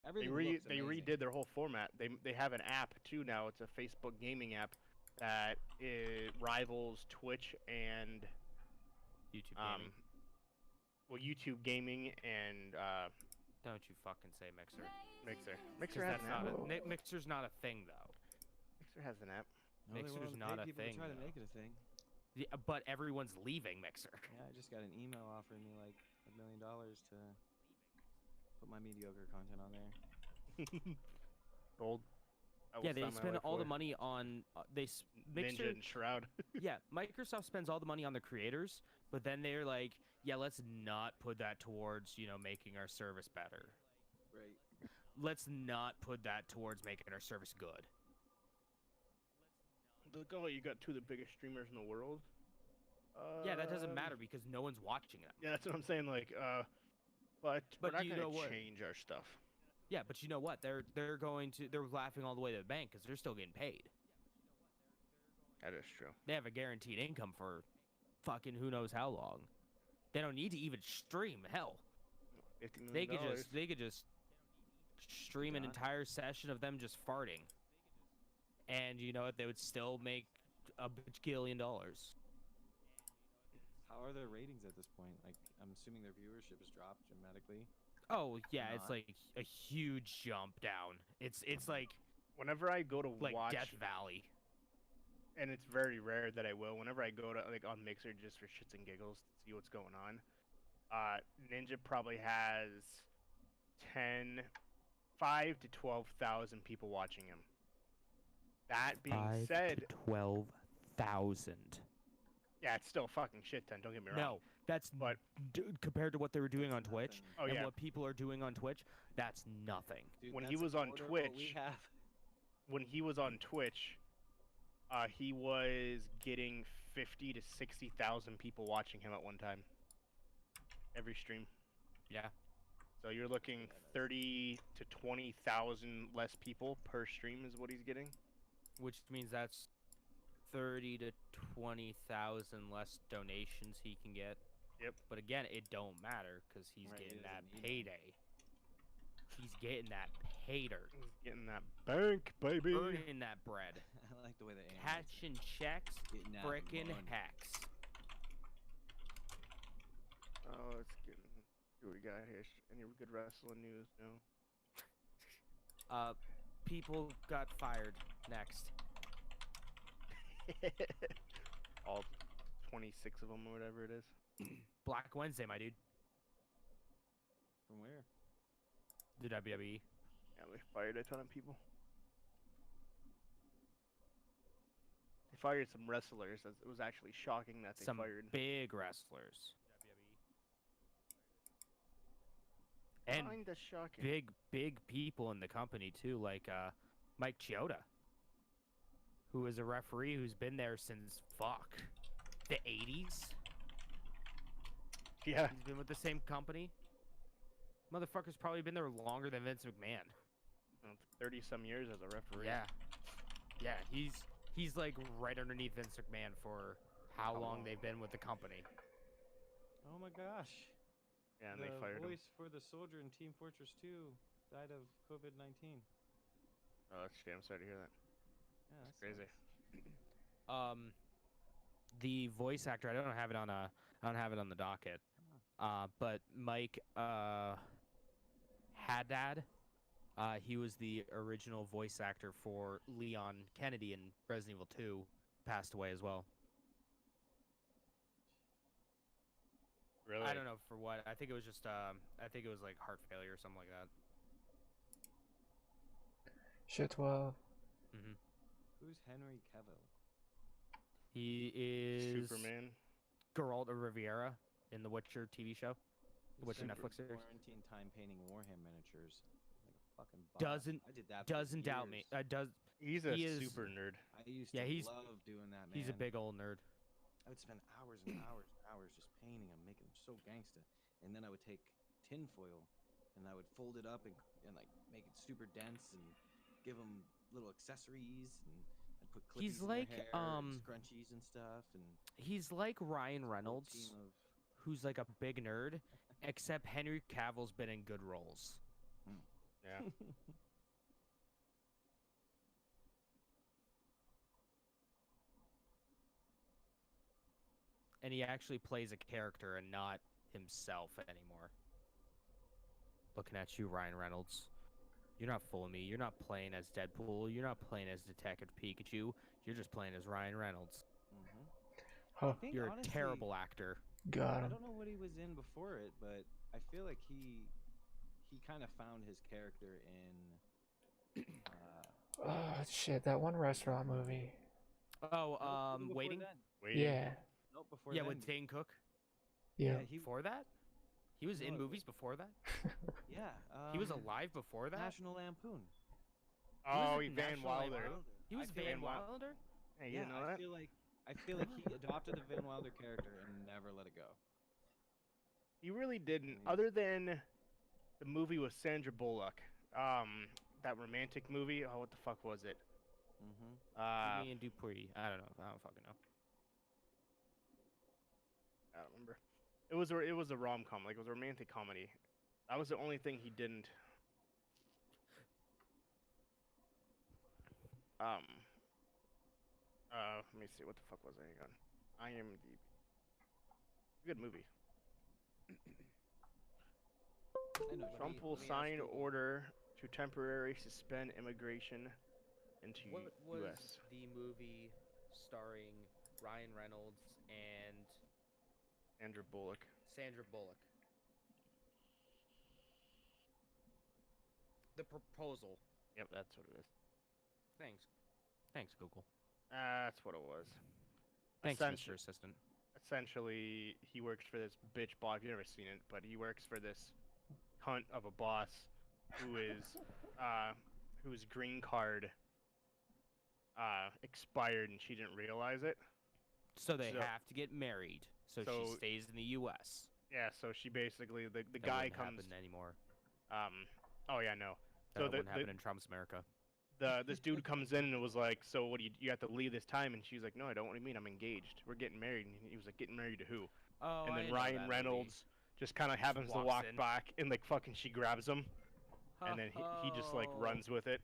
Everything They looks amazing. redid their whole format. They have an app too now. It's a Facebook gaming app that rivals Twitch and YouTube gaming. YouTube gaming and Don't you fucking say Mixer. Mixer. 'Cause Mixer has that's an not app. Mixer's not a thing though. Mixer has an app. No, they Mixer's wanna not pay a people thing, to try to though. make it a thing. Yeah, but everyone's leaving Mixer. Yeah, I just got an email offering me like $1 million to put my mediocre content on there. Gold. Yeah, they spend all the money on Ninja Mixer. and Shroud. Yeah, Microsoft spends all the money on the creators, but then they're like, yeah, let's not put that towards, making our service better. Right. Let's not put that towards making our service good. Look, oh, you got two of the biggest streamers in the world. Yeah, that doesn't matter because no one's watching them. Yeah, that's what I'm saying. Like, but we're not you know gonna what? change our stuff. Yeah, but you know what? They're laughing all the way to the bank because they're still getting paid. That is true. They have a guaranteed income for fucking who knows how long. They don't need to even stream. Hell, $50 million. they could just stream an entire session of them just farting, and you know what? They would still make a bajillion dollars. How are their ratings at this point? Like, I'm assuming their viewership has dropped dramatically. Oh yeah, it's like a huge jump down. It's like whenever I go to watch Death Valley, and it's very rare that I will. Whenever I go to on Mixer just for shits and giggles to see what's going on, Ninja probably has 5 to 12,000 people watching him. That being said, 12,000. Yeah, it's still a fucking shit ton. Don't get me wrong. No, that's compared to what they were doing on Twitch and yeah. what people are doing on Twitch. That's nothing. Dude, when that's he was a on quarter of what we Twitch, have. when he was on Twitch, he was getting 50 to 60,000 people watching him at one time. Every stream. Yeah. So you're looking 30 to 20,000 less people per stream is what he's getting. Which means that's 30 to 20,000 less donations he can get. Yep. But again, it don't matter because he's getting that payday. He's getting that payder. He's getting that bank, baby. Earning that bread. I like the way they Catching checks, Getting that frickin' money. hex. Oh, let's get. See what we got here. Any good wrestling news? No. People got fired. Next. All 26 of them or whatever it is. Black Wednesday, my dude. From where? The WWE. Yeah, they fired a ton of people. They fired some wrestlers. It was actually shocking that they Some fired big wrestlers. And kinda shocking. big people in the company too, like Mike Chioda, who is a referee who's been there since the 80s. Yeah. He's been with the same company. Motherfucker's probably been there longer than Vince McMahon. 30 some years as a referee. Yeah. Yeah, he's like right underneath Vince McMahon for how long they've been with the company. Oh my gosh. Yeah, and they fired him. The voice for the soldier in Team Fortress 2 died of COVID-19. Oh, that's a shame. I'm sorry to hear that. Yeah, that's crazy. The voice actor, I don't have it on the docket. But Mike Haddad, he was the original voice actor for Leon Kennedy in Resident Evil 2, passed away as well. Really? I don't know for what. I think it was just I think it was like heart failure or something like that. Shit, well. Mm-hmm. Who's Henry Cavill? He is Superman. Geralt of Riviera in the Witcher TV show. The Witcher Netflix series. Quarantine time painting Warhammer miniatures. Like a fucking boss. Doesn't I did that doesn't doubt me. He's a super nerd. I used to love doing that, man. He's a big old nerd. I would spend hours and hours and hours just painting them, making them so gangsta. And then I would take tin foil and I would fold it up and like make it super dense and give them little accessories and I'd put clips He's in like their hair and scrunchies and stuff. And he's like Ryan Reynolds, who's like a big nerd, except Henry Cavill's been in good roles. Yeah. And he actually plays a character and not himself anymore. Looking at you, Ryan Reynolds. You're not fooling me. You're not playing as Deadpool. You're not playing as Detective Pikachu. You're just playing as Ryan Reynolds. Hmm. Huh. I think You're a honestly, terrible actor. Got I him. don't know what he was in before it, but I feel like he kind of found his character in Oh shit, that one restaurant movie. Oh, nope, even before Waiting? then. Waiting. Yeah, Nope, before Yeah, then. with Dane Cook. yeah. Yeah, he Before that? He was in No, movies before that? yeah. He was alive before that? National Lampoon. He was Oh, in Van National Wilder. Lampoon? He was I feel Van like- Wilder? Hey, you Yeah, didn't know that? I feel like he adopted the Van Wilder character and never let it go. He really didn't. mean, Other than the movie with Sandra Bullock, that romantic movie. Oh, what the fuck was it? Mm-hmm. Me and Dupree. I don't know. I don't fucking know. I don't remember. It was a rom com, like it was a romantic comedy. That was the only thing he didn't. Um. Let me see. What the fuck was I on? IMDb. Good movie. I know. Trump will sign order to temporarily suspend immigration into What was U.S. the movie starring Ryan Reynolds and Sandra Bullock. Sandra Bullock? The Proposal. Yep, that's what it is. Thanks. Thanks, Google. That's what it was. Thanks, Essentially- Mr. Assistant. Essentially, he works for this bitch boss. You've never seen it, but he works for this cunt of a boss who is, whose green card expired and she didn't realize it. So they So- have to get married, so she so- stays in the U.S. Yeah, so she basically the That guy wouldn't comes. happen anymore. Oh yeah, no. That So wouldn't happen in Trump's America. this dude comes in and it was like, so what do you have to leave this time? And she's like, no, I don't. What do you mean? I'm engaged. We're getting married. And he was like, getting married to who? Oh, And I then didn't know that Ryan movie. Reynolds just kind of happens to walks walk in. back and like fucking she grabs him and then he just like Ho-ho. runs with it.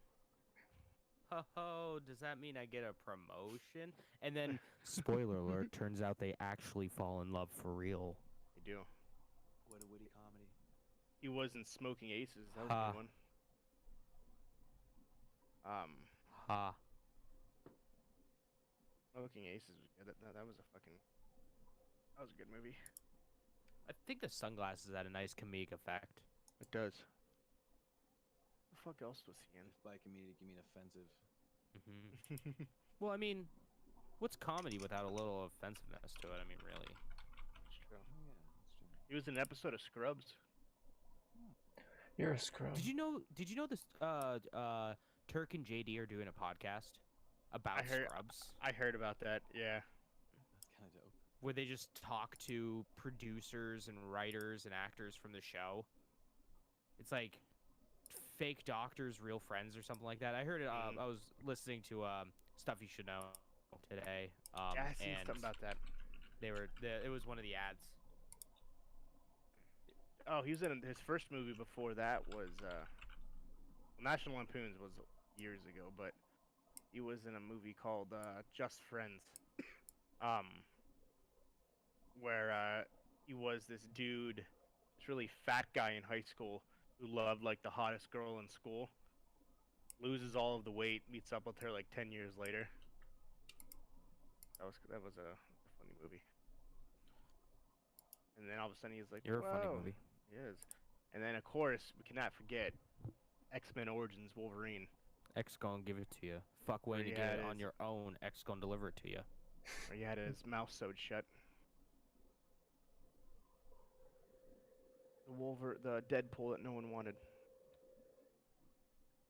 Ho, does that mean I get a promotion? And then, spoiler alert, turns out they actually fall in love for real. They do. What a witty comedy. He was in Smoking Aces. That was a Ha. good one. Ha. Smoking Aces was good. That was a fucking. That was a good movie. I think the sunglasses had a nice comedic effect. It does. The fuck else was he in? If by comedic you mean offensive. Hmm. Well, I mean, what's comedy without a little offensiveness to it? I mean, really. That's true. Oh yeah, that's true. He was in an episode of Scrubs. You're a scrub. Did you know? Did you know this? Turk and JD are doing a podcast about heard- Scrubs, I heard about that. Yeah. That's kind of dope. where they just talk to producers and writers and actors from the show. It's like fake doctors, real friends, or something like that. I heard it. Mm. I was listening to Stuff You Should Know today. Yeah, I seen and something about that. it was one of the ads. Oh, he was in his first movie before that was National Lampoons was years ago, but he was in a movie called Just Friends, where he was this dude, this really fat guy in high school who loved like the hottest girl in school, loses all of the weight, meets up with her like 10 years later. That was a funny movie. And then all of a sudden he's like, You're a funny "Whoa." movie. He is. And then of course we cannot forget X-Men Origins Wolverine. X gonna give it to you. Fuck waiting to Yeah, get it it on is. your own. X gonna deliver it to you. Where he had his mouth sewed shut. The Deadpool that no one wanted.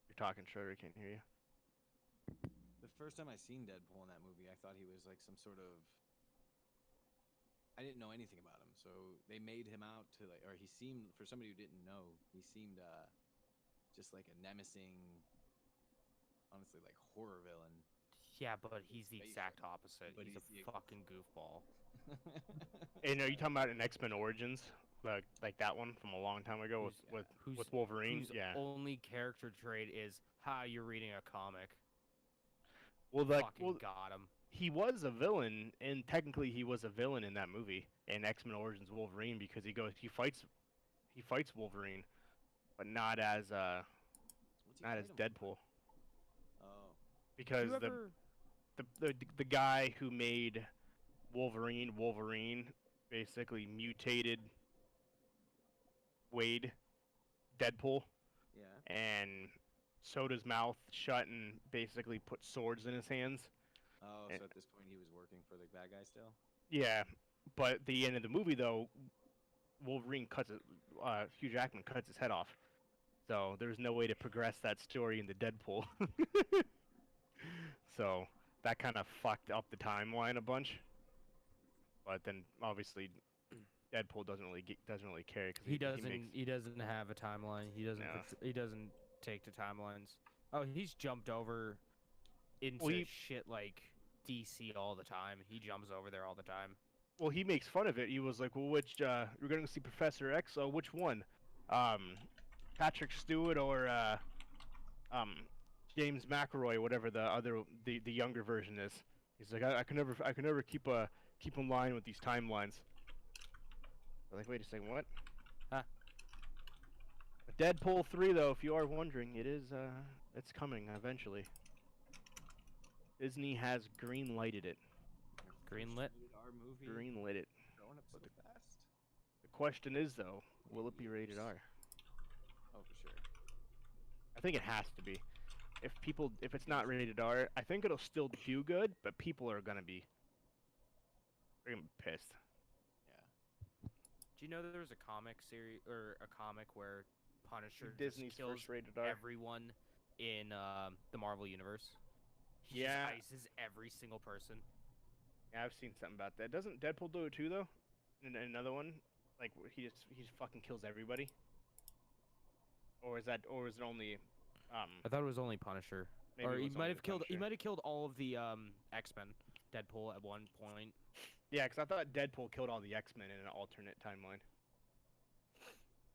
You're talking, Schroeder. I can't hear you. The first time I seen Deadpool in that movie, I thought he was like some sort of. I didn't know anything about him, so they made him out to like, or he seemed for somebody who didn't know, he seemed just like a nemesing, honestly, like horror villain. Yeah, but he's the Face exact him. opposite. But He's he's a the- fucking goofball. Hey, no, you talking about in X-Men Origins? like that one from a long time ago with Wolverine. Whose Yeah. only character trait is, "Ha, you're reading a comic." Well, Fucking got him. he was a villain, and technically he was a villain in that movie in X-Men Origins Wolverine because he fights Wolverine, but not as What's he not as fight him for? Deadpool Oh, because You ever? the guy who made Wolverine basically mutated Wade Deadpool yeah. and sewed his mouth shut and basically put swords in his hands. Oh, And, so at this point he was working for the bad guy still. yeah, but at the end of the movie though, Wolverine Hugh Jackman cuts his head off. So there's no way to progress that story into Deadpool. So that kind of fucked up the timeline a bunch. But then obviously Deadpool doesn't really care because He doesn't. he makes He doesn't have a timeline. He doesn't. No. He doesn't take to timelines. Oh, he's jumped over into Well, shit like DC all the time. He jumps over there all the time. well, he makes fun of it. He was like, "Well, which we're gonna see Professor X? Oh, which one? Patrick Stewart or James McElroy, whatever the younger version is." He's like, I can never keep in line with these timelines." I'm like, wait a second, what? Huh. Deadpool 3, though, if you are wondering, it's coming eventually. Disney has green lighted it. Greenlit. Our movie Green lit it. growing up so But fast. The question is, though, will it be rated R? Oh, for sure. I think it has to be. If it's not rated R, I think it'll still do good, but people are gonna be pissed. Yeah. Do you know that there's a comic series or a comic where Punisher Disney's just kills first rated R. everyone in the Marvel universe? He Yeah. just ices every single person. Yeah, I've seen something about that. Doesn't Deadpool do it too, though? In another one, like he just fucking kills everybody. Or is it only I thought it was only Punisher. maybe Or it he was might only have killed. He Punisher. might have killed all of the X-Men. Deadpool at one point. Yeah, because I thought Deadpool killed all the X-Men in an alternate timeline.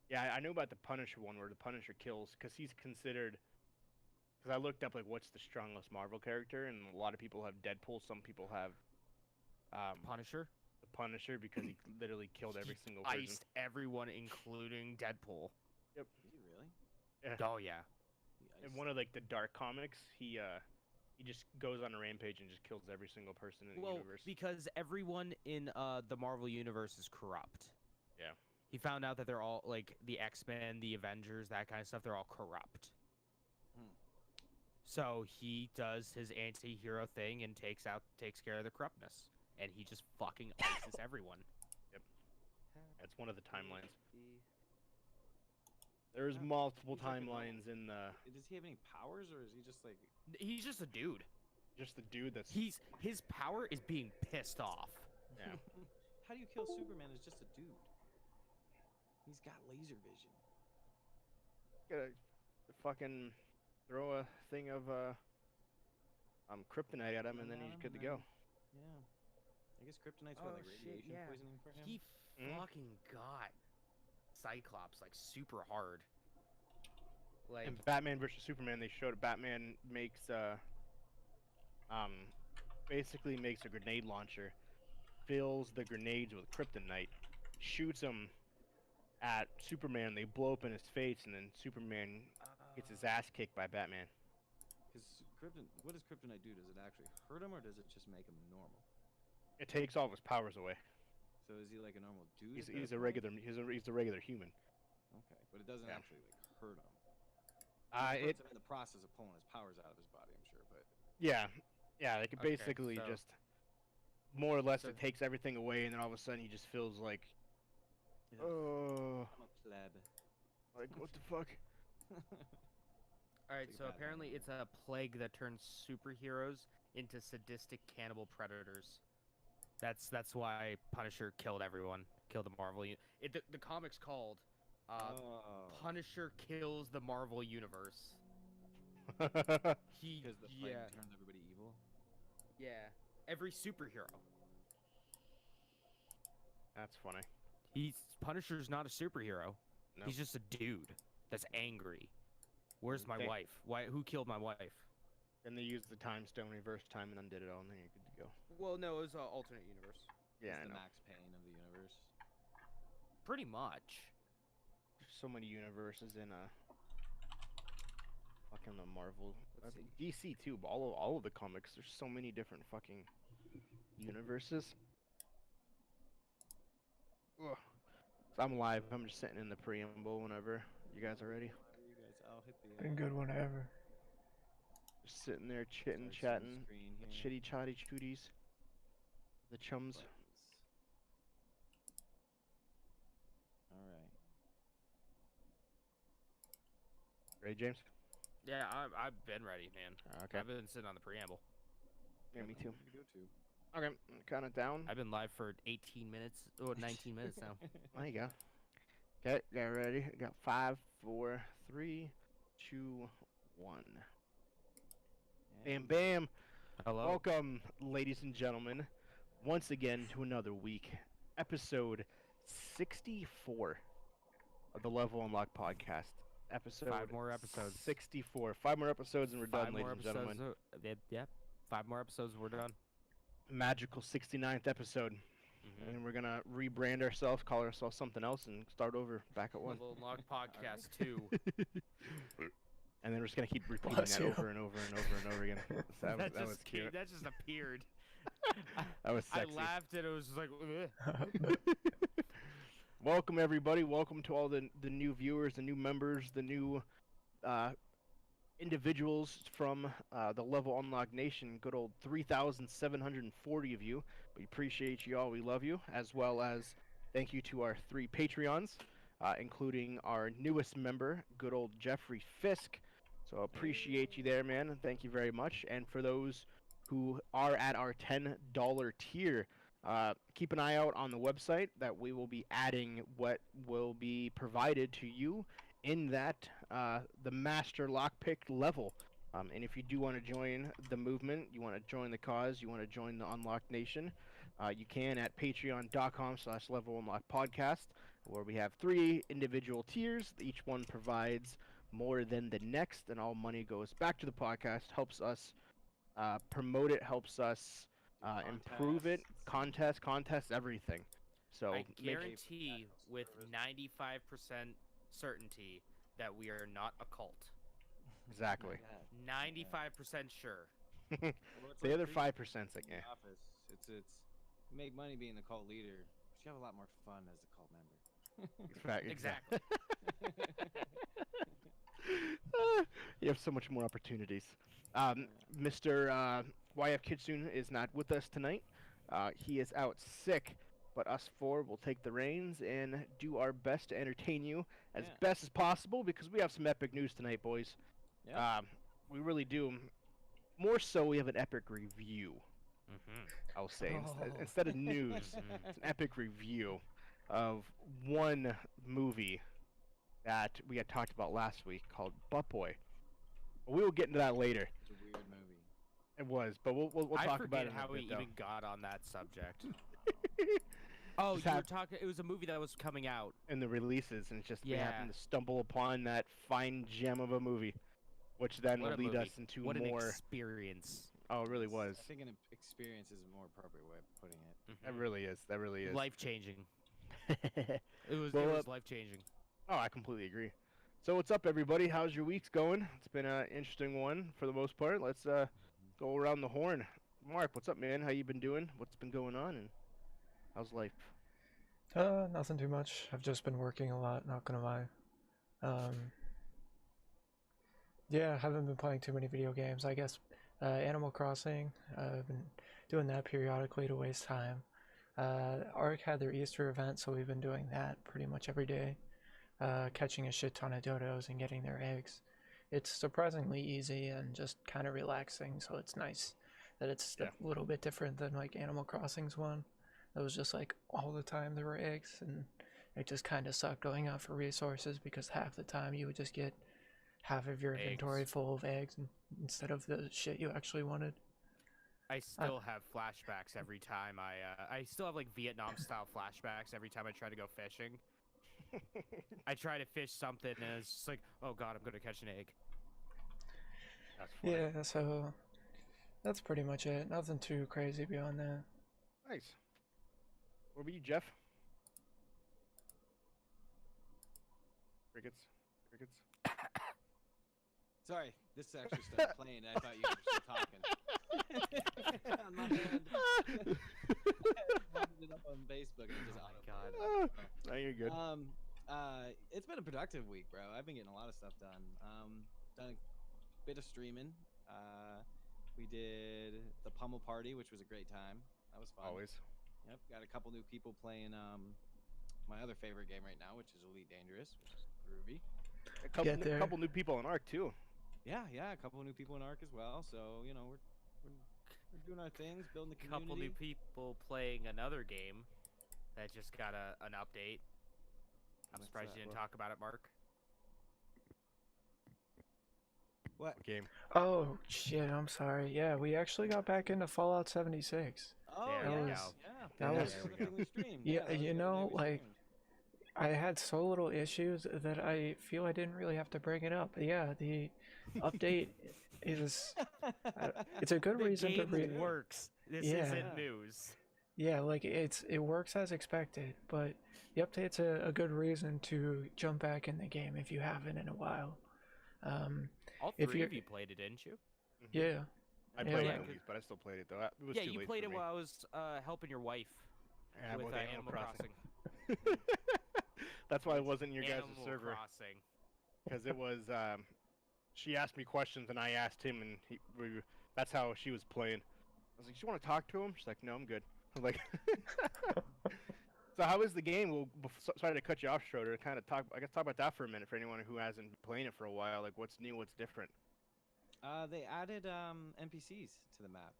Yeah, I knew about the Punisher one where the Punisher kills because he's considered. Because I looked up like what's the strongest Marvel character, and a lot of people have Deadpool. Some people have Punisher. the Punisher because he literally killed every He single person. iced everyone, including Deadpool. Did he really? Yeah. Oh yeah. He In iced- one of like the Dark comics, he just goes on a rampage and just kills every single person in the Well, universe. because everyone in the Marvel universe is corrupt. Yeah. He found out that they're all like the X-Men, the Avengers, that kind of stuff. They're all corrupt. Hmm. So he does his anti-hero thing and takes care of the corruptness, and he just fucking ices everyone. That's one of the timelines. There's multiple timelines in the. Does he have any powers, or is he just like? He's just a dude. Just the dude that's. His power is being pissed off. Yeah. How do you kill Superman as just a dude? He's got laser vision. Gotta fucking throw a thing of kryptonite at him, and then he's good to go. Yeah. I guess kryptonite's what, like radiation poisoning for him? He Mhm. fucking got Cyclops like super hard. Like In Batman versus Superman, they showed Batman makes basically makes a grenade launcher, fills the grenades with kryptonite, shoots them at Superman. They blow up in his face, and then Superman gets his ass kicked by Batman. Because what does kryptonite do? Does it actually hurt him, or does it just make him normal? It takes all of his powers away. So is he like a normal dude? He's at he's that a point? regular human. Okay, but it doesn't Yeah. actually like hurt him. It Hurts him in the process of pulling his powers out of his body, I'm sure. But yeah, like it Okay, basically so- just more or less so- it takes everything away, and then all of a sudden he just feels like, yeah. oh, I'm a pleb. like what the fuck? All right, Take a so bad apparently one. it's a plague that turns superheroes into sadistic cannibal predators. That's why Punisher killed everyone, killed the Marvel. The comic's called Oh. Punisher Kills the Marvel Universe. He Because the plague turns everybody evil. yeah, every superhero. That's funny. Punisher's not a superhero. No. He's just a dude that's angry. Where's my wife? Who killed my wife? And they used the time stone, reverse time, and undid it all, and then you're good to go. Well, no, it was an alternate universe. Yeah, It's I the know. Max Payne of the universe. Pretty much. There's so many universes in fucking the Marvel. Let's see. DC too, but all of the comics. There's so many different fucking universes. Ugh. So I'm live. I'm just sitting in the preamble whenever you guys are ready. Whenever you guys, I'll hit the. Been good whenever. Just sitting there chitting, start seeing the chatting, screen here. chitty chatty chooties. The chums. Buttons. All right. Ready, James? Yeah, I've been ready, man. Okay. I've been sitting on the preamble. Yeah, me too. You go too. Okay, count it down. I've been live for 18 minutes, or 19 minutes now. There you go. Okay, get ready. I got 5, 4, 3, 2, 1. Bam, And bam. Hello. Welcome, ladies and gentlemen, once again to another week, episode 64 of the Level Unlock podcast. Episode 5 more episodes. 64. 5 more episodes and we're done, 5 ladies more and gentlemen. episodes. Yeah, 5 more episodes. We're done. Magical 69th episode. Mm-hmm. And we're going to rebrand ourselves, call ourselves something else, and start over back at 1. Level Unlock Podcast 2. And then we're just going to keep repeating Bless that you. over and over and over and over again. So that was cute. That just appeared. That was I sexy. laughed and it was just like, ugh. Welcome everybody. Welcome to all the new viewers, the new members, the new individuals from the Level Unlock Nation. Good old 3,740 of you. We appreciate you all. We love you. As well as thank you to our 3 Patreons, including our newest member, good old Jeffrey Fisk. So appreciate you there, man. And thank you very much. And for those who are at our $10 tier, keep an eye out on the website that we will be adding what will be provided to you in that the master lockpick level. And if you do want to join the movement, you want to join the cause, you want to join the Unlock Nation, you can at patreon.com/levelunlockpodcast, where we have 3 individual tiers. Each one provides more than the next, and all money goes back to the podcast, helps us promote it, helps us improve it, contest, everything. So I make guarantee with 95% certainty that we are not a cult. exactly. 95% sure. Well, it's The like other preaching 5%'s like, in the office. It's you make money being the cult leader, but you have a lot more fun as a cult member. Exactly. You have so much more opportunities. Mr. YF Kitsune is not with us tonight. He is out sick, but us 4 will take the reins and do our best to entertain you as Yeah. best as possible, because we have some epic news tonight, boys. Yeah. We really do. More so, we have an epic review, Mm-hmm. I'll say. Oh. Instead of news, it's an epic review of one movie that we had talked about last week called Butt Boy. But we will get into that later. It's a weird movie. It was, but we'll I talk forget about it in how a we bit, though. even got on that subject. Oh, Just you were hap- talking. It was a movie that was coming out. In the releases, and it's just we Yeah. happened to stumble upon that fine gem of a movie, which then What will a lead movie. us into What an more. experience. Oh, it really was. I think an experience is a more appropriate way of putting it. That really is. That really is. Life changing. Oh, It Well, was life changing. I completely agree. So what's up, everybody? How's your week's going? It's been an interesting one for the most part. Let's go around the horn. Mark, what's up, man? How you been doing? What's been going on? And how's life? Nothing too much. I've just been working a lot, not gonna lie. Yeah, haven't been playing too many video games. I guess Animal Crossing, I've been doing that periodically to waste time. ARK had their Easter event, so we've been doing that pretty much every day. Catching a shit ton of dodos and getting their eggs. It's surprisingly easy and just kind of relaxing, so it's nice that it's a little bit different than like Animal Crossing's one. It was just like all the time there were eggs, and it just kind of sucked going out for resources because half the time you would just get half of your inventory Eggs. full of eggs instead of the shit you actually wanted. I still have flashbacks every time I still have like Vietnam style flashbacks every time I try to go fishing. I try to fish something and it's just like, oh god, I'm gonna catch an egg. That's funny. Yeah, so that's pretty much it. Nothing too crazy beyond that. Nice. What about you, Jeff? Crickets. Crickets. Sorry, this actually started playing. I thought you were still talking. On my hand. I it up on Facebook and it just Oh my auto-played. No, you're good. It's been a productive week, bro. I've been getting a lot of stuff done. Done a bit of streaming. We did the Pummel Party, which was a great time. That was fun. Always. Yep, got a couple new people playing my other favorite game right now, which is Elite Dangerous, which is groovy. A Get there. couple new people in Arc too. Yeah, a couple new people in Arc as well. So you know we're doing our things, building the community. Couple new people playing another game that just got an update. I'm What's surprised that? you didn't What? talk about it, Mark. What? Game. Oh shit, I'm sorry. Yeah, we actually got back into Fallout 76. Oh There we yeah, go. yeah. That That was- was the thing we streamed. Yeah, that was you the other day know, we like, streamed. I had so little issues that I feel I didn't really have to bring it up. But yeah, the update is it's a good The reason to game read. works. This Yeah. isn't news. Yeah, like it works as expected, but the update's a good reason to jump back in the game if you haven't in a while. All If three you're- of you played it, didn't you? Yeah, I Yeah, played like- it movies, but I still played it though. It was Yeah, too you late played for it me. while I was helping your wife Yeah, with with Animal Crossing. That's why I wasn't in your guys' Animal server, Crossing. because it was. She asked me questions and I asked him, and that's how she was playing. I was like, "You want to talk to him?" She's like, "No, I'm good." I'm like, so how is the game? Well, sorry to cut you off, Schroeder. Kind of talk. I guess talk about that for a minute for anyone who hasn't been playing it for a while. Like, what's new? What's different? They added NPCs to the map.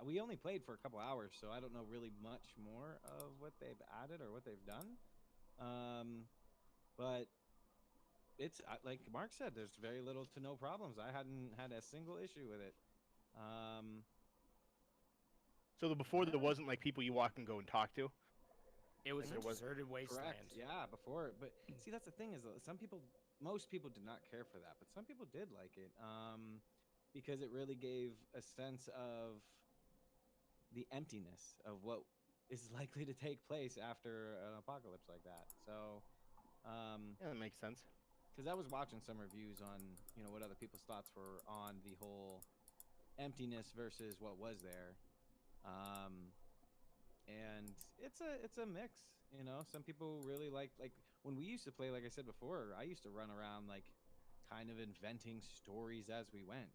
We only played for a couple hours, so I don't know really much more of what they've added or what they've done. But it's like Mark said, there's very little to no problems. I hadn't had a single issue with it. So before there wasn't like people you walk and go and talk to. It was There a was- deserted wasteland. Correct. Yeah, before. But see, that's the thing is, most people did not care for that, but some people did like it, because it really gave a sense of the emptiness of what is likely to take place after an apocalypse like that. So, Yeah, that makes sense. because I was watching some reviews on, what other people's thoughts were on the whole emptiness versus what was there. And it's a mix, some people really like when we used to play, like I said before, I used to run around like kind of inventing stories as we went,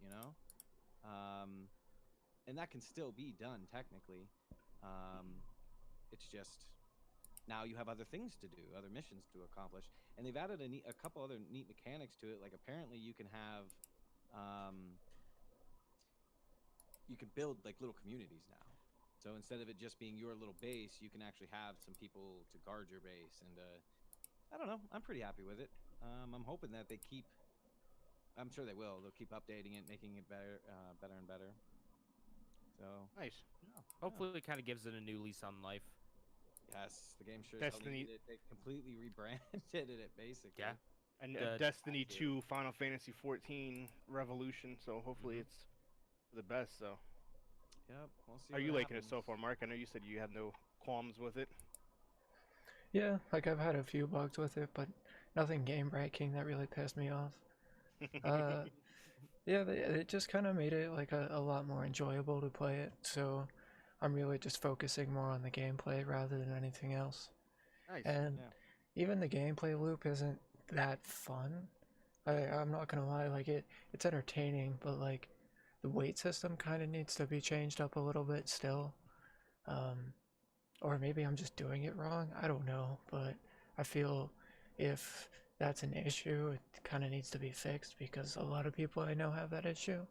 and that can still be done technically. It's just now you have other things to do, other missions to accomplish, and they've added a couple other neat mechanics to it. Like apparently you can have you can build like little communities now. So instead of it just being your little base, you can actually have some people to guard your base, and I don't know. I'm pretty happy with it. I'm hoping that they keep. I'm sure they will. They'll keep updating it, making it better, better and better. So Nice. yeah, Hopefully, it kind of gives it a new lease on life. yes, the game sure as hell Destiny- needed it. They completely rebranded it, basically. Yeah. And The- Destiny Thank you. 2, Final Fantasy 14 Revolution. So hopefully Mhm. it's for the best. So Yep. We'll see. are what you liking it so happens. far, Mark? I know you said you have no qualms with it. yeah. Like I've had a few bugs with it, but nothing game breaking that really pissed me off. Yeah, it just kind of made it like a lot more enjoyable to play it. So I'm really just focusing more on the gameplay rather than anything else. Nice. And Yeah. even the gameplay loop isn't that fun. I'm not gonna lie, like it's entertaining, but like the weight system kind of needs to be changed up a little bit still. Or maybe I'm just doing it wrong. I don't know, but I feel if that's an issue, it kind of needs to be fixed because a lot of people I know have that issue.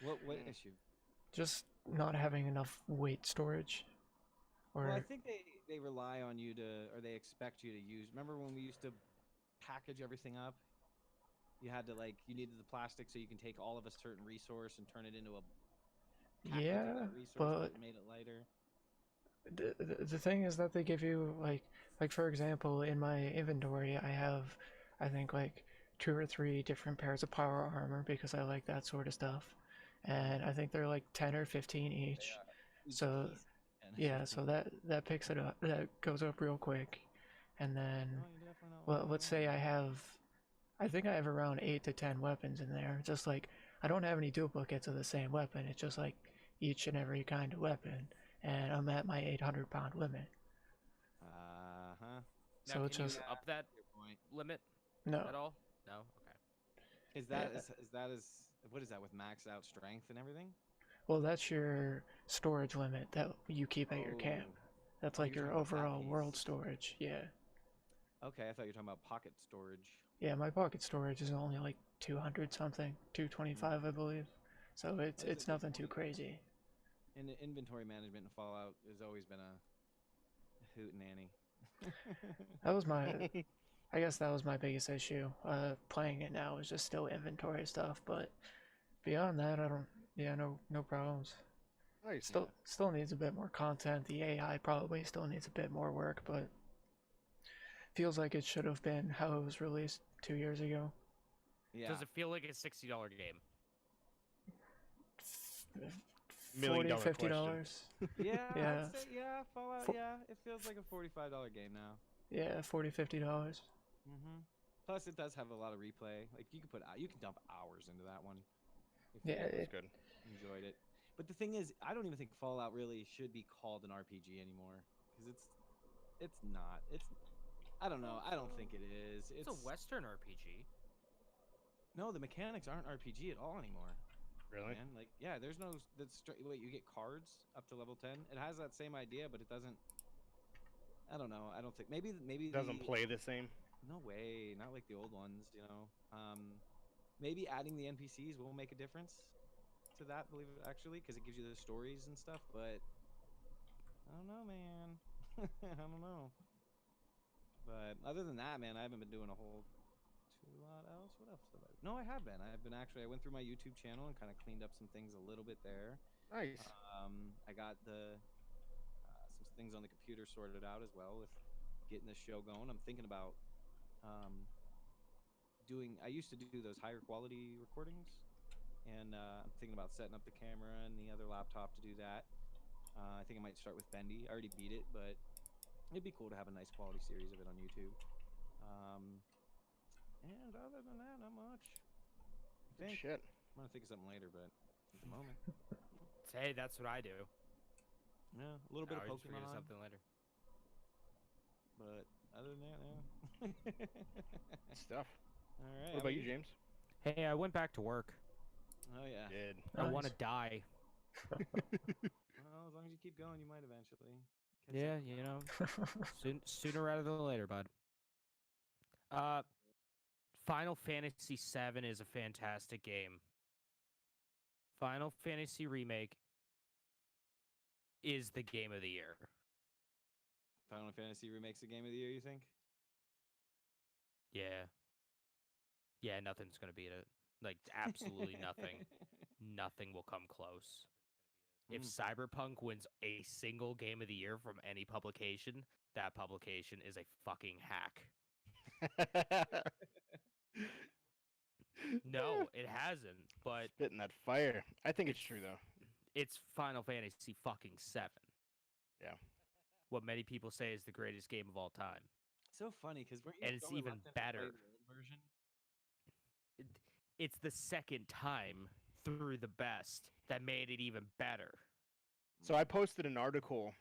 What Mm. issue? Just not having enough weight storage. Or Well, I think they rely on you to, or they expect you to use. Remember when we used to package everything up? You had to you needed the plastic so you can take all of a certain resource and turn it into a tackled through Yeah, that resource, but but made it lighter. the thing is that they give you like for example, in my inventory, I have I think like 2 or 3 different pairs of power armor because I like that sort of stuff, and I think they're like 10 or 15 They each. are each a So piece. And yeah, 15. so that picks it up. That goes up real quick, and then No, you're definitely not well, lying let's there. say I think I have around 8 to 10 weapons in there. Just like I don't have any duplicates of the same weapon. It's just like each and every kind of weapon, and I'm at my 800-pound limit. Uh-huh. Now, So can it's you just up that Your point. limit no. at all? No. Okay. Is Yeah, that is what is that with maxed out strength and everything? well, that's your storage limit that you keep at your camp. Oh. That's Oh, like you're your talking about that overall world piece. storage. Yeah. Okay, I thought you were talking about pocket storage. Yeah, my pocket storage is only like 200 something, Mm. 225, I believe. So it's It's nothing too funny. crazy. And inventory management in Fallout has always been a hoot nanny. That was my I guess that was my biggest issue. Playing it now is just still inventory stuff, but beyond that, I don't. Yeah, no problems. Nice. Yeah. Still needs a bit more content. The AI probably still needs a bit more work, but feels like it should have been how it was released 2 years ago. Yeah. Does it feel like a $60 game? $1 million 40, question. $50. Yeah, Yeah. I'd say Fallout. For, Yeah, it feels like a $45 game now. yeah, $40, $50. Plus, it does have a lot of replay. Like you can dump hours into that one if Yeah, you That's good. enjoyed it. But the thing is, I don't even think Fallout really should be called an RPG anymore because it's not. I don't know. I don't think it is. It's a Western RPG. No, the mechanics aren't RPG at all anymore. Really? Man, like yeah, there's no wait. You get cards up to level 10. It has that same idea, but it doesn't. I don't know. I don't think maybe It doesn't play the same. No way, not like the old ones. Maybe adding the NPCs will make a difference to that. Believe it actually, because it gives you the stories and stuff. But I don't know, man. I don't know. But other than that, man, I haven't been doing a whole lot else. What else have I? No, I have been. I've been actually. I went through my YouTube channel and kind of cleaned up some things a little bit there. Nice. I got some things on the computer sorted out as well with getting this show going. I'm thinking about um, doing. I used to do those higher quality recordings, and I'm thinking about setting up the camera and the other laptop to do that. I think I might start with Bendy. I already beat it, but it'd be cool to have a nice quality series of it on YouTube. And other than that, not much. I think Shit. I'm gonna think of something later, but at the moment, Hey, that's what I do. yeah, a little bit of I always forget Pokemon, something later. but other than that, yeah. Stuff. All right. What about you, James? Hey, I went back to work. Oh yeah. Did. I Nice. want to die. Well, as long as you keep going, you might eventually. catch Yeah, up. you know, sooner rather than later, bud. Final Fantasy VII is a fantastic game. Final Fantasy Remake is the game of the year. Final Fantasy remakes the game of the year. You think? Yeah. Yeah, nothing's gonna beat it. Like absolutely nothing. Nothing will come close. If Cyberpunk wins a single game of the year from any publication, that publication is a fucking hack. No, it hasn't, but Spitting that fire. I think it's true though. it's Final Fantasy fucking 7. Yeah. What many people say is the greatest game of all time. So funny because we're And it's even better. The old version. It's the second time through the best that made it even better. So I posted an article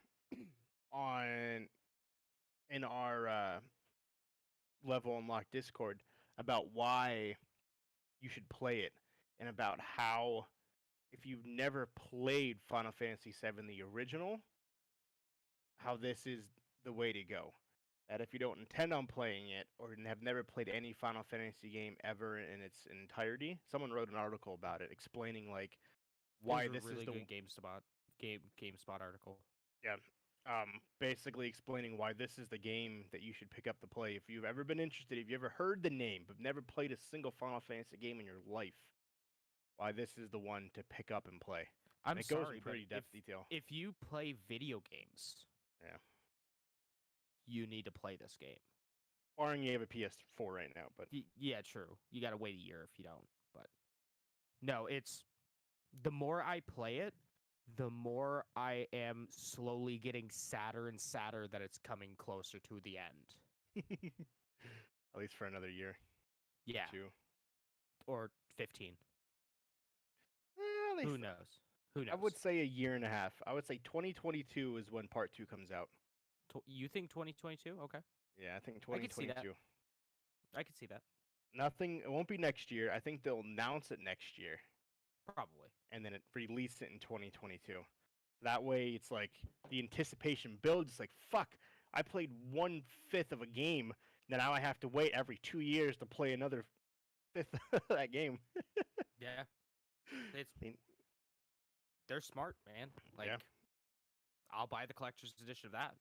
on in our level unlock Discord about why you should play it and about how if you've never played Final Fantasy VII the original, how this is the way to go. That if you don't intend on playing it or have never played any Final Fantasy game ever in its entirety, someone wrote an article about it explaining like why It was this a really is the good GameSpot article. yeah. Basically explaining why this is the game that you should pick up to play. If you've ever been interested, if you ever heard the name but never played a single Final Fantasy game in your life, why this is the one to pick up and play. I'm It goes sorry, in but pretty depth detail. if you play video games, Yeah. you need to play this game. Barring you have a PS4 right now, but Yeah, true. You gotta wait a year if you don't. But no, it's the more I play it, the more I am slowly getting sadder and sadder that it's coming closer to the end. at least for another year. Yeah, 2. or 15. At least, Who knows? Who knows? I would say a year and a half. I would say 2022 is when part 2 comes out. You think 2022? Okay, Yeah, I think I could see 2022. that. I could see that. Nothing. It won't be next year. I think they'll announce it next year, Probably. and then release it in 2022. That way, it's like the anticipation builds. It's like, fuck, I played 1/5 of a game. Now I have to wait every 2 years to play another fifth of that game. Yeah, it's I mean, they're smart, man. Like, Yeah. I'll buy the collector's edition of that.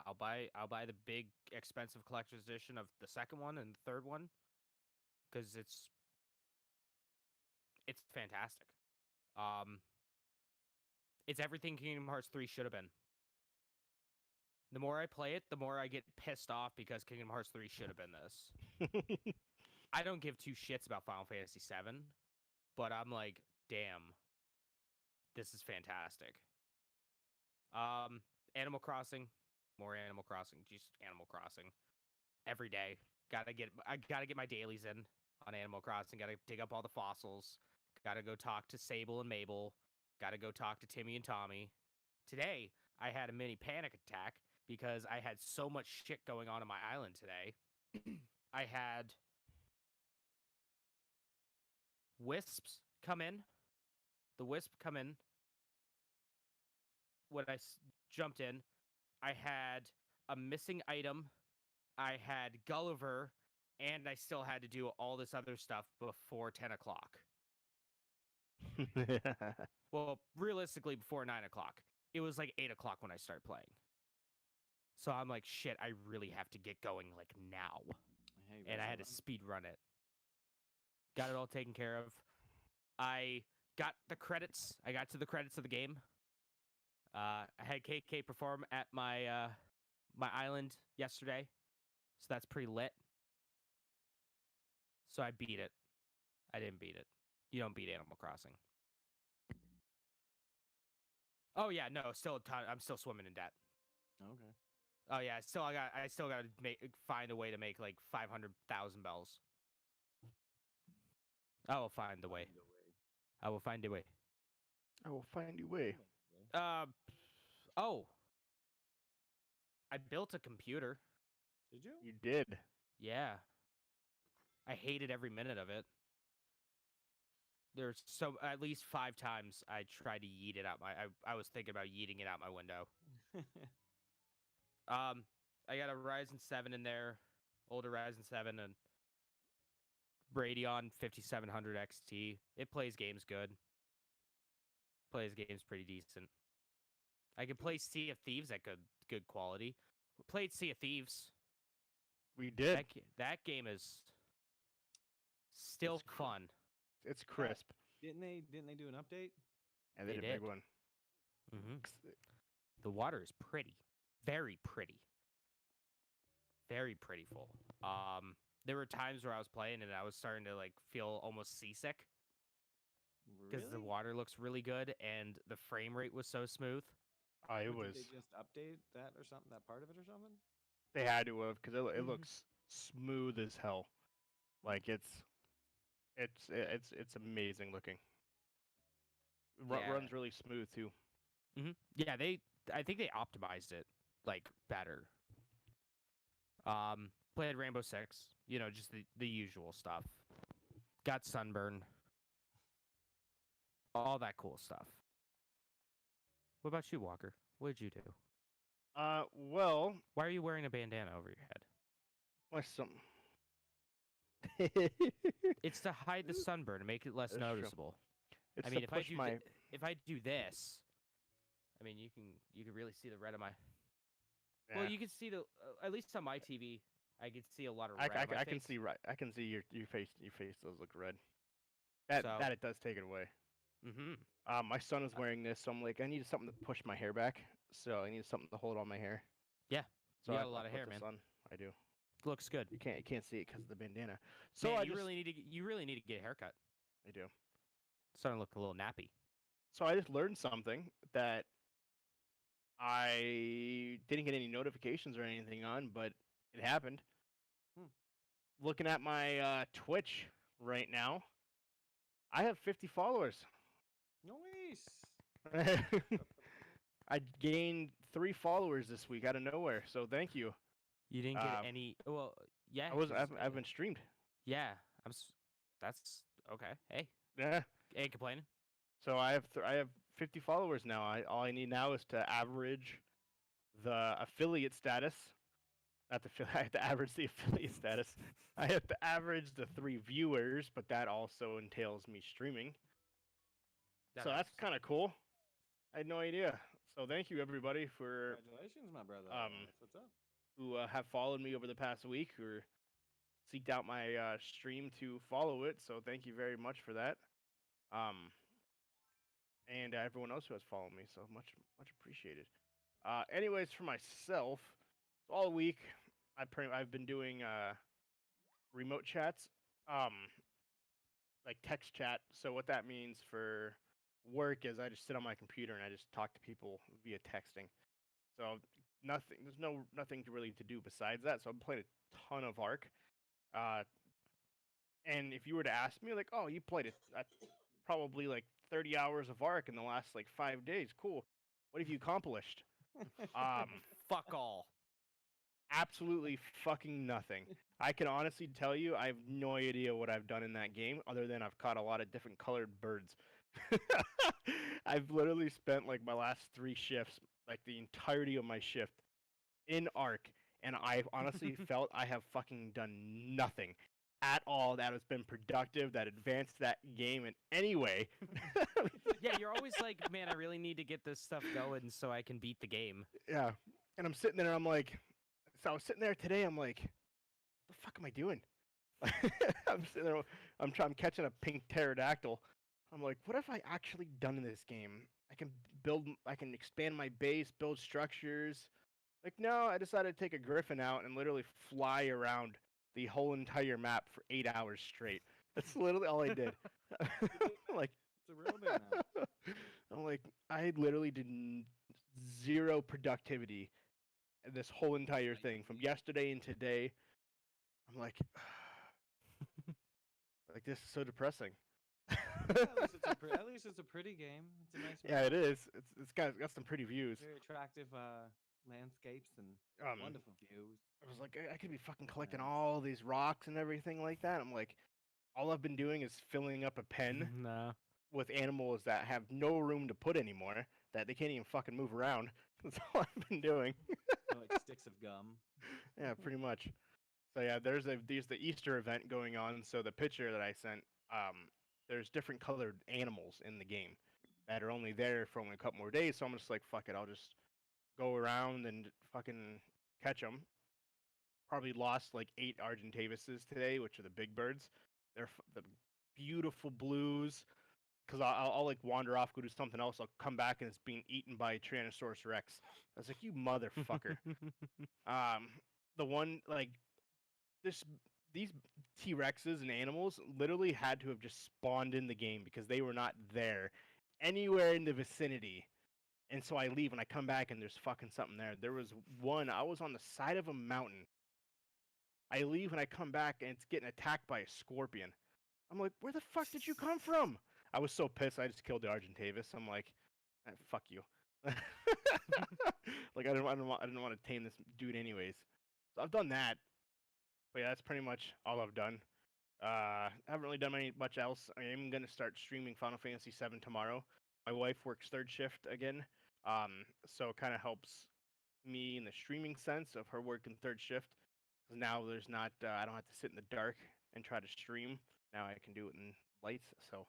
I'll buy the big expensive collector's edition of the second one and the third one, because it's fantastic. It's everything Kingdom Hearts 3 should have been. The more I play it, the more I get pissed off because Kingdom Hearts 3 should have been this. I don't give two shits about Final Fantasy 7, but I'm like, damn, this is fantastic. Animal Crossing, more Animal Crossing, just Animal Crossing. Every day, I gotta get my dailies in on Animal Crossing. Gotta dig up all the fossils. Gotta go talk to Sable and Mabel. Gotta go talk to Timmy and Tommy. Today, I had a mini panic attack because I had so much shit going on my island today. I had wisps come in. The wisp come in. When I jumped in, I had a missing item. I had Gulliver, and I still had to do all this other stuff before 10 o'clock. Well, realistically, before 9 o'clock. It was like 8 o'clock when I started playing. So I'm like, shit, I really have to get going, like, now. Hey, And I had to speed run it. Got it all taken care of. I got the credits. I got to the credits of the game. I had KK perform at my my island yesterday, so that's pretty lit. So I beat it. I didn't beat it. You don't beat Animal Crossing. Oh yeah, no, still a ton. I'm still swimming in debt. Okay. Oh yeah, I still got to find a way to make like 500,000 bells. I will find the way. I will find a way. I will find a way. Oh. I built a computer. Did you? You did. Yeah. I hated every minute of it. There's at least 5 times I tried to yeet it out I was thinking about yeeting it out my window. I got a Ryzen 7 in there, older Ryzen 7 and Radeon 5700 XT. It plays games good. Plays games pretty decent. I can play Sea of Thieves at good quality. We played Sea of Thieves. We did. That game is still fun. It's crisp. Didn't they do an update? And they did a big one. Mm-hmm. The water is pretty. Very pretty. Very prettyful. There were times where I was playing and I was starting to like feel almost seasick because the water looks really good and the frame rate was so smooth. It Did was. they just update that or something? That part of it or something? They had to have because it looks smooth as hell. Like it's amazing looking. Yeah. Runs really smooth too. Mm-hmm. Yeah, I think they optimized it like better. Played Rainbow Six, just the usual stuff. Got sunburn. All that cool stuff. What about you, Walker? What did you do? Well, Why are you wearing a bandana over your head? what's something? It's to hide the sunburn and make it less That's true. noticeable. It's I mean, to if I push do my. if I do this, I mean, you can really see the red of my. Yeah. Well, you can see at least on my TV, I can see a lot of red. I on my can face. see right. I can see your face. Your face does look red. That it does take it away. Mm-hmm. My son is wearing this, so I'm like, I need something to push my hair back. So I need something to hold on my hair. Yeah. So You I got a lot of put hair, this man. on. I do. Looks good. You can't see it because of the bandana. So Man, I you just really need to get a haircut. I do. Starting to look a little nappy. So I just learned something that I didn't get any notifications or anything on, but it happened. Hmm. Looking at my Twitch right now, I have 50 followers. Nice. I gained 3 followers this week out of nowhere, so thank you. You didn't get any. Well, yeah. I've been streamed. Yeah. That's okay. Hey, Yeah. ain't complaining. So I have 50 followers now. All I need now is to average the affiliate status. Not the I have to average the affiliate status. I have to average the 3 viewers, but that also entails me streaming. So that's kind of cool. I had no idea. So thank you everybody for Congratulations, my brother. That's what's up. who have followed me over the past week or seeked out my stream to follow it. So thank you very much for that. And everyone else who has followed me. So much appreciated. Anyways, for myself, all week I've been doing remote chats, like text chat. So what that means for work is I just sit on my computer and I just talk to people via texting. So there's nothing really to do besides that. So I'm playing a ton of Ark. And if you were to ask me, like, oh, you played probably like 30 hours of Ark in the last like 5 days, cool. What have you accomplished? Fuck all. Absolutely fucking nothing. I can honestly tell you, I have no idea what I've done in that game, other than I've caught a lot of different colored birds. I've literally spent like my last 3 shifts, like the entirety of my shift, in Ark, and I've honestly felt I have fucking done nothing at all that has been productive, that advanced that game in any way. Yeah, you're always like, man, I really need to get this stuff going so I can beat the game. Yeah, and I'm sitting there, I'm like, so I was sitting there today, I'm like, what the fuck am I doing? I'm sitting there, I'm catching a pink pterodactyl. I'm like, what have I actually done in this game? I can expand my base, build structures. Like, no, I decided to take a griffin out and literally fly around the whole entire map for 8 hours straight. That's literally all I did. Like, It's a real bit now. I'm like, I literally did zero productivity this whole entire thing from yesterday and today. I'm like, like this is so depressing. At least it's a pretty game. It's a nice. Yeah, it is. It's got some pretty views. Very attractive landscapes and wonderful views. I was like, I could be fucking collecting all these rocks and everything like that. I'm like, all I've been doing is filling up a pen Nah. with animals that have no room to put anymore, that they can't even fucking move around. That's all I've been doing. They're like sticks of gum. Yeah, pretty much. So yeah, there's the Easter event going on. So the picture that I sent, there's different colored animals in the game that are only there for only a couple more days. So I'm just like, fuck it, I'll just go around and fucking catch them. Probably lost like 8 Argentavises today, which are the big birds. They're the beautiful blues. Because I'll like wander off, go do something else. I'll come back and it's being eaten by Tyrannosaurus Rex. I was like, you motherfucker. The one like these T-Rexes and animals literally had to have just spawned in the game because they were not there anywhere in the vicinity. And so I leave and I come back and there's fucking something there. There was one, I was on the side of a mountain. I leave and I come back and it's getting attacked by a scorpion. I'm like, where the fuck did you come from? I was so pissed I just killed the Argentavis. I'm like, fuck you. Like I didn't want to tame this dude anyways. So I've done that. But yeah, that's pretty much all I've done. I haven't really done much else. I am gonna start streaming Final Fantasy VII tomorrow. My wife works 3rd shift again, so it kind of helps me in the streaming sense of her working 3rd shift. Because now there's not, I don't have to sit in the dark and try to stream. Now I can do it in lights. So,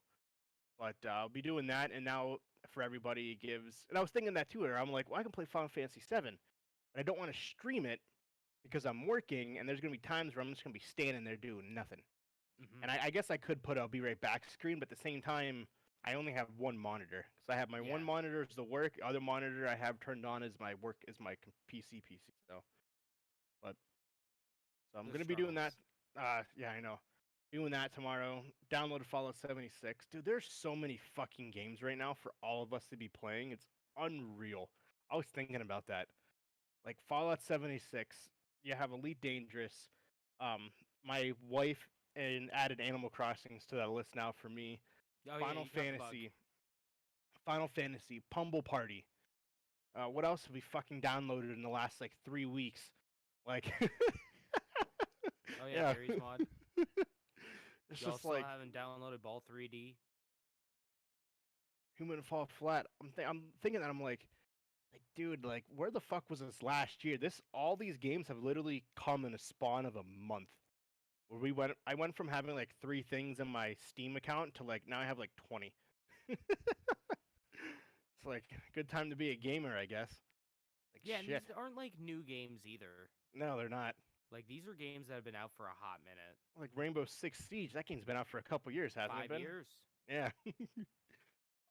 but I'll be doing that. And now for everybody, it gives. And I was thinking that too. Where I'm like, well, I can play Final Fantasy VII, but I don't want to stream it because I'm working, and there's gonna be times where I'm just gonna be standing there doing nothing. Mhm. And I guess I could put a be right back screen, but at the same time, I only have one monitor. So I have my one Yeah. monitor is the work. Other monitor I have turned on is my work is my PC. So, but so I'm The gonna be doing that. struggles. Yeah, I know. Doing that tomorrow. Downloaded Fallout 76. Dude, there's so many fucking games right now for all of us to be playing. It's unreal. I was thinking about that. Like Fallout 76, you have Elite Dangerous. My wife and added Animal Crossings to that list now for me. Oh yeah, Final you got the bug. Fantasy, Final Fantasy, Pumble Party. What else have we fucking downloaded in the last like 3 weeks? Like, Oh yeah, yeah, Barry's mod. it's Y'all just still like haven't downloaded Ball 3D? Human Fall Flat. I'm thinking that I'm like, dude, like, where the fuck was this last year? All these games have literally come in a spawn of a month. Where I went from having like 3 things in my Steam account to like now I have like 20. It's like a good time to be a gamer, I guess. Like Yeah, and shit. these aren't like new games either. No, they're not. Like these are games that have been out for a hot minute. Like Rainbow Six Siege, that game's been out for a couple years, hasn't it 5 been? years. Yeah.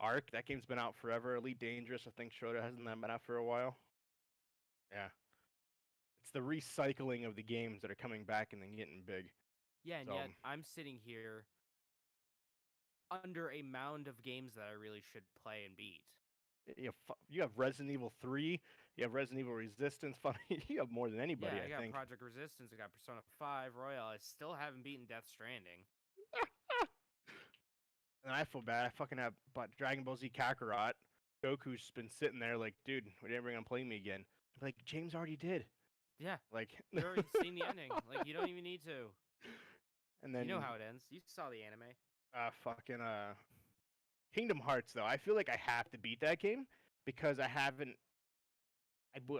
Ark, that game's been out forever. Elite Dangerous, I think Schroeder hasn't that been out for a while. Yeah. It's the recycling of the games that are coming back and then getting big. Yeah, and So- yet I'm sitting here under a mound of games that I really should play and beat. You have Resident Evil 3, you have Resident Evil Resistance, you have more than anybody, Yeah, I got think. Project Resistance, I got Persona 5 Royal. I still haven't beaten Death Stranding. And I feel bad. I fucking have bought Dragon Ball Z Kakarot. Goku's been sitting there like, dude, we're never gonna play me again. Like, James already did. Yeah, Like, you already seen the ending. Like, you don't even need to. and then You know how it ends. You saw the anime. fucking Kingdom Hearts though. I feel like I have to beat that game because I haven't.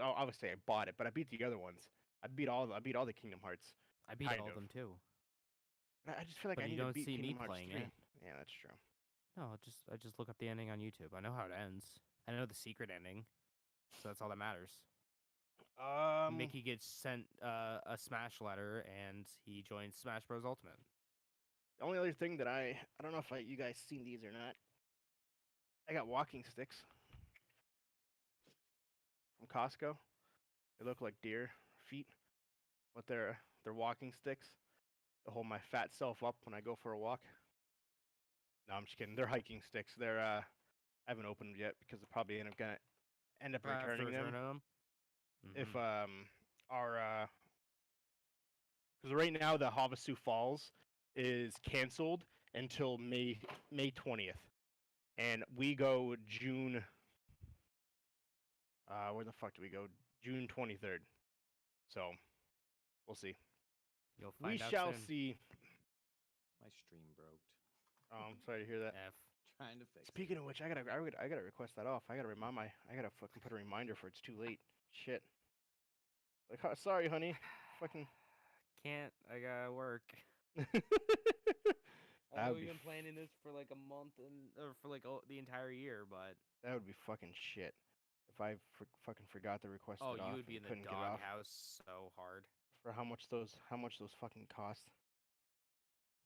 Obviously I bought it, but I beat the other ones. I beat all the Kingdom Hearts. I beat Kind all of of. them too. I just feel like But I you need to don't beat see me Kingdom Hearts playing 3. it. Yeah, that's true. No, I just look up the ending on YouTube. I know how it ends. I know the secret ending, so that's all that matters. Mickey gets sent a Smash letter, and he joins Smash Bros. Ultimate. The only other thing that I don't know if you guys seen these or not. I got walking sticks from Costco. They look like deer feet, but they're walking sticks to hold my fat self up when I go for a walk. No, I'm just kidding. They're hiking sticks. They're I haven't opened them yet because I probably gonna end up returning them if our because right now the Havasu Falls is canceled until May 20th, and we go June. Where the fuck do we go? June 23rd. So we'll see. You'll find We out shall soon. see. My stream broke. Oh, I'm sorry to hear that. F. Trying to fix Speaking of which, I gotta request that off. I gotta fucking put a reminder for it's too late. Shit. Like, sorry, honey. Fucking. Can't. I gotta work. That I know would we've be been planning this for like a month or for like the entire year, but that would be fucking shit. If I fucking forgot to request oh, it off you would be and in the couldn't get it off. doghouse so hard. For how much those fucking cost.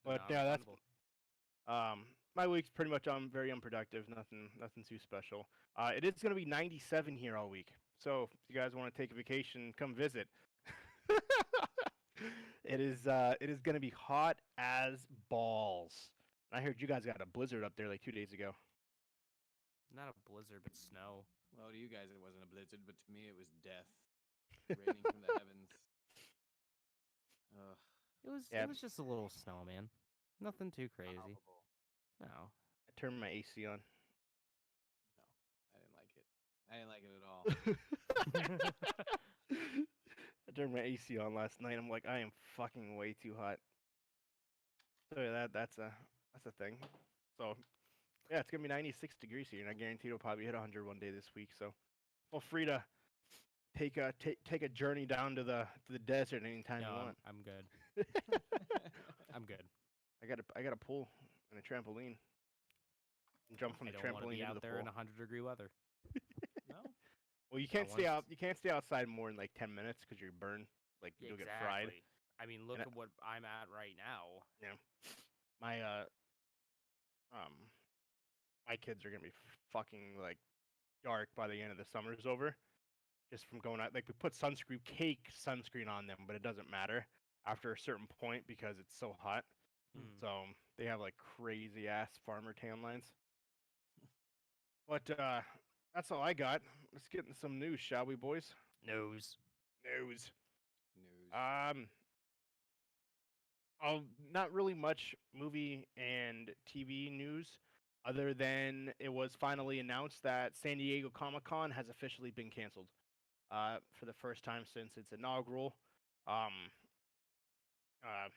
No, But yeah, that's refundable. my week's pretty much very unproductive. Nothing too special. It is gonna be 97 here all week. So if you guys want to take a vacation, come visit. It is gonna be hot as balls. I heard you guys got a blizzard up there like 2 days ago. Not a blizzard, but snow. Well, to you guys it wasn't a blizzard, but to me it was death raining from the heavens. Ugh, Yeah. It was just a little snow, man. Nothing too crazy. palpable. No. I turned my AC on. I didn't like it at all. I turned my AC on last night. I'm like, I am fucking way too hot. So yeah, that's a thing. So yeah, it's gonna be 96 degrees here, and I guarantee it'll probably hit 100 one day this week. So feel free to take a journey down to the desert anytime No, you want. I'm good. I'm good. I got a pool and a trampoline. And jump from I the don't want to trampoline be into out the there in pool. 100-degree weather. No? Well, you can't I stay once- out. You can't stay outside more than like 10 minutes because you're burned. Like you'll get fried. Exactly. I mean, look And at what I'm at right now. My my kids are gonna be fucking like dark by the end of the summer's over. Just from going out, like we put sunscreen on them, but it doesn't matter after a certain point because it's so hot. Mm. So they have like crazy ass farmer tan lines. But that's all I got. Let's get into some news, shall we, boys? Nose. News. News. Not really much movie and TV news, other than it was finally announced that San Diego Comic-Con has officially been canceled. For the first time since its inaugural um, uh,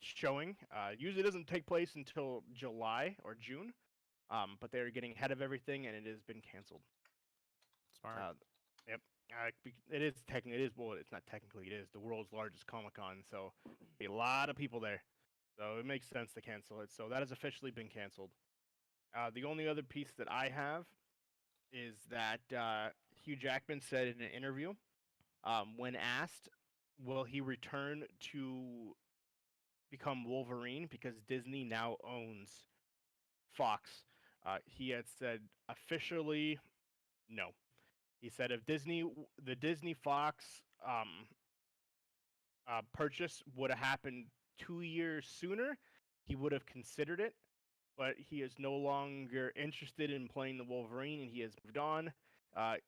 showing. Usually doesn't take place until July or June, but they're getting ahead of everything, and it has been canceled. Smart. Yep. It is technically, it is, well, it's not technically, it is the world's largest Comic-Con, so a lot of people there. So it makes sense to cancel it. So that has officially been canceled. The only other piece that I have is that Hugh Jackman said in an interview, when asked, will he return to become Wolverine because Disney now owns Fox, he had said officially no. He said if the Disney Fox purchase would have happened 2 years sooner, he would have considered it. But he is no longer interested in playing the Wolverine, and he has moved on.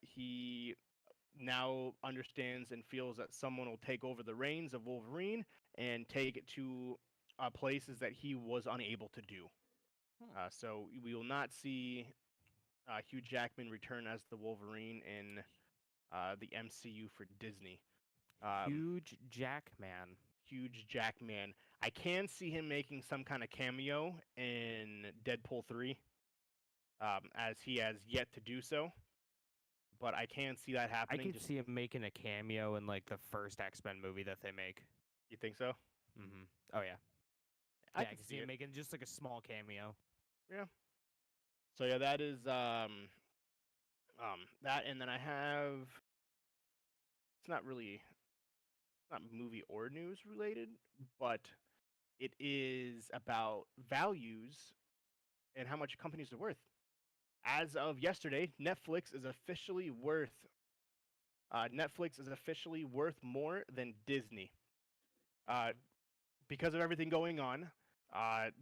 He now understands and feels that someone will take over the reins of Wolverine and take it to places that he was unable to do. So we will not see Hugh Jackman return as the Wolverine in the MCU for Disney. Huge Jackman. Huge Jackman. I can see him making some kind of cameo in Deadpool 3, as he has yet to do so. But I can see that I happening. can see him making a cameo in like the first X-Men movie that they make. You think so? Mm-hmm. Oh yeah. I Yeah, can I can see see him it. making just like a small cameo. Yeah. So yeah, that is that, and then I have. It's not really not movie or news related, but it is about values and how much companies are worth. As of yesterday, Netflix is officially worth more than Disney. Uh, because of everything going on,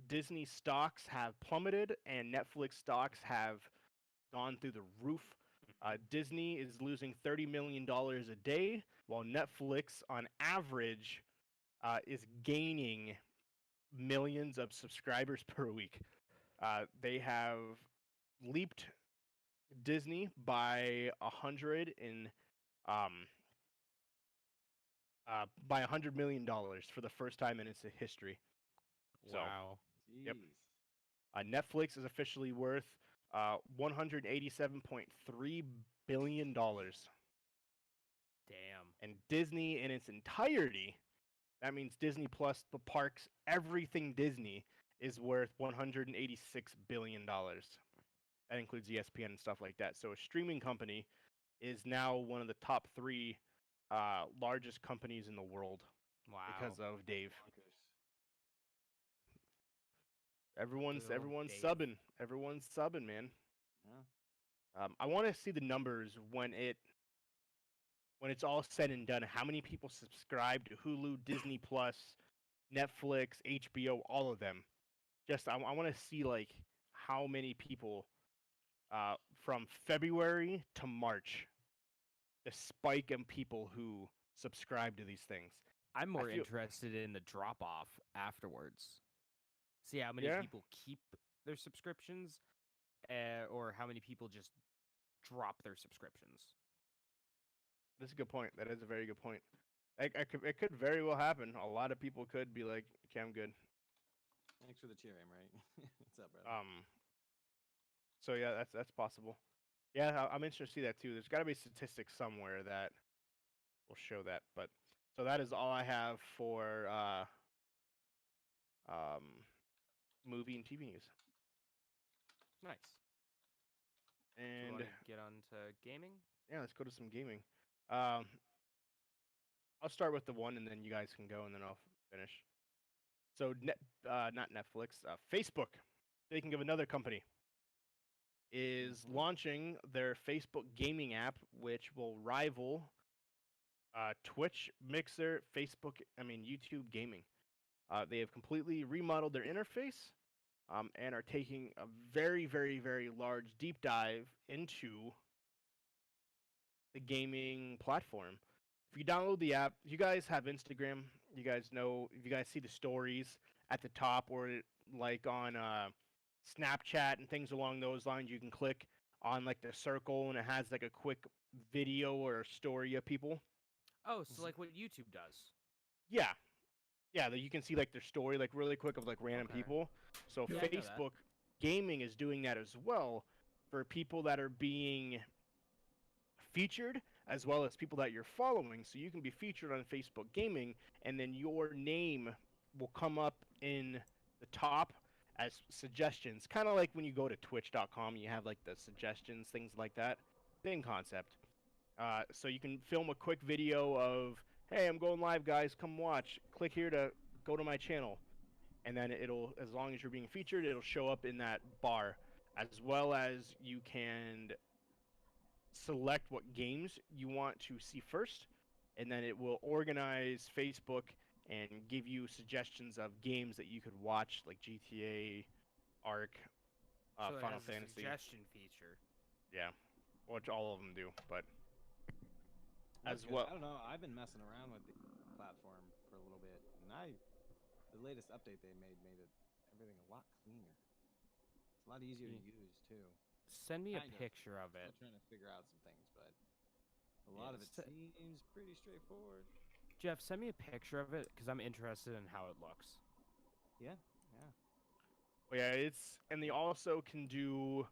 Disney stocks have plummeted and Netflix stocks have gone through the roof. Disney is losing $30 million a day, while Netflix, on average, is gaining millions of subscribers per week. They have leaped Disney by um, $100 million for the first time in its history. So, Wow. yep. Jeez. Netflix is officially worth $187.3 billion. Damn. And Disney in its entirety, that means Disney plus the parks, everything Disney, is worth $186 billion. That includes ESPN and stuff like that. So a streaming company is now one of the top 3 largest companies in the world Wow. because of Dave. Bonkers. Everyone's Good old everyone's Dave. subbing. Everyone's subbing, man. Yeah. I want to see the numbers when it's all said and done. How many people subscribe to Hulu, Disney Plus, Netflix, HBO, all of them? Just I want to see like how many people from February to March, the spike in people who subscribe to these things. I'm more feel- interested in the drop off afterwards. See how many Yeah. people keep their subscriptions, or how many people just drop their subscriptions. That's a good point. That is a very good point. It could very well happen. A lot of people could be like, "Okay, I'm good." Thanks for the cheer, aim, right? What's up, brother? So yeah, that's possible. Yeah, I'm interested to see that too. There's got to be statistics somewhere that will show that. But so that is all I have for movie and TV news. Nice. Do you And want to get on to gaming? yeah, let's go to some gaming. Um, I'll start with the one, and then you guys can go, and then I'll finish. So not Netflix, Facebook. Speaking of another company, is launching their Facebook gaming app, which will rival Twitch, Mixer, YouTube gaming. They have completely remodeled their interface and are taking a very, very, very large deep dive into the gaming platform. If you download the app, you guys have Instagram. You guys know, if you guys see the stories at the top, or like on Snapchat and things along those lines, you can click on like the circle and it has like a quick video or a story of people. Oh, so like what YouTube does. Yeah, yeah, that you can see like their story like really quick of like random Okay. people. So Yeah, I know that. Facebook gaming is doing that as well for people that are being featured, as well as people that you're following. So you can be featured on Facebook gaming, and then your name will come up in the top as suggestions, kind of like when you go to twitch.com, you have like the suggestions, things like that. Same concept. So you can film a quick video of, hey, I'm going live, guys, come watch. Click here to go to my channel. And then it'll, as long as you're being featured, it'll show up in that bar. As well as you can select what games you want to see first. And then it will organize Facebook and give you suggestions of games that you could watch, like GTA, Ark, So it Final has a Fantasy. suggestion feature. Yeah, which all of them do, but That's as good. well. I don't know. I've been messing around with the platform for a little bit, and the latest update they made it everything a lot cleaner. It's a lot easier to use too. Send me a Kind of. picture of it. Still trying to figure out some things, but a Yeah, lot of it seems pretty straightforward. Jeff, send me a picture of it because I'm interested in how it looks. Yeah, yeah. Well, yeah, and they also can do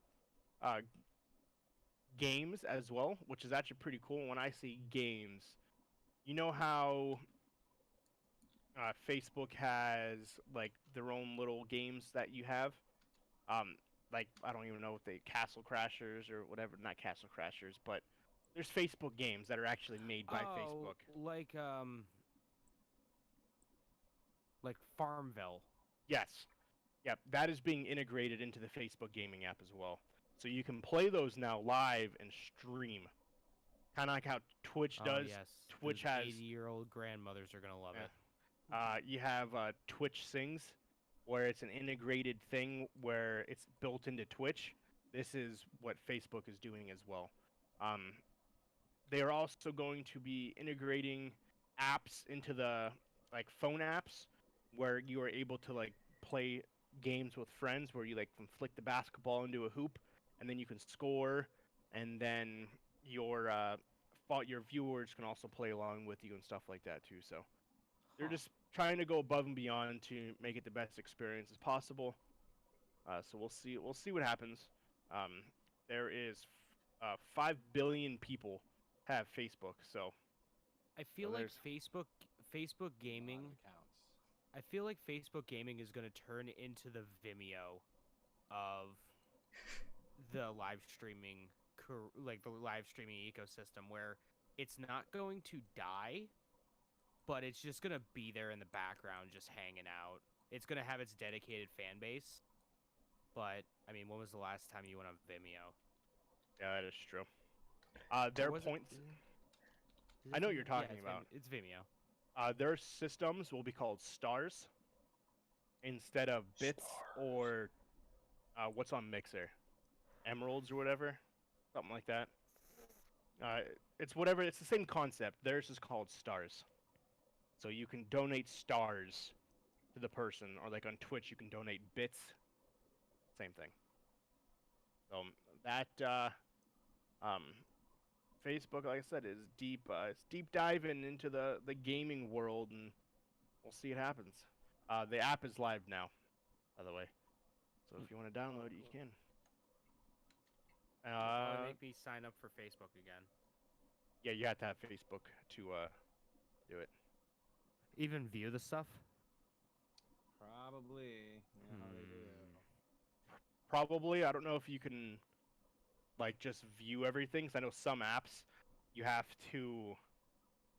games as well, which is actually pretty cool. When I say games, you know how Facebook has like their own little games that you have, like I don't even know if they Castle Crashers or whatever, not Castle Crashers, but there's Facebook games that are actually made by Facebook. Like Farmville. Yes. Yep, that is being integrated into the Facebook gaming app as well. So you can play those now live and stream. Kind of like how Twitch does. Oh, yes. Twitch Those has 80-year-old grandmothers are going to love it. You have Twitch Sings, where it's an integrated thing where it's built into Twitch. This is what Facebook is doing as well. They are also going to be integrating apps into the like phone apps, where you are able to like play games with friends, where you like can flick the basketball into a hoop, and then you can score, and then your viewers can also play along with you and stuff like that too. So they're just trying to go above and beyond to make it the best experience as possible. So we'll see. We'll see what happens. There is 5 billion people have Facebook, so I feel like there's Facebook A gaming. lot of accounts. I feel like Facebook gaming is going to turn into the Vimeo of the live streaming, like the live streaming ecosystem, where it's not going to die, but it's just going to be there in the background, just hanging out. It's going to have its dedicated fan base. But I mean, when was the last time you went on Vimeo? yeah, that is true. Their points. I know what you're talking about. It's Vimeo. Their systems will be called stars instead of bits or what's on Mixer, emeralds or whatever, something like that. It's whatever. It's the same concept. Theirs is called stars. So you can donate stars to the person, or like on Twitch, you can donate bits. Same thing. So that Facebook, like I said, is deep. It's deep diving into the gaming world, and we'll see what happens. The app is live now, by the way. So if you want to download it, you can. It'll probably make me sign up for Facebook again. Yeah, you have to have Facebook to do it. Even view the stuff? Probably. You know how they do. Probably. I don't know if you can like just view everything. 'Cause I know some apps you have to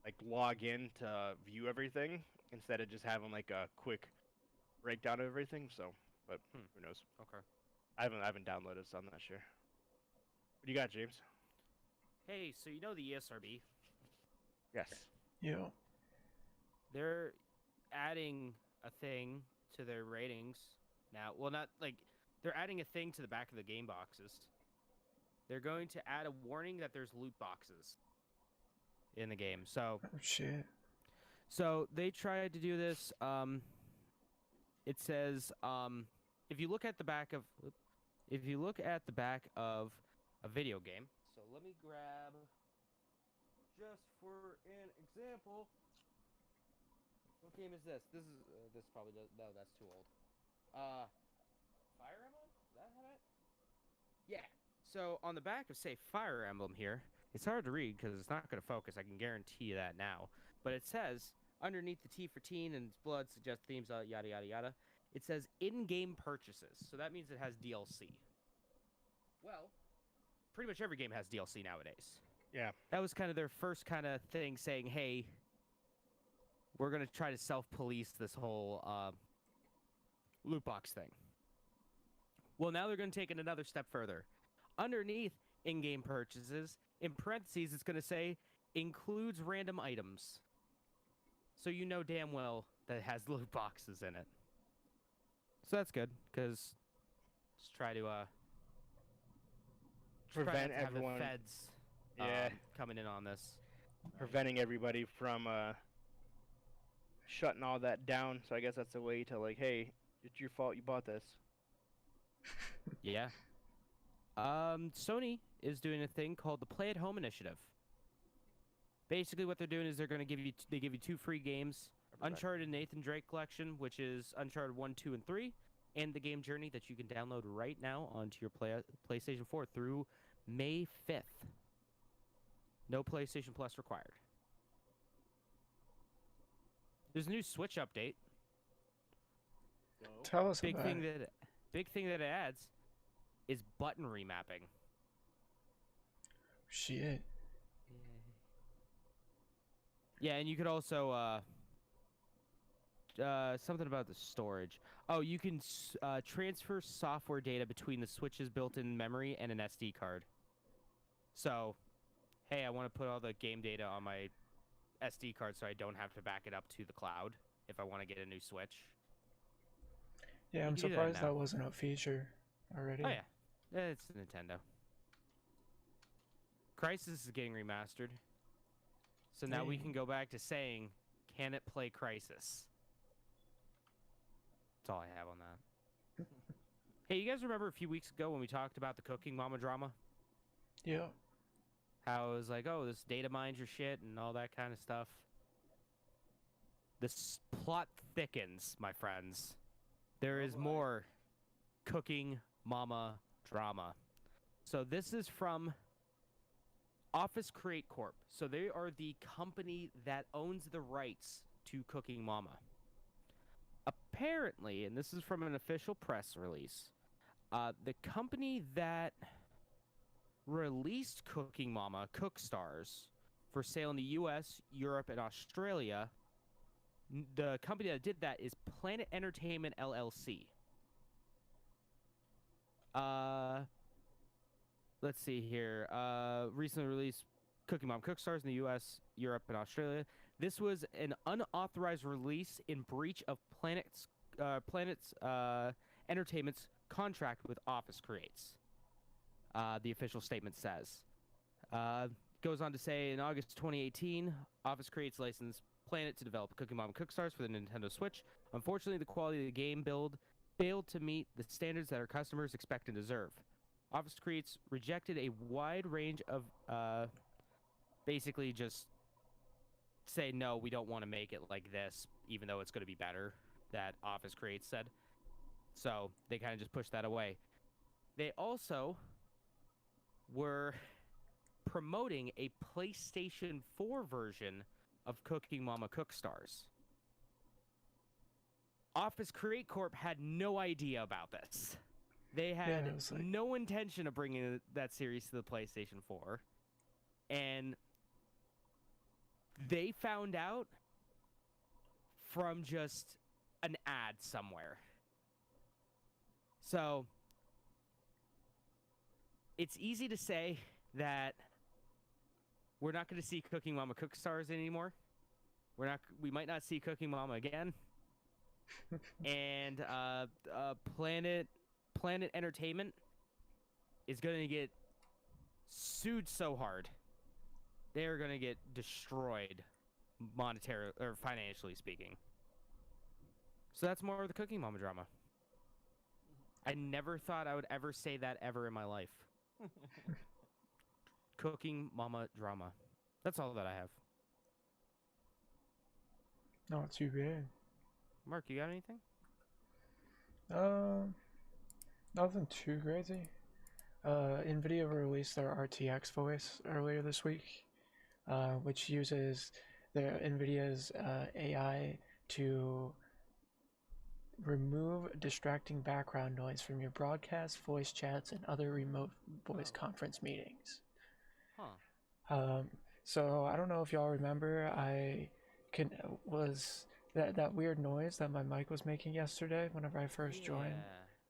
like log in to view everything instead of just having like a quick breakdown of everything. So, but who knows? Okay. I haven't downloaded, so I'm not sure. What do you got, James? Hey, so you know the ESRB? Yes. Yeah. They're adding a thing to their ratings now. Well, not like they're adding a thing to the back of the game boxes. They're going to add a warning that there's loot boxes in the game. Oh shit. So they tried to do this. It says if you look at the back of a video game. So let me grab just for an example. What game is this? This probably does, no, that's too old. Fire Emblem? Does that have it? Yeah. So on the back of, say, Fire Emblem here, it's hard to read because it's not going to focus. I can guarantee you that now. But it says underneath the T for teen and its blood suggests themes, yada yada yada. It says in-game purchases. So that means it has DLC. Well, pretty much every game has DLC nowadays. Yeah. That was kind of their first kind of thing, saying, hey, we're going to try to self-police this whole loot box thing. Well, now they're going to take it another step further. Underneath in-game purchases, in parentheses, it's going to say, includes random items. So you know damn well that it has loot boxes in it. So that's good, because just try to Prevent have everyone. the feds Yeah. coming in on this. Preventing everybody from shutting all that down. So I guess that's a way to like, hey, it's your fault you bought this. Yeah. Sony is doing a thing called the Play at Home Initiative. Basically, what they're doing is they're going to give you 2 free games: Uncharted Nathan Drake Collection, which is Uncharted 1, 2, and 3, and the game Journey that you can download right now onto your PlayStation 4 through May 5th. No PlayStation Plus required. There's a new Switch update. Tell us Big about thing it. that it adds is button remapping. Shit. Yeah, and you could also something about the storage. Oh, you can transfer software data between the Switch's built-in memory and an SD card. So, hey, I want to put all the game data on my SD card so I don't have to back it up to the cloud if I want to get a new Switch. Yeah, You I'm can do that surprised now. that wasn't a feature already. Oh yeah, it's Nintendo. Crisis is getting remastered, so now we Hey. can go back to saying, can it play Crisis? That's all I have on that. Hey, you guys remember a few weeks ago when we talked about the Cooking Mama drama? Yeah. How it was like, oh, this data mines your shit and all that kind of stuff. This plot thickens, my friends. There is more Cooking Mama drama. So this is from Office Create Corp. So they are the company that owns the rights to Cooking Mama. Apparently, and this is from an official press release, the company that released Cooking Mama, Cookstars, for sale in the US, Europe, and Australia, the company that did that is Planet Entertainment LLC. Let's see here. Recently released Cooking Mom Cookstars in the US, Europe, and Australia. This was an unauthorized release in breach of Planet's Entertainment's contract with Office Creates. The official statement says. Goes on to say, in August 2018, Office Creates licensed Planet to develop Cooking Mom Cookstars for the Nintendo Switch. Unfortunately, the quality of the game build failed to meet the standards that our customers expect and deserve. Office Creates rejected a wide range of basically just say, no, we don't want to make it like this, even though it's going to be better, that Office Creates said. So they kind of just pushed that away. They also were promoting a PlayStation 4 version of Cooking Mama Cookstars. Office Create Corp had no idea about this. They had it was like- no intention of bringing that series to the PlayStation 4. And they found out from just an ad somewhere. So it's easy to say that we're not going to see Cooking Mama Cook Stars anymore. We might not see Cooking Mama again. And Planet Entertainment is going to get sued so hard. They are going to get destroyed, monetary or financially speaking. So that's more of the Cooking Mama drama. I never thought I would ever say that ever in my life. Cooking Mama drama. That's all that I have. Not too bad. Mark, you got anything? Nothing too crazy. NVIDIA released their RTX voice earlier this week, which uses NVIDIA's AI to remove distracting background noise from your broadcast, voice chats, and other remote voice conference meetings. Huh. So I don't know if y'all remember, that weird noise that my mic was making yesterday whenever I first joined.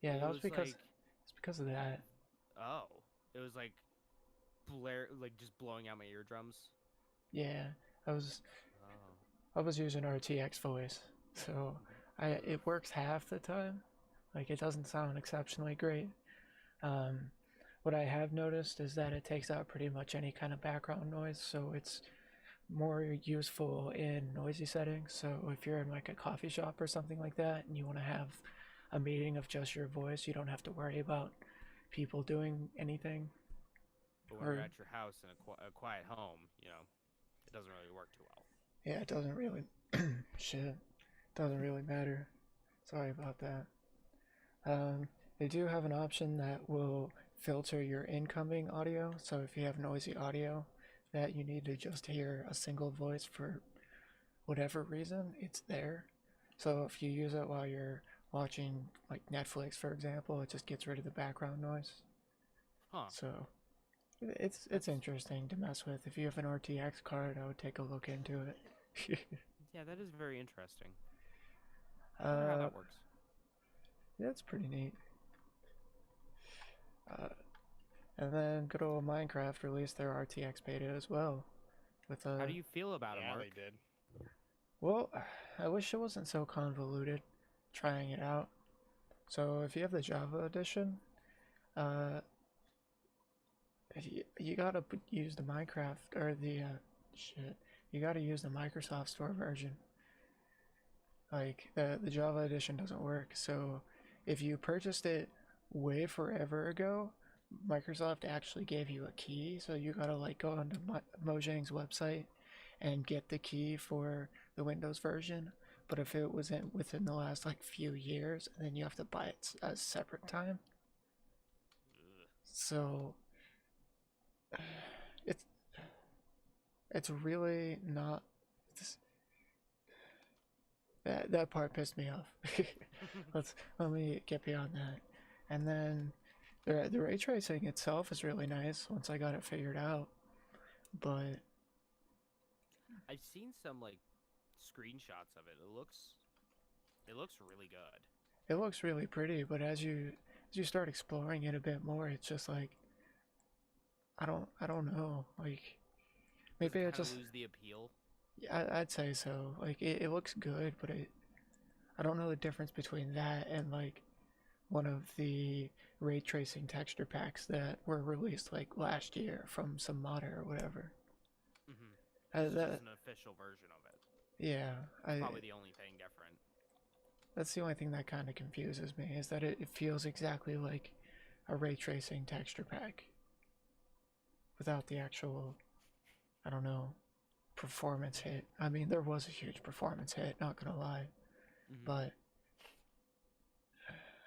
Yeah, that was because it's because of that. Oh, it was like just blowing out my eardrums. Yeah, I was Oh. using RTX voice, so it works half the time. Like, it doesn't sound exceptionally great. What I have noticed is that it takes out pretty much any kind of background noise, so it's more useful in noisy settings. So if you're in like a coffee shop or something like that and you want to have a meeting of just your voice, you don't have to worry about people doing anything. But when you're at your house in a quiet home, you know, it doesn't really work too well. Yeah, it doesn't really shit. Doesn't really matter. Sorry about that. They do have an option that will filter your incoming audio. So if you have noisy audio that you need to just hear a single voice for whatever reason, it's there. So if you use it while you're watching like Netflix, for example, it just gets rid of the background noise. Huh. So it's interesting to mess with. If you have an RTX card, I would take a look into it. Yeah, that is very interesting. I wonder how that works. Yeah, it's pretty neat. And then good old Minecraft released their RTX beta as well. How do you feel about it, Mark? they did. Well, I wish it wasn't so convoluted trying it out. So if you have the Java edition, you gotta use the Minecraft or the you gotta use the Microsoft Store version. Like the Java edition doesn't work. So if you purchased it way forever ago, Microsoft actually gave you a key, so you gotta like go onto Mojang's website and get the key for the Windows version. But if it wasn't within the last like few years, then you have to buy it at a separate time. So it's really not. That part pissed me off. Let me get beyond that, and then the ray tracing itself is really nice once I got it figured out, but I've seen some like screenshots of it. It looks really good. it looks really pretty. But as you start exploring it a bit more, it's just like I don't know. Like maybe I just lose the appeal. Yeah, I'd say so. Like it looks good, but I don't know the difference between that and like one of the ray tracing texture packs that were released like last year from some modder or whatever. This is an official version of it. Yeah, Probably the only thing different. That's the only thing that kind of confuses me, is that it feels exactly like a ray tracing texture pack without the actual, I don't know, performance hit. I mean, there was a huge performance hit, not gonna lie, but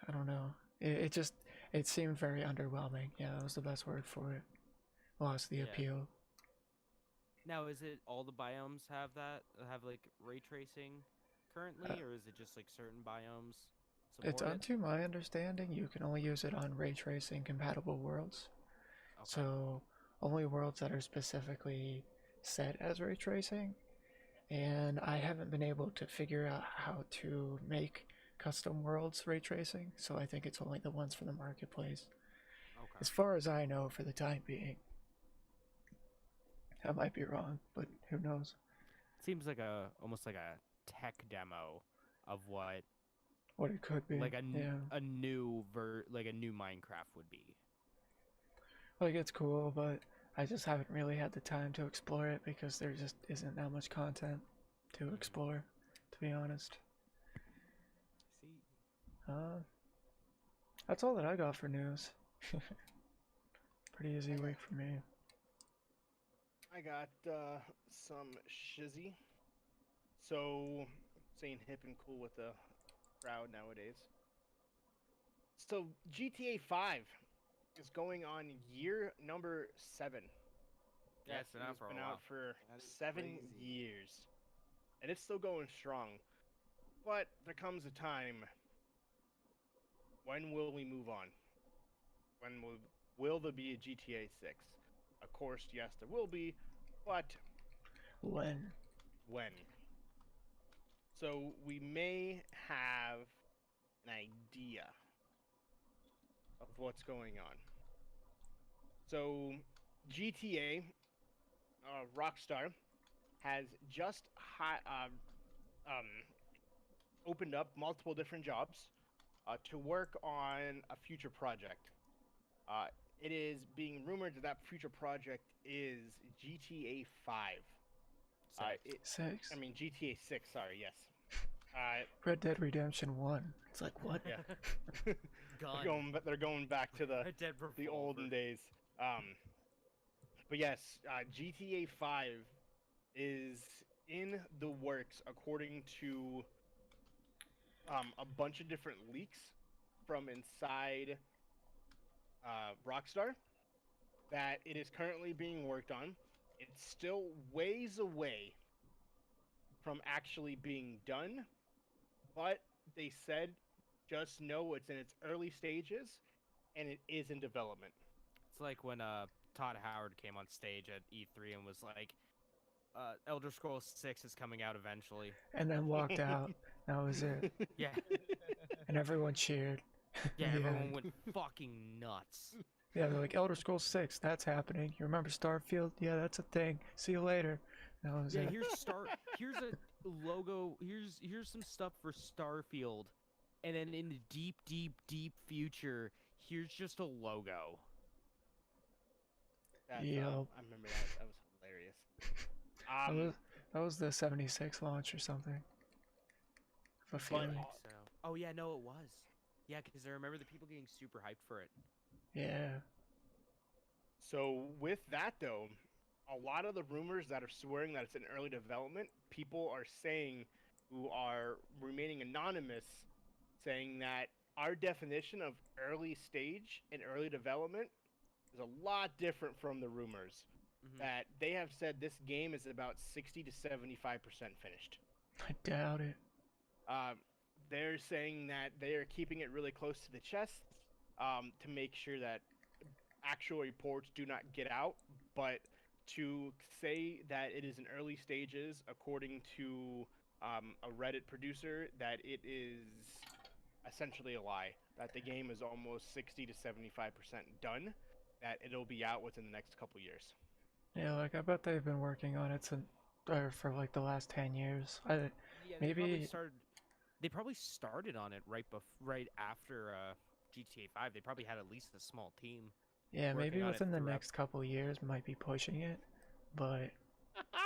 I don't know. It seemed very underwhelming. Yeah, that was the best word for it. Lost the appeal. Now, is it all the biomes have like ray tracing currently, or is it just like certain biomes support it? To my understanding, you can only use it on ray tracing compatible worlds. Okay. So only worlds that are specifically set as ray tracing, and I haven't been able to figure out how to make custom worlds ray tracing, so I think it's only the ones for the marketplace. Okay. As far as I know, for the time being. I might be wrong, but who knows? Seems like almost like a tech demo of what What it could be. like Yeah. a new like a new Minecraft would be. Like, it's cool, but I just haven't really had the time to explore it because there just isn't that much content to explore, to be honest. See, That's all that I got for news. Pretty easy week for me. I got some shizzy. So, saying hip and cool with the crowd nowadays. So, GTA 5 is going on year number 7. Yeah, it's been out for a while. Out for That is 7 crazy. years. And it's still going strong. But there comes a time. When will we move on? When will there be a GTA 6? Of course, yes, there will be. But When? when? So we may have an idea of what's going on. So GTA, Rockstar, has just opened up multiple different jobs to work on a future project. It is being rumored that future project is GTA 5. Six? GTA 6, sorry, yes. Red Dead Redemption 1. It's like, what? Yeah. Gun. They're going back to Red Dead the Revolver. olden days. But yes, GTA 5 is in the works according to a bunch of different leaks from inside Rockstar that it is currently being worked on. It's still ways away from actually being done, but they said just know it's in its early stages and it is in development. It's like when Todd Howard came on stage at E3 and was like, Elder Scrolls 6 is coming out eventually. And then walked out. That was it. Yeah. And everyone cheered. Yeah, Yeah. everyone went fucking nuts. Yeah, they're like, Elder Scrolls 6, that's happening. You remember Starfield? Yeah, that's a thing. See you later. That was Yeah, it. here's a logo. Here's some stuff for Starfield. And then in the deep, deep, deep future, here's just a logo. That's, Yep. I remember that. That was hilarious. That was the 76 launch or something. I have a I feeling. think so. Oh yeah, no, it was. Yeah, because I remember the people getting super hyped for it. Yeah. So with that though, a lot of the rumors that are swearing that it's in early development, people are saying, who are remaining anonymous, saying that our definition of early stage and early development is a lot different from the rumors. Mm-hmm. That they have said this game is about 60 to 75% finished. I doubt it. They're saying that they are keeping it really close to the chest to make sure that actual reports do not get out, but to say that it is in early stages, according to a Reddit producer, that it is essentially a lie. That the game is almost 60 to 75% done. That it'll be out within the next couple years. Yeah, like, I bet they've been working on it for like the last 10 years. Yeah, maybe. They probably started on it right after GTA 5. They probably had at least a small team. Yeah, maybe within the throughout. next couple years might be pushing it, but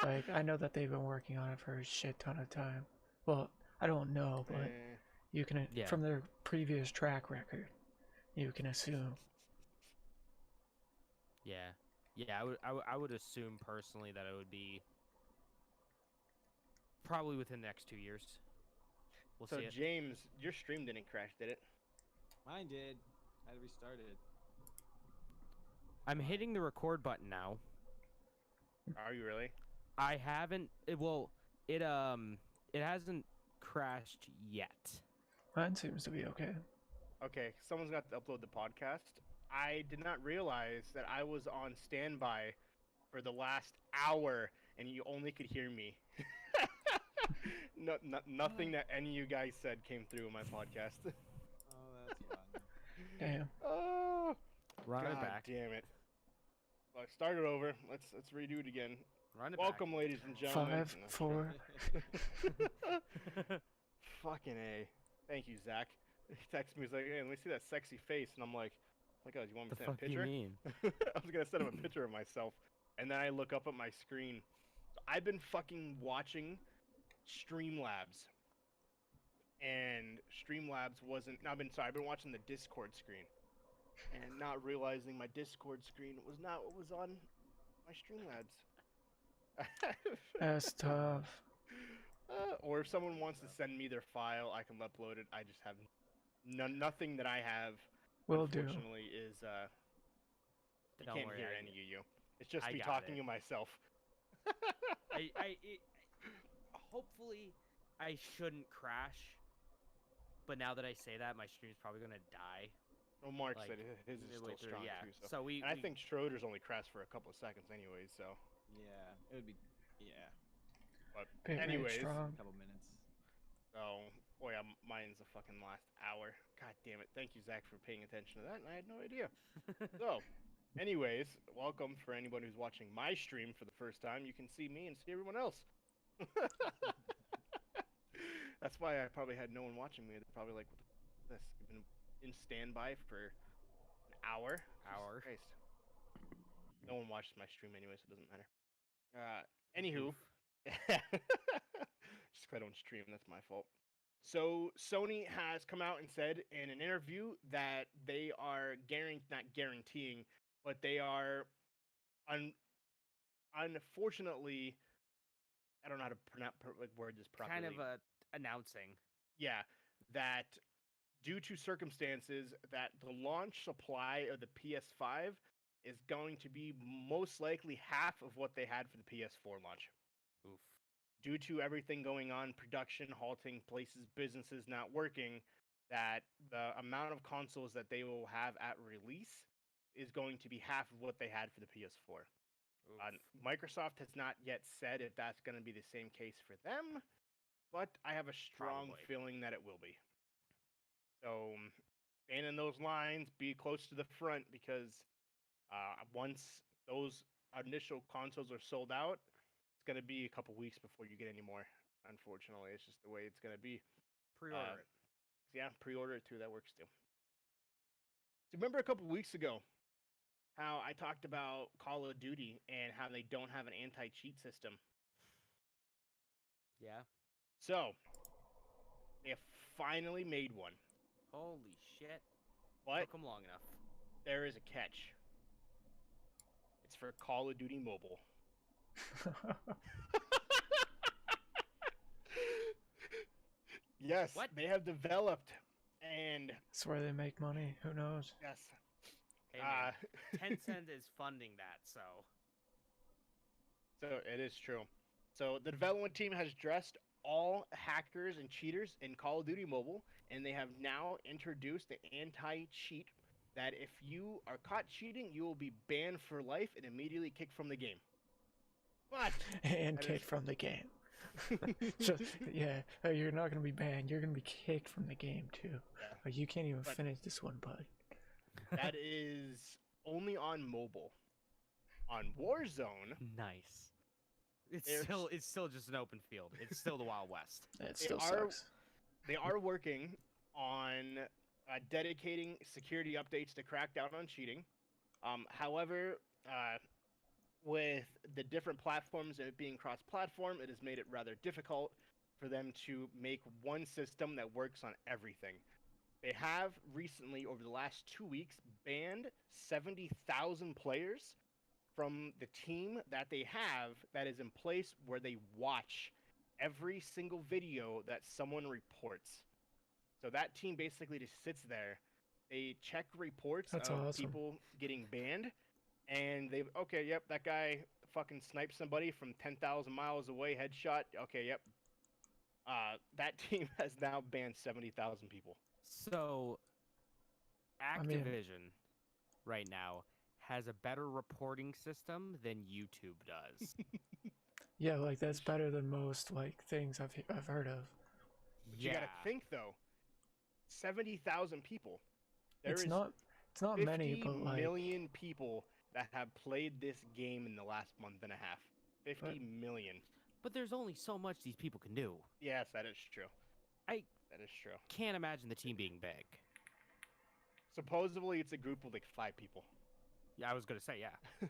like, I know that they've been working on it for a shit ton of time. Well, I don't know, but you can from their previous track record, you can assume. Yeah, I would assume personally that it would be probably within the next 2 years. We'll see it. James, your stream didn't crash, did it? Mine did. I had to restart it. I'm hitting the record button now. Are you really? I haven't. It hasn't crashed yet. Mine seems to be okay. Okay, someone's got to upload the podcast. I did not realize that I was on standby for the last hour and you only could hear me. Nothing that any of you guys said came through in my podcast. Oh, that's fun. Damn. Run it God back. damn it. Well, start it over. Let's redo it again. Run it Welcome, ladies and gentlemen. 5, 4. back. Fucking A. Thank you, Zach. He texted me, he's like, hey, let me see that sexy face. And I'm like, oh my God, you want me The to send a fuck do you picture? mean? I was going to send him a picture of myself. And then I look up at my screen. I've been fucking watching Streamlabs. And Streamlabs wasn't. No, I've been watching the Discord screen. And not realizing my Discord screen was not what was on my Streamlabs. That's tough. Or if someone wants to send me their file, I can upload it. I just have nothing that I have. Will do. Unfortunately, is you Don't can't worry, hear I- any of you. It's just I me got talking it. to myself. Hopefully, I shouldn't crash. But now that I say that, my stream's probably gonna die. Well, Mark Like, said his is midway still through, strong yeah. too. So we. And I think Schroeder's only crashed for a couple of seconds, anyways. So, Yeah, it would be. Yeah, but Bit made anyways, strong. a couple minutes. so oh yeah, mine's the fucking last hour. God damn it! Thank you, Zach, for paying attention to that, and I had no idea. So, anyways, welcome for anybody who's watching my stream for the first time. You can see me and see everyone else. That's why I probably had no one watching me. They're probably like, "What the f- is this? You've been in standby for an hour." Hour. Jesus Christ. No one watches my stream anyway, so it doesn't matter. Anywho, Oof. just 'cause I don't stream, that's my fault. So Sony has come out and said in an interview that they are not guaranteeing, but they are unfortunately, I don't know how to word this properly. Kind of announcing. Yeah, that due to circumstances that the launch supply of the PS5 is going to be most likely half of what they had for the PS4 launch. Oof. Due to everything going on, production halting, places, businesses not working, that the amount of consoles that they will have at release is going to be half of what they had for the PS4. Oof. Microsoft has not yet said if that's going to be the same case for them, but I have a strong Probably. feeling that it will be. So, staying in those lines, be close to the front, because once those initial consoles are sold out, it's going to be a couple weeks before you get any more. Unfortunately, it's just the way it's going to be. Pre-order it. Yeah, pre-order it too. That works too. So remember a couple weeks ago how I talked about Call of Duty and how they don't have an anti-cheat system. Yeah. So they have finally made one, Holy shit. but Took them long enough. there is a catch. It's for Call of Duty Mobile. Yes, What? they have developed, and That's where they make money. Who knows? yes, Hey, man, Tencent is funding that, so. so it is true. So the development team has dressed all hackers and cheaters in Call of Duty Mobile, and they have now introduced the anti-cheat that if you are caught cheating, you will be banned for life and immediately kicked from the game. But And That kicked is- from the game. So, yeah, you're not gonna be banned. You're gonna be kicked from the game too. Yeah. Like, you can't even But- finish this one, bud. that is only on mobile. On Warzone, Nice. It's There's- still just an open field. It's still the Wild West. It They still are- sucks. they are working on dedicating security updates to crack down on cheating. However, with the different platforms and it being cross-platform, it has made it rather difficult for them to make one system that works on everything. They have recently, over the last 2 weeks, banned 70,000 players from the team that they have that is in place where they watch every single video that someone reports. So that team basically just sits there. They check reports That's of awesome. people getting banned, and they okay, yep, that guy fucking sniped somebody from 10,000 miles away, headshot. Okay, yep. That team has now banned 70,000 people. So, I mean- Activision right now has a better reporting system than YouTube does. Yeah, like that's better than most like things I've heard of. But you gotta think though, 70,000 people. There It's is not It's not many, 50 but like, million people that have played this game in the last month and a half. 50 million. But there's only so much these people can do. Yes, that is true. I That is true. can't imagine the team being big. Supposedly, it's a group of like 5 people. Yeah, I was gonna say yeah.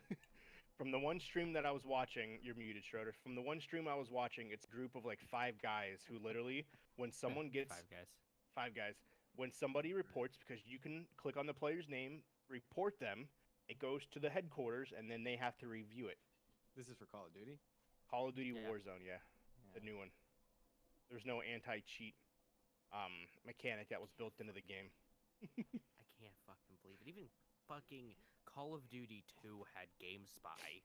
From the one stream that I was watching, you're muted, Schroeder. From the one stream I was watching, it's a group of like 5 guys who literally, when someone gets 5 guys. 5 guys, when somebody reports, because you can click on the player's name, report them, it goes to the headquarters, and then they have to review it. This is for Call of Duty. Call of Duty Yeah. Warzone, yeah, the new one. There's no anti-cheat mechanic that was built into the game. I can't fucking believe it. Even fucking Call of Duty 2 had Game Spy.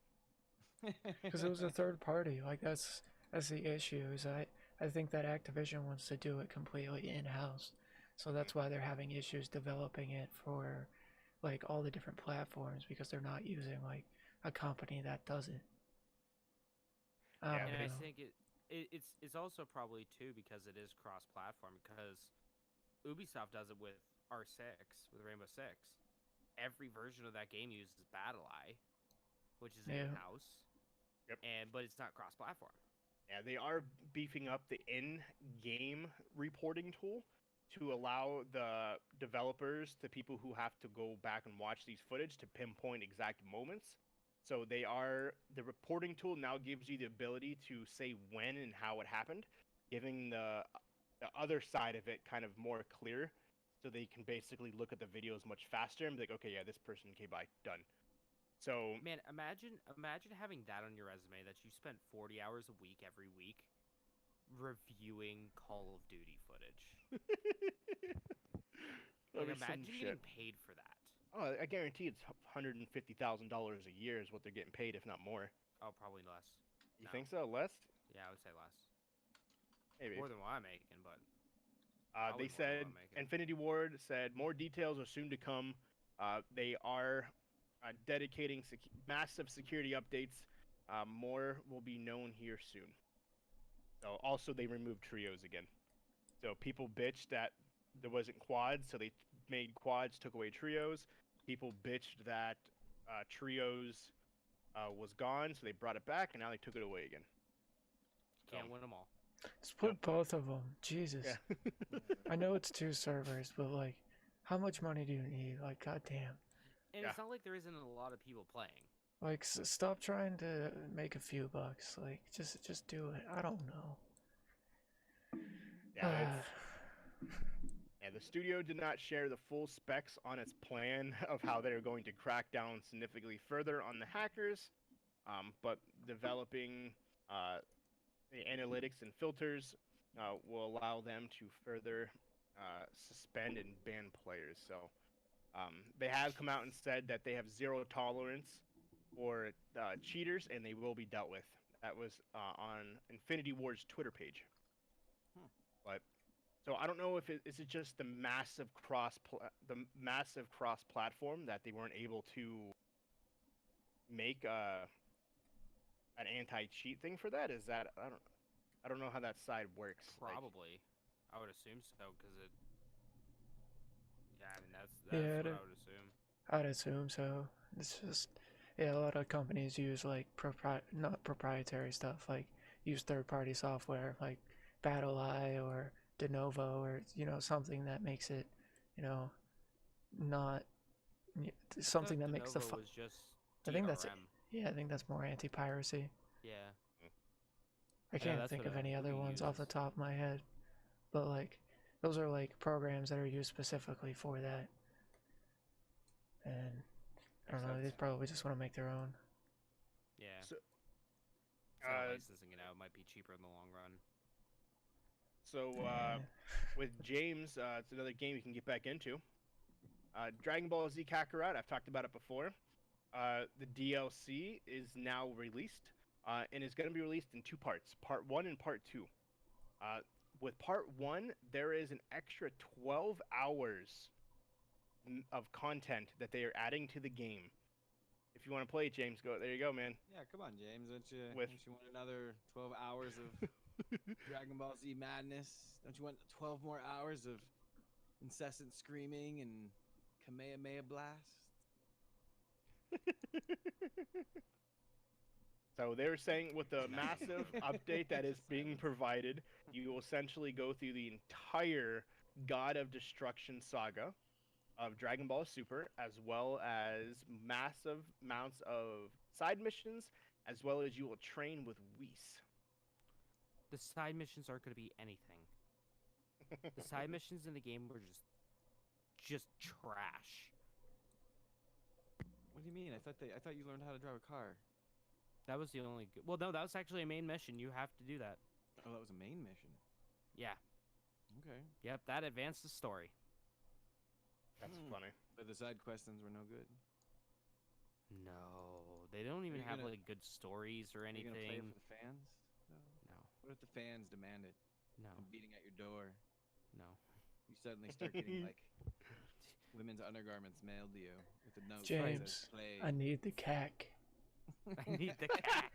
because it was a third party. Like that's the issue. Is I think that Activision wants to do it completely in house, so that's why they're having issues developing it for like all the different platforms because they're not using like a company that does it. I Yeah, don't And I know. think it's also probably too because it is cross-platform because Ubisoft does it with R6 with Rainbow Six. Every version of that game uses BattleEye, which is Yeah. in-house. Yep. But it's not cross-platform. Yeah, they are beefing up the in-game reporting tool to allow the developers, the people who have to go back and watch these footage, to pinpoint exact moments. So the reporting tool now gives you the ability to say when and how it happened, giving the other side of it kind of more clear, so they can basically look at the videos much faster and be like, okay, yeah, this person came by, done. So Man, imagine having that on your resume that you spent 40 hours a week every week reviewing Call of Duty footage. that'd Like, be some imagine shit. getting paid for that. Oh, I guarantee it's $150,000 a year is what they're getting paid, if not more. Oh, probably less. You No. think so? Less? Yeah, I would say less. Maybe. More than what I'm making, but They probably more than said what I'm making. Infinity Ward said more details are soon to come. They are dedicating massive security updates. More will be known here soon. So also they removed trios again. So people bitched that there wasn't quads, so they made quads, took away trios. People bitched that trios was gone, so they brought it back, and now they took it away again. Can't So- win them all. Just put Yep. both of them. Jesus. Yeah. I know it's 2 servers, but like, how much money do you need? Like, goddamn. And Yeah. it's not like there isn't a lot of people playing. Like, stop trying to make a few bucks. Like, just do it. I don't know. Yeah, and the studio did not share the full specs on its plan of how they're going to crack down significantly further on the hackers, but developing the analytics and filters will allow them to further suspend and ban players. So they have come out and said that they have zero tolerance for cheaters, and they will be dealt with. That was on Infinity Ward's Twitter page. But so I don't know if is it just the massive cross platform that they weren't able to make an anti-cheat thing for that. Is that I don't know how that side works. like- Probably. I would assume so, because it... Yeah, I mean, that's Yeah, what it- I would assume. I'd assume so. It's just, yeah, a lot of companies use like not proprietary stuff, like use third-party software like BattleEye or Denuvo or something that makes it, not something that makes the. Denuvo was just I think that's it. DRM. Yeah, I think that's more anti-piracy. Yeah. I can't that's think what of any other Ubi ones off the uses. top of my head, but like those are like programs that are used specifically for that. And I don't Makes know, they sense. probably just want to make their own. Yeah. So, So uh, licensing it out might be cheaper in the long run. So Yeah. with James, it's another game you can get back into. Dragon Ball Z Kakarot, I've talked about it before. The DLC is now released and is going to be released in 2 parts, Part 1 and Part 2. With Part 1, there is an extra 12 hours of content that they are adding to the game. If you want to play it, James, go. There you go, man. Yeah, come on, James. Don't you With- want another 12 hours of Dragon Ball Z madness? Don't you want 12 more hours of incessant screaming and Kamehameha blast. So they were saying with the massive update that is being provided, you will essentially go through the entire God of Destruction saga of Dragon Ball Super, as well as massive amounts of side missions, as well as you will train with Whis. The side missions aren't going to be anything. The side missions in the game were just trash. What do you mean? I thought you learned how to drive a car. That was the only well, no, that was actually a main mission. You have to do that. Oh, that was a main mission. Yeah. Okay. Yep, that advanced the story. That's funny. But the side questions were no good. No, they don't even you have gonna- like good stories or Are you gonna play it anything. for the fans? No. No, What if the fans demand it? no, Come beating at your door. no. You suddenly start getting like women's undergarments mailed to you with a note that James, says play. I need the cack. I need the cat.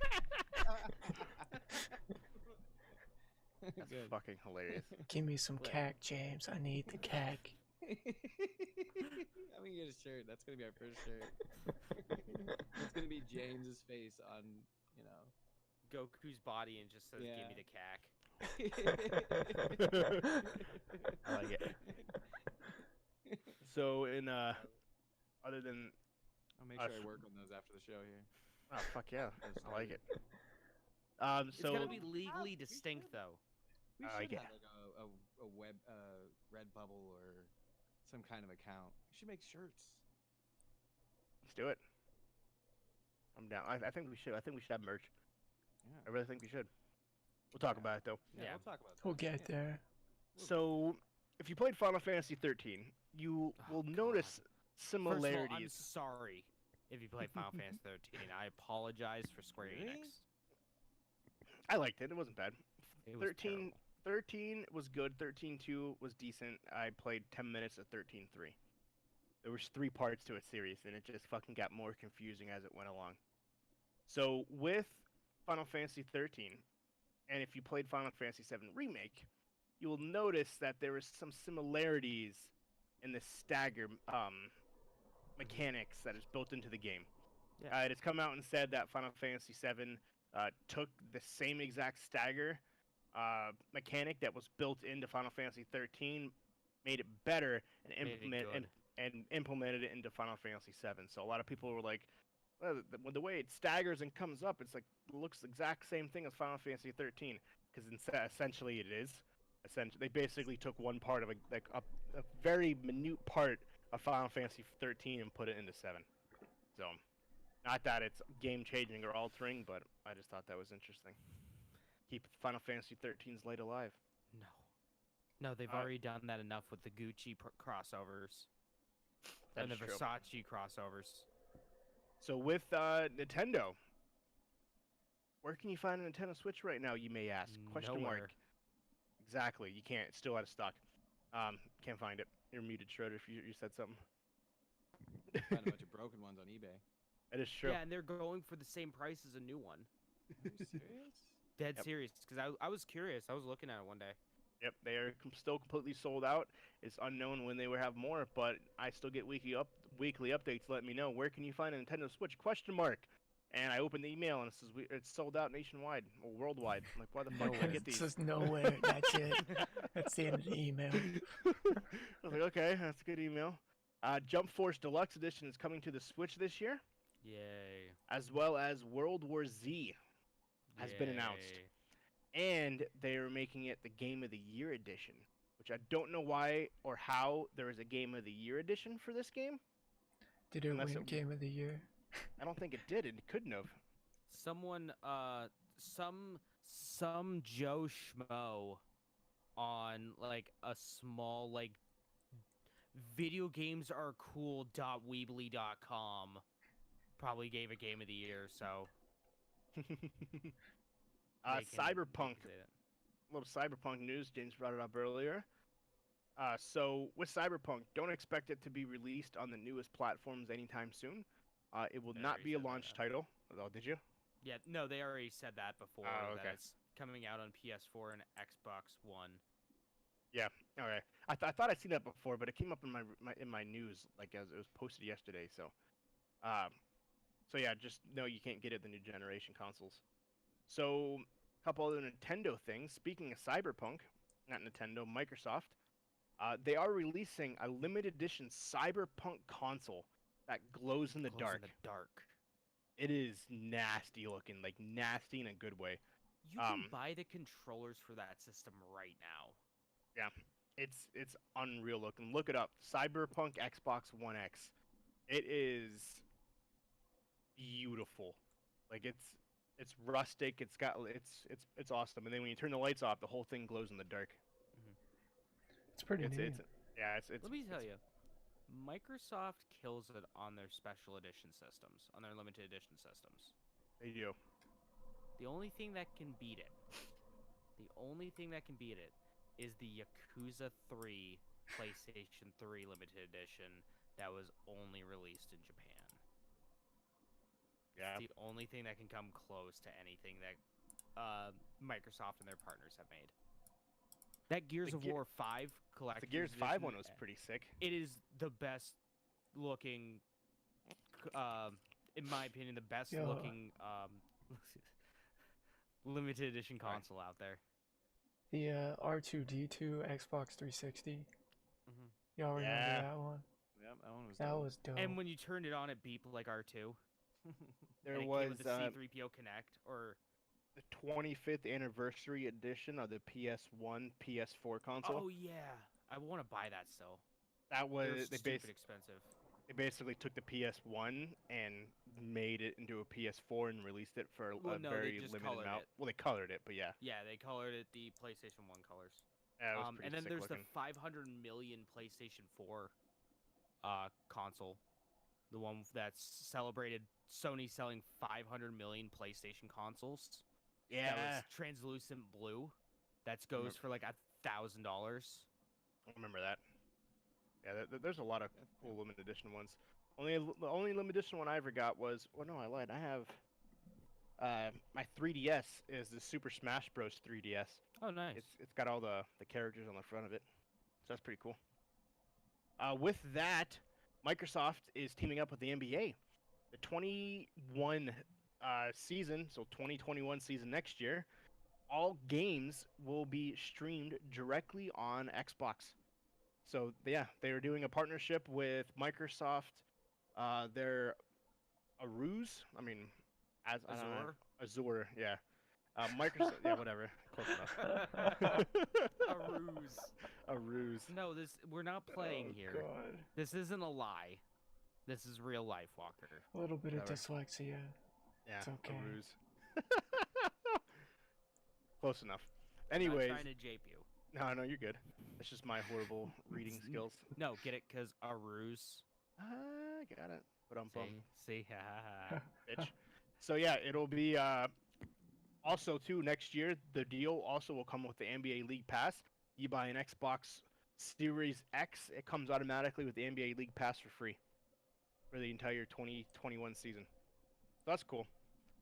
That's Good. fucking hilarious. Give me some Play. cack, James. I need the cack. I'm gonna get a shirt. That's gonna be our first shirt. It's gonna be James's face on, you know. Goku's body and just says, "Give me Yeah. the cack." I like it. So in other than I'll make Uh, sure I work on those after the show here. oh fuck yeah, I like it. It's So gotta be legally distinct, though. We I should get have like a web Redbubble or some kind of account. We should make shirts. let's do it. I'm down. I think we should. I think we should have merch. Yeah. I really think we should. We'll talk Yeah. about it though. Yeah, Yeah. we'll talk about that. We'll get Yeah. there. So, if you played Final Fantasy 13, you Oh, will God. notice First of all, I'm similarities. sorry if you played Final Fantasy 13. I apologize for Square Really? Enix. I liked it. It wasn't bad. It was 13 terrible. 13 was good. 13.2 was decent. I played 10 minutes of 13.3. There was 3 parts to a series, and it just fucking got more confusing as it went along. So with Final Fantasy 13, and if you played Final Fantasy 7 Remake, you will notice that there is some similarities in the stagger mechanics that is built into the game. Yeah. It has come out and said that Final Fantasy 7 took the same exact stagger mechanic that was built into Final Fantasy 13, made it better, and Made it good. implemented it into Final Fantasy 7. So a lot of people were like, well, the way it staggers and comes up, it's like looks the exact same thing as Final Fantasy 13, because essentially it is. Essentially, they basically took one part of a very minute part of Final Fantasy 13 and put it into 7. So, not that it's game changing or altering, but I just thought that was interesting. Keep Final Fantasy 13's light alive. No. No, they've Uh, already done that enough with the Gucci crossovers and the That's true. Versace crossovers. So with Nintendo, where can you find a Nintendo Switch right now? You may ask. Question Nowhere. mark. Exactly. You can't. It's still out of stock. Can't find it. You're muted, Schroeder. If you said something. Find a bunch of broken ones on eBay. It is true. Yeah, and they're going for the same price as a new one. Are you serious? Dead Yep. serious, because I was curious. I was looking at it one day. Yep, they are still completely sold out. It's unknown when they will have more, but I still get weekly updates letting me know where can you find a Nintendo Switch? Question mark. And I open the email and it says it's sold out nationwide or worldwide. I'm like, why the fuck did I Nowhere. get It these? says nowhere. That's it. That's the end of the email. I was like, okay, that's a good email. Jump Force Deluxe Edition is coming to the Switch this year, Yay. as well as World War Z has been announced. Yay. And they are making it the Game of the Year edition, which I don't know why or how there is a Game of the Year edition for this game. Did it Unless win it- Game of the Year? I don't think it did. It couldn't have. Someone, some Joe Schmo on like a small like video games are cool.weebly.com probably gave a Game of the Year, so they can Cyberpunk. say that. A little Cyberpunk news. James brought it up earlier. So with Cyberpunk, don't expect it to be released on the newest platforms anytime soon. It will They not already be a said that, launch yeah. title. Oh, did you? Yeah, no, they already said that before. Oh, That okay. it's coming out on PS4 and Xbox One. Yeah. All right. I thought I'd seen that before, but it came up in my news like as it was posted yesterday. Um, so yeah, just no, you can't get it the new generation consoles. So a couple other Nintendo things. Speaking of Cyberpunk, not Nintendo, Microsoft. They are releasing a limited edition Cyberpunk console that glows in the Glows dark. in the dark. It is nasty looking, like nasty in a good way. You can buy the controllers for that system right now. Yeah, it's unreal looking. Look it up. Cyberpunk Xbox One X. It is beautiful. Like it's rustic. It's awesome. And then when you turn the lights off, the whole thing glows in the dark. It's pretty It's neat. it's yeah. It's Let me tell you, Microsoft kills it on their special edition systems, on their limited edition systems. They do. The only thing that can beat it, is the Yakuza 3 PlayStation 3 limited edition that was only released in Japan. Yeah. It's the only thing that can come close to anything that Microsoft and their partners have made. That Gears of War 5 collector's The Gears 5 edition, one was pretty sick. It is the best looking, in my opinion, the best looking limited edition console out there. The R2D2 Xbox 360. Mm-hmm. Y'all remember that one? Yeah, that one was. That dope. was dope. And when you turned it on, it beeped like R2. There and it was came with the C3PO Connect, or the 25th anniversary edition of the PS1, PS4 console. oh yeah, I want to buy that still. That was stupid expensive. They basically took the PS1 and made it into a PS4 and released it for a very limited amount. Well, they colored it, but yeah. Yeah, they colored it the PlayStation 1 colors. Yeah, it was pretty and then sick there's looking. the 500 million PlayStation 4 console. The one that's celebrated Sony selling 500 million PlayStation consoles. Yeah. That was translucent blue. That goes for like $1,000. I remember that. Yeah, there's a lot of cool limited edition ones. The only limited edition one I ever got was, well, no, I lied. I have my 3DS is the Super Smash Bros. 3DS. Oh, nice. It's got all the characters on the front of it, so that's pretty cool. With that, Microsoft is teaming up with the NBA. The 21 season, so 2021 season next year, all games will be streamed directly on Xbox. So yeah, they are doing a partnership with Microsoft. They're Aruz. I mean, Azure. Yeah. Microsoft. Yeah, whatever. Close enough. Aruz. No, we're not playing here. God. This isn't a lie. This is real life, Walker. A little bit Whatever. of dyslexia. Yeah, It's okay. Aruz. Close enough. Anyways. I'm trying to jape you. No, you're good. It's just my horrible reading skills. No, get it? Because Aruz. Got it. But I'm bummed. See? Bitch. So yeah, it'll be also too next year. The deal also will come with the NBA League Pass. You buy an Xbox Series X, it comes automatically with the NBA League Pass for free for the entire 2021 season. So that's cool.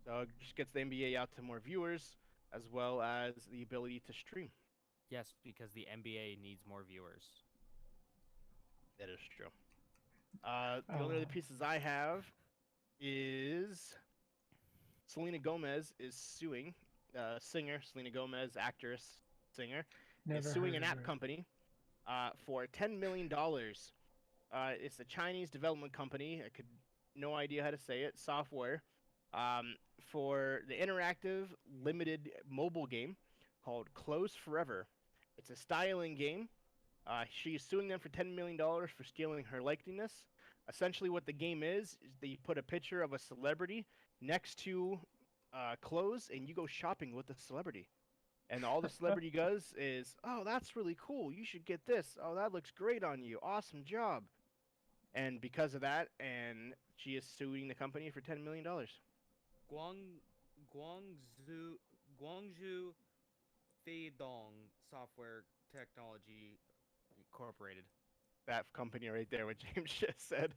So it just gets the NBA out to more viewers as well as the ability to stream. Yes, because the NBA needs more viewers. That is true. The only other pieces I have is Selena Gomez is suing, singer, Selena Gomez, actress, singer, is suing an app company for $10 million. It's a Chinese development company. I could no idea how to say it. Software for the interactive limited mobile game called Close Forever. It's a styling game. She's suing them for $10 million for stealing her likeness. Essentially what the game is they put a picture of a celebrity next to clothes, and you go shopping with the celebrity. And all the celebrity does is, oh, that's really cool. You should get this. Oh, that looks great on you. Awesome job. And because of that, and she is suing the company for $10 million. Guangzhou Feidong Software Technology Incorporated. That company right there, what James just said.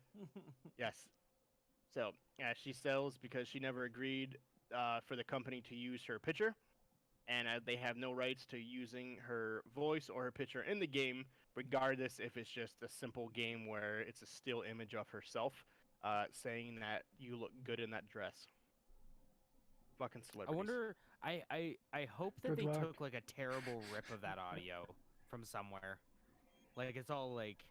Yes. So, yeah, she sells because she never agreed for the company to use her picture. and they have no rights to using her voice or her picture in the game, regardless if it's just a simple game where it's a still image of herself, saying that you look good in that dress. Fucking I celebrities. wonder. I hope that Good they luck. took like a terrible rip of that audio from somewhere. Like it's all like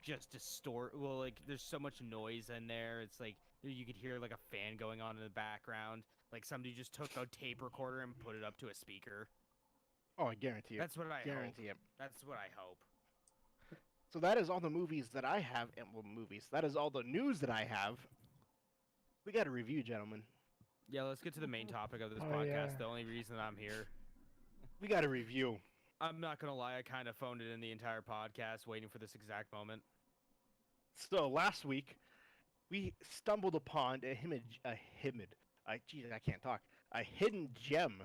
just distort. Well, like there's so much noise in there. It's like you could hear like a fan going on in the background. Like somebody just took a tape recorder and put it up to a speaker. Oh, I guarantee it. That's what I hope. Guarantee it. That's what I hope. So that is all the movies that I have, and well, movies. That is all the news that I have. We got a review, gentlemen. Yeah, let's get to the main topic of this Oh, podcast. yeah. The only reason I'm here. We got a review. I'm not gonna lie, I kind of phoned it in the entire podcast, waiting for this exact moment. So last week, we stumbled upon a hidden gem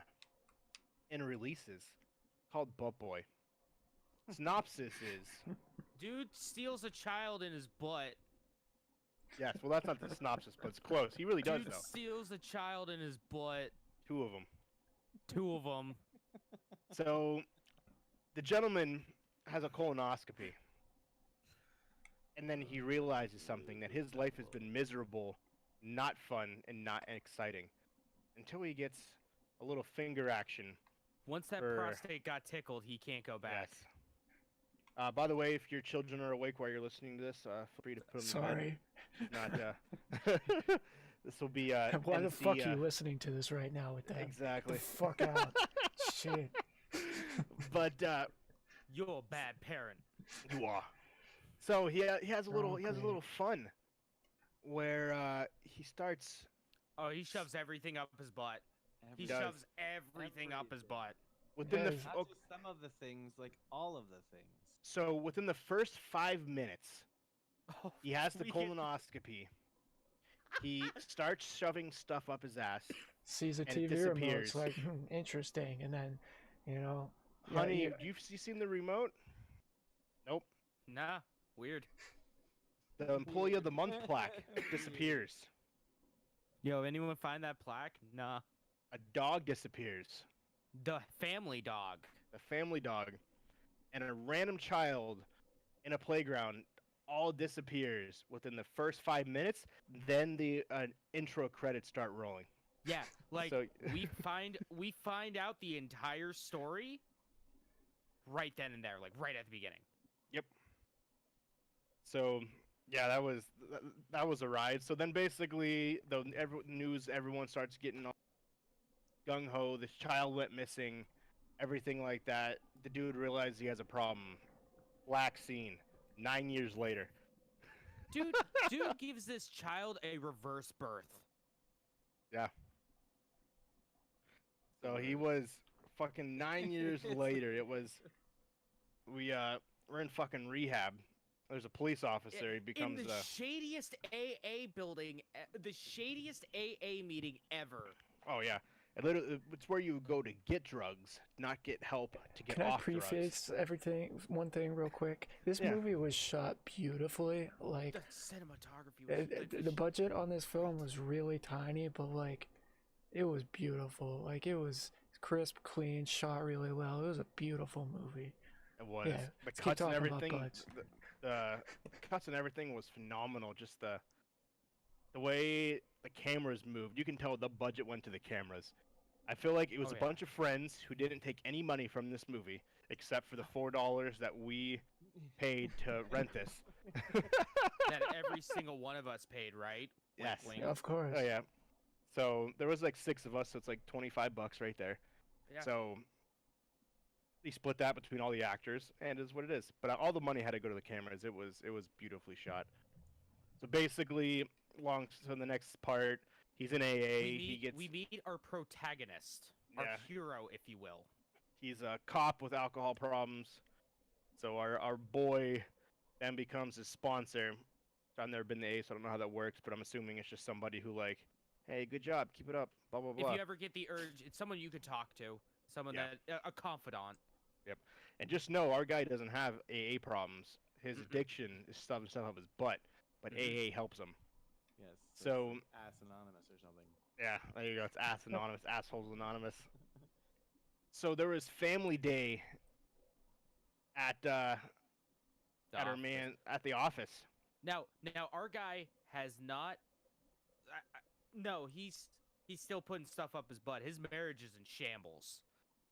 in releases called Butt Boy. Synopsis is Dude steals a child in his butt. yes. Well, that's not the synopsis, but it's close. He really does Dude though. steals a child in his butt. 2 of them. 2 of them. So the gentleman has a colonoscopy. And then he realizes something, that his life has been miserable, not fun, and not exciting. Until he gets a little finger action. Once that For- prostate got tickled, he can't go back. Yes. By the way, if your children are awake while you're listening to this, feel free to put them to bed. Sorry. Not, this will be Why the NC, fuck are you listening to this right now with that? Get Exactly. the fuck out. Shit. But You're a bad parent. you are. So he has a little Oh, he has a great. little fun where he starts. Oh, he shoves everything up his butt. He does. shoves everything up his butt. Within the Yes. Not just some of the things, like all of the things. so within the first 5 minutes, Oh, he has the we- colonoscopy. He starts shoving stuff up his ass. Sees a And it TV remote. disappears. It's like, interesting. And then, yeah, Honey, you- you seen the remote? Nope. Nah, weird. The Employee of the Month plaque disappears. Yo, anyone find that plaque? Nah. A dog disappears. The family dog. A family dog. And a random child in a playground all disappears within the first 5 minutes. Then the intro credits start rolling. Yeah, like So- we find out the entire story right then and there, like right at the beginning. So yeah, that was a ride. So then basically the everyone starts getting all gung ho. This child went missing, everything like that. The dude realized he has a problem. Black scene. 9 years later. Dude gives this child a reverse birth. So he was fucking 9 years later. It was we're in fucking rehab. There's a police officer. He becomes in the shadiest AA building, the shadiest AA meeting ever. oh yeah. It's where you go to get drugs, not get help to get Can I off drugs. preface everything? One thing real quick. This Yeah. movie was shot beautifully. Like, The cinematography was the budget on this film was really tiny, but like, it was beautiful. Like, it was crisp, clean, shot really well. It was a beautiful movie. It was. Yeah, The let's keep cuts and talking about everything. butts. The cuts and everything was phenomenal. Just the way the cameras moved. You can tell the budget went to the cameras. I feel like it was Oh, a yeah. bunch of friends who didn't take any money from this movie except for the $4 that we paid to rent this. that every single one of us paid, right? Wink, Yes. wink. Yeah, of course. Oh yeah. So there was like 6 of us, so it's like $25 right there. Yeah. So we split that between all the actors, and it is what it is. But all the money had to go to the cameras. It was beautifully shot. So basically, so in the next part, he's in AA. We meet our protagonist, our Yeah. hero, if you will. He's a cop with alcohol problems. So our boy then becomes his sponsor. I've never been to AA, so I don't know how that works, but I'm assuming it's just somebody who like, hey, good job, keep it up, blah blah blah. If you ever get the urge, it's someone you could talk to, someone Yeah. that a confidant. And just know our guy doesn't have AA problems. His Mm-mm. addiction is stuffing stuff up his butt, but Mhm. AA helps him. Yes. So- it's like Ass Anonymous or something. Yeah, there you go. It's Ass Anonymous, Assholes Anonymous. So there was Family Day at The our office. man at the office. Now our guy has not. No, he's still putting stuff up his butt. His marriage is in shambles.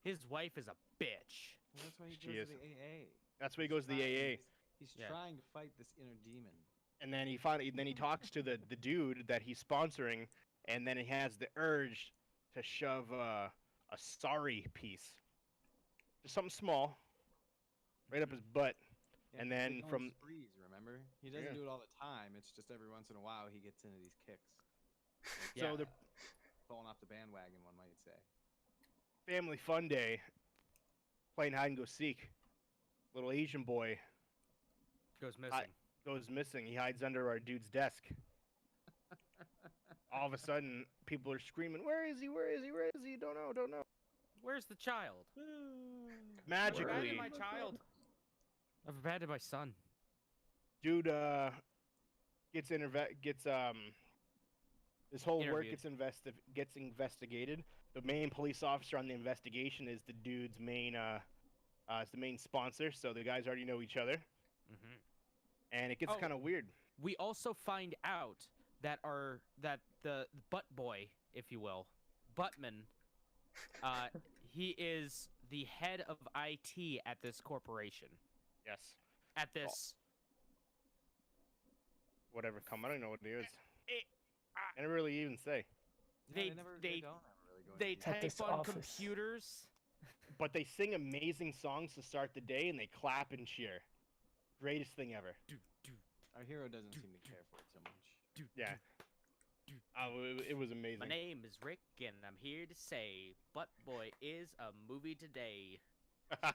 His wife is a bitch. Well, that's why he She goes is. to the AA. That's why he goes to the AA. He's Yeah. trying to fight this inner demon. And then he talks to the dude that he's sponsoring, and then he has the urge to shove a sorry piece, just something small, right up his butt. Yeah, And they then go on from- sprees, remember? He doesn't Yeah. do it all the time. It's just every once in a while he gets into these kicks. Yeah. So the Falling off the bandwagon, one might say. family fun day, playing hide and go seek. Little Asian boy Goes missing. goes missing. He hides under our dude's desk. All of a sudden, people are screaming, "Where is he? Where is he? Where is he? Don't know, don't know." Where's the child? I've Magically, abandoned my child. I've abandoned my son. dude gets this whole work Interviewed. gets investigated. The main police officer on the investigation is the dude's main is the main sponsor, so the guys already know each other, Mm-hmm. and it gets Oh. kind of weird. We also find out that the butt boy, if you will, Buttman, he is the head of IT at this corporation. Yes, At this, whatever come, I don't know what it is. It- I never really even say, Yeah, They- don't ever they- really go into they detail. At this type on office. computers. but they sing amazing songs to start the day, and they clap and cheer. Greatest thing ever. Our hero doesn't seem to care for it so much. Yeah. Oh, it was amazing. My name is Rick, and I'm here to say, Butt Boy is a movie today.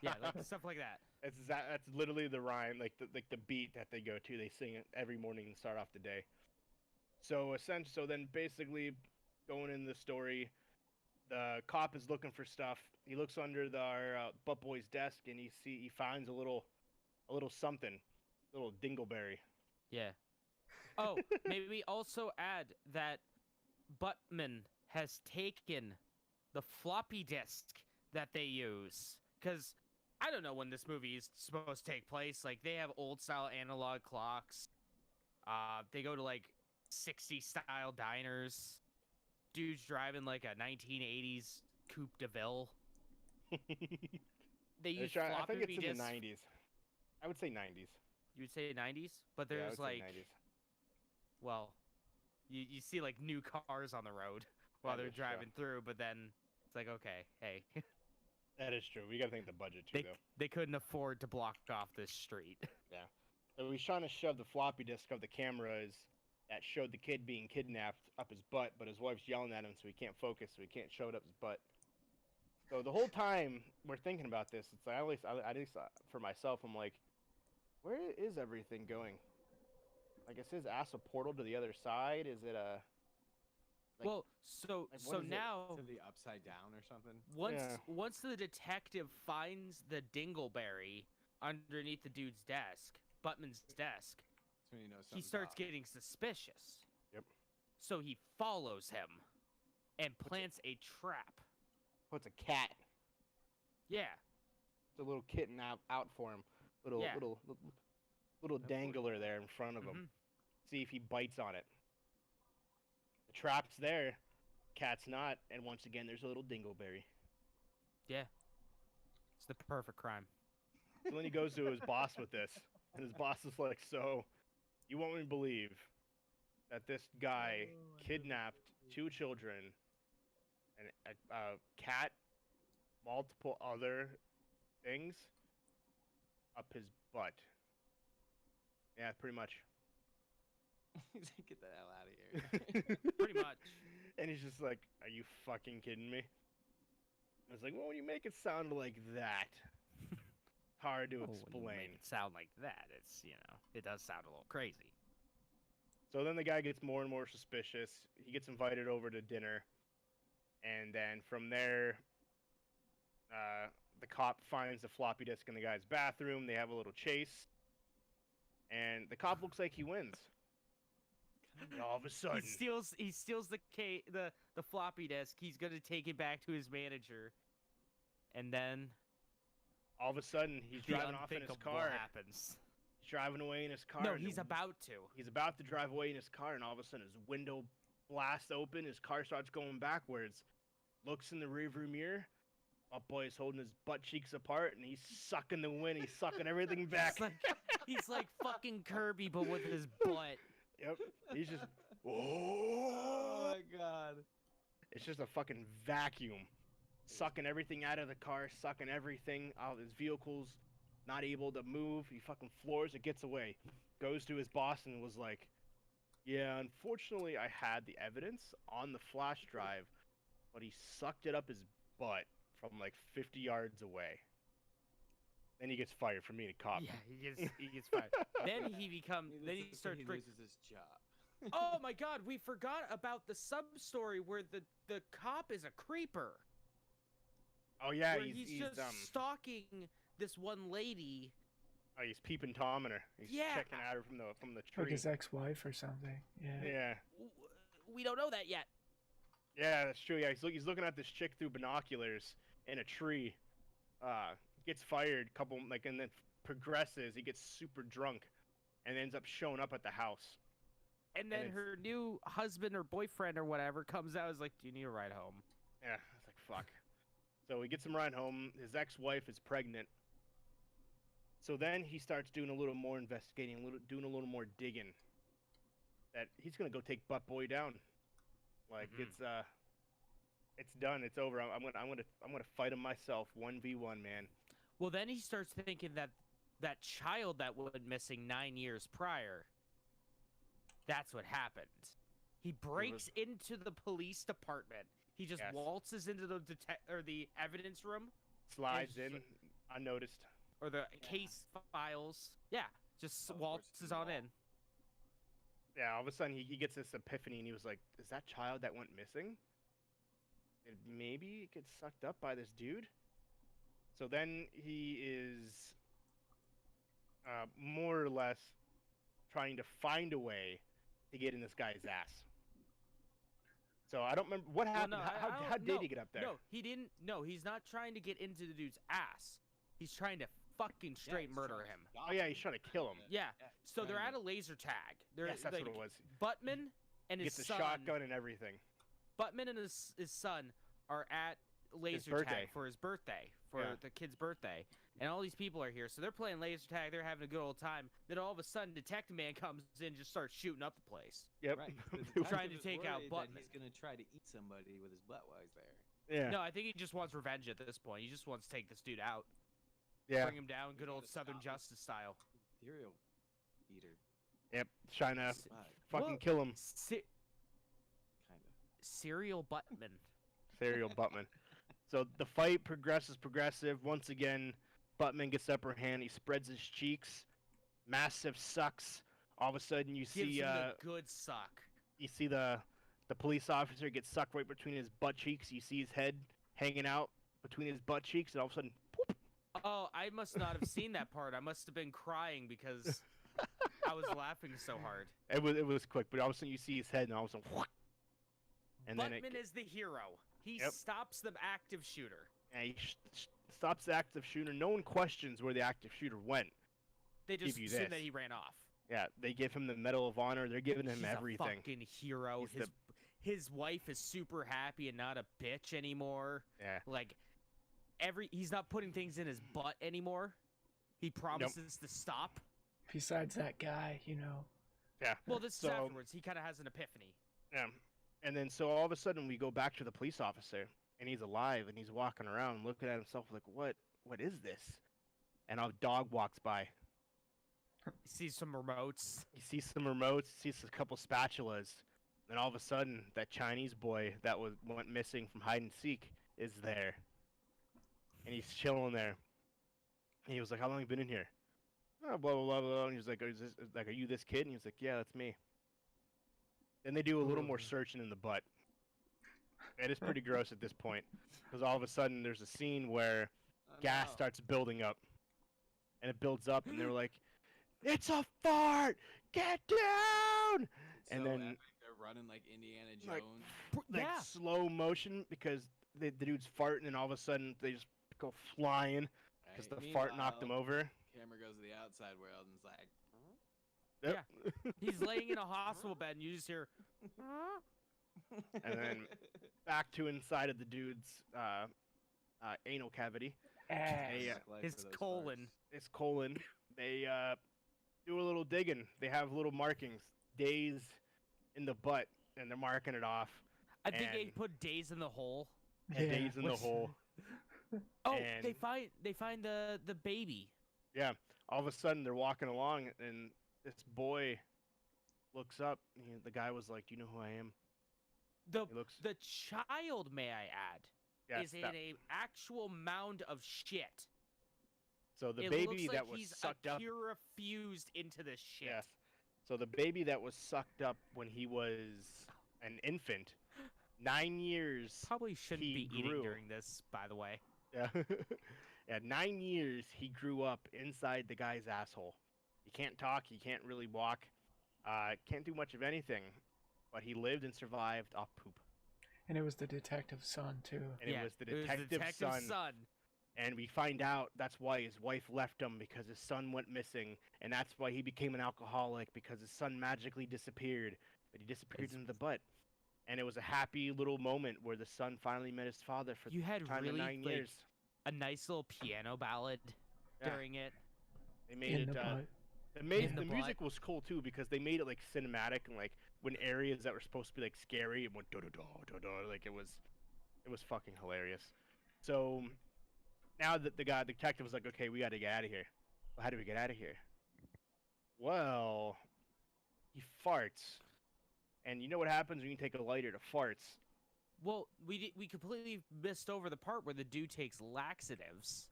Yeah, like stuff like that. That's literally the rhyme, like the beat that they go to. They sing it every morning and start off the day. So then basically, going in the story, the cop is looking for stuff. He looks under our butt boy's desk, and he finds a little something, a little dingleberry. Yeah. Oh, maybe we also add that Buttman has taken the floppy disk that they use. Because I don't know when this movie is supposed to take place. Like, they have old style analog clocks. They go to like 60s style diners. Dude's driving like a 1980s Coupe de Ville. They use I floppy think it's in disks. the 90s. I would say 90s. You would say 90s? But Yeah, I there's would say like, 90s. well, you see like new cars on the road while That they're is true. driving through, but then it's like, okay, hey, That is true. We gotta think the budget too, though. they couldn't afford to block off this street. So he's trying to shove the floppy disk of the cameras that showed the kid being kidnapped up his butt, but his wife's yelling at him, so he can't focus, so he can't show it up his butt. So the whole time we're thinking about this, it's like, at least for myself, I'm like, where is everything going? Like, is his ass a portal to the other side? Is it a? Like- Well, so like, what is it? now To the upside down or something. once the detective finds the dingleberry underneath the dude's desk, Buttman's desk, That's when you know he something's starts off. getting suspicious. Yep. So he follows him and plants a trap. What's a cat? Yeah. It's a little kitten out for him. Little Yeah. little dangler there in front of him. Mhm. See if he bites on it. The trap's there, cat's not, and once again there's a little dingleberry. Yeah. It's the perfect crime. So then he goes to his boss with this, and his boss is like, "So, you won't even believe that this guy kidnapped 2 children, and a cat, multiple other things, up his butt." Yeah, pretty much. He's like, get the hell out of here. Pretty much. And he's just like, "Are you fucking kidding me?" I was like, "Well, when you make it sound like that, hard to Oh, when you explain." make it sound like that, it's, it does sound a little crazy. So then the guy gets more and more suspicious. He gets invited over to dinner, and then from there, the cop finds the floppy disk in the guy's bathroom. They have a little chase, and the cop looks like he wins. And all of a sudden, He steals the floppy disk. He's gonna take it back to his manager, And then All of a sudden, he's the driving off in his unthinkable car. happens. He's driving away in his car. No, and he's about to. He's about to drive away in his car, and all of a sudden, his window blasts open. His car starts going backwards. Looks in the rearview mirror. Up boy is holding his butt cheeks apart, and he's sucking the wind. He's sucking everything back. He's like fucking Kirby, but with his butt. Yep. He's just. Oh my god. It's just a fucking vacuum, sucking everything out of the car, sucking everything out of his vehicles. Not able to move. He fucking floors it, gets away. Goes to his boss and was like, "Yeah, unfortunately, I had the evidence on the flash drive, but he sucked it up his butt from like 50 yards away." Then he gets fired for being a cop. Yeah, he gets fired. Then he starts he break. loses his job. Oh my god, we forgot about the sub story where the cop is a creeper. Oh yeah, Where he's just stalking this one lady. oh, he's peeping Tom at her. He's Yeah. checking at her from the Like tree. his ex-wife or something. Yeah. Yeah. We don't know that yet. Yeah, that's true. Yeah, he's looking at this chick through binoculars in a tree. Gets fired, and then progresses. He gets super drunk, and ends up showing up at the house. And then it's- her new husband or boyfriend or whatever comes out and is like, "Do you need a ride home?" Yeah, it's like fuck. So he gets him right home. His ex-wife is pregnant. So then he starts doing a little more investigating, doing a little more digging. That he's gonna go take Butt Boy down. Like it's done. It's over. I'm gonna fight him myself 1v1, man. Well, then he starts thinking that child that went missing 9 years prior, that's what happened. He breaks into the police department. He just Yes. waltzes into the evidence room Slides It's- in unnoticed. or the case files. Yeah, just Teleports waltzes to the on wall. in. Yeah, all of a sudden he gets this epiphany and he was like, "Is that child that went missing? Maybe it gets sucked up by this dude." So then he is more or less trying to find a way to get in this guy's ass. So I don't remember what Well, happened. no, How did he get up there? No, he didn't. No, he's not trying to get into the dude's ass. He's trying to fucking straight murder him. Oh yeah, he's trying to kill him. Yeah. So they're trying at to- a laser tag. They're Yes, that's like, what it was. Buttman and He his gets a son. shotgun and everything. Buttman and his son are at laser birthday. tag for his birthday, for Yeah. the kid's birthday, and all these people are here. So they're playing laser tag. They're having a good old time. Then all of a sudden, Detective Man comes in, and just starts shooting up the place. Yep. Right. The Trying detective to is take out worried that Buttman. He's gonna try to eat somebody with his butt while he's there. Yeah. No, I think he just wants revenge at this point. He just wants to take this dude out, Yeah. bring him down, good gotta old Southern stop him. Justice style. Cereal eater, Yep. Trying to but fucking Well- kill him. kind of. Serial Buttman. Serial Buttman. So the fight progresses progressive. Once again, Buttman gets the upper hand. He spreads his cheeks. Massive sucks. All of a sudden, you Gives see him the good suck. the police officer get sucked right between his butt cheeks. You see his head hanging out between his butt cheeks, and all of a sudden, poop. Oh, I must not have seen that part. I must have been crying because I was laughing so hard. It was quick, but all of a sudden you see his head, and all of a sudden, and then Buttman is the hero. He Yep. stops the active shooter. and he stops the active shooter. No one questions where the active shooter went. They just you assume that this. he ran off. Yeah, they give him the Medal of Honor. They're giving him He's everything. a fucking hero. He's His wife is super happy and not a bitch anymore. Yeah. Like he's not putting things in his butt anymore. He promises to stop. Besides that guy, Yeah. Well, this is So- afterwards. He kind of has an epiphany. Yeah. And then so all of a sudden we go back to the police officer, and he's alive, and he's walking around looking at himself like, what is this? And a dog walks by. He sees some remotes. He sees some remotes, sees a couple spatulas. Then all of a sudden, that Chinese boy that went missing from hide and seek is there. And he's chilling there. And he was like, "How long you been in here?" Oh, blah blah blah blah. And he was like, "Are you this kid?" And he was like, "Yeah, that's me." Then they do a little more searching in the butt. It is pretty gross at this point, because all of a sudden there's a scene where Oh, gas no. starts building up, and it builds up, and they're like, "It's a fart! Get down!" and So then- epic, they're running like Indiana Like, Jones. Like Yeah. slow motion, because the dude's farting, and all of a sudden they just go flying because the fart knocked him over. Camera goes to the outside world and it's like, Yep. He's laying in a hospital bed, and you just hear. And then back to inside of the dude's anal cavity. Ass. His colon. His colon. They do a little digging. They have little markings, days in the butt, and they're marking it off. I think they And- put days in the hole. And days in the which- hole. Oh, And- they find the baby. Yeah. All of a sudden, they're walking along, and this boy looks up. The guy was like, "Do you know who I am?" The He looks. the child, may I add, Yes, is in that- a actual mound of shit. So the it baby looks like that was he's sucked up. fused into this shit. Yes. So the baby that was sucked up when he was an infant, 9 years. Probably shouldn't He be eating grew. during this, by the way. Yeah. At 9 years, he grew up inside the guy's asshole. He can't talk. He can't really walk. Can't do much of anything. But he lived and survived off poop. And it was the detective's son too. And it was the detective's son. And we find out that's why his wife left him, because his son went missing. And that's why he became an alcoholic, because his son magically disappeared. But he disappeared It's- in the butt. And it was a happy little moment where the son finally met his father for You the had time really of 9 like, years. a nice little piano ballad Yeah. during it. They made In it. the butt. In The the music was cool too, because they made it like cinematic, and like when areas that were supposed to be like scary, it went da da da da da. Like it was fucking hilarious. So now that the detective was like, okay, we got to get out of here. Well, how do we get out of here? Well, he farts, and you know what happens when you take a lighter to farts? Well, we completely missed over the part where the dude takes laxatives.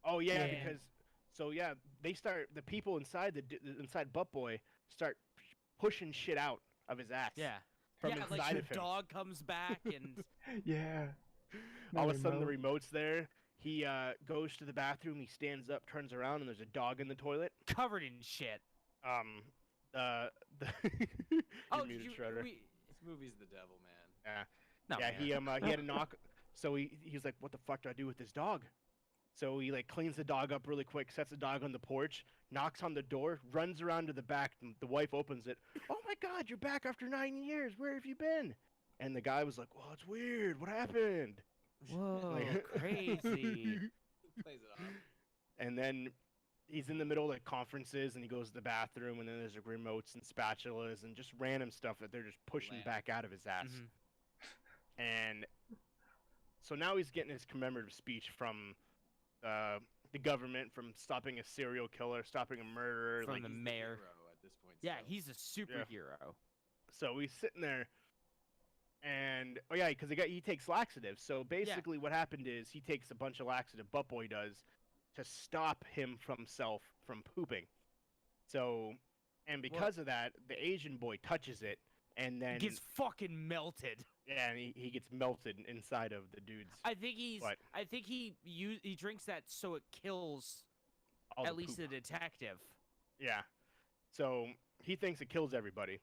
Oh yeah, Yeah. because the people inside inside Butt Boy start pushing shit out of his ass. Yeah. From yeah, inside like the of him. dog comes back and Yeah. All of a No sudden, the remote. remote's there. He goes to the bathroom. He stands up, turns around, and there's a dog in the toilet. covered in shit. The Oh, You're muted, Shredder. This movie's the devil, man. No, Yeah, man. he had a knock. So he's like, "What the fuck do I do with this dog?" So he like cleans the dog up really quick, sets the dog on the porch, knocks on the door, runs around to the back. And the wife opens it. "Oh my God, you're back after 9 years. Where have you been?" And the guy was like, "Well, it's weird. What happened?" Whoa, Like- crazy. Plays it off. And then he's in the middle of like conferences, and he goes to the bathroom, and then there's like remotes and spatulas and just random stuff that they're just pushing Lamp. back out of his ass. Mhm. And so now he's getting his commemorative speech from the government, from stopping a serial killer, stopping a murderer. From Like, the He's mayor. hero at this point. Yeah, still. he's a superhero. so he's sitting there, and oh yeah, because he takes laxatives. So basically, what happened is he takes a bunch of laxative. Butt Boy does to stop him from pooping. So, and because of that, the Asian boy touches it, and then Gets fucking melted. yeah, and he gets melted inside of the dude's. I think he's. What? I think he drinks that so it kills all at the least poop. the detective. Yeah. So he thinks it kills everybody,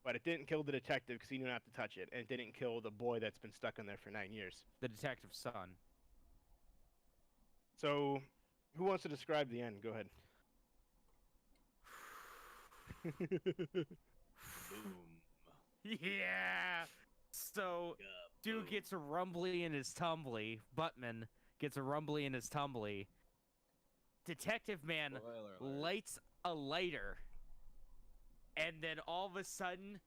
but it didn't kill the detective because he didn't have to touch it, and it didn't kill the boy that's been stuck in there for 9 years. The detective's son. So, who wants to describe the end? Go ahead. Boom. Yeah. So dude gets a rumbly in his tumbly. Buttman gets a rumbly in his tumbly. Detective man Spoiler alert. lights a lighter, and then all of a sudden,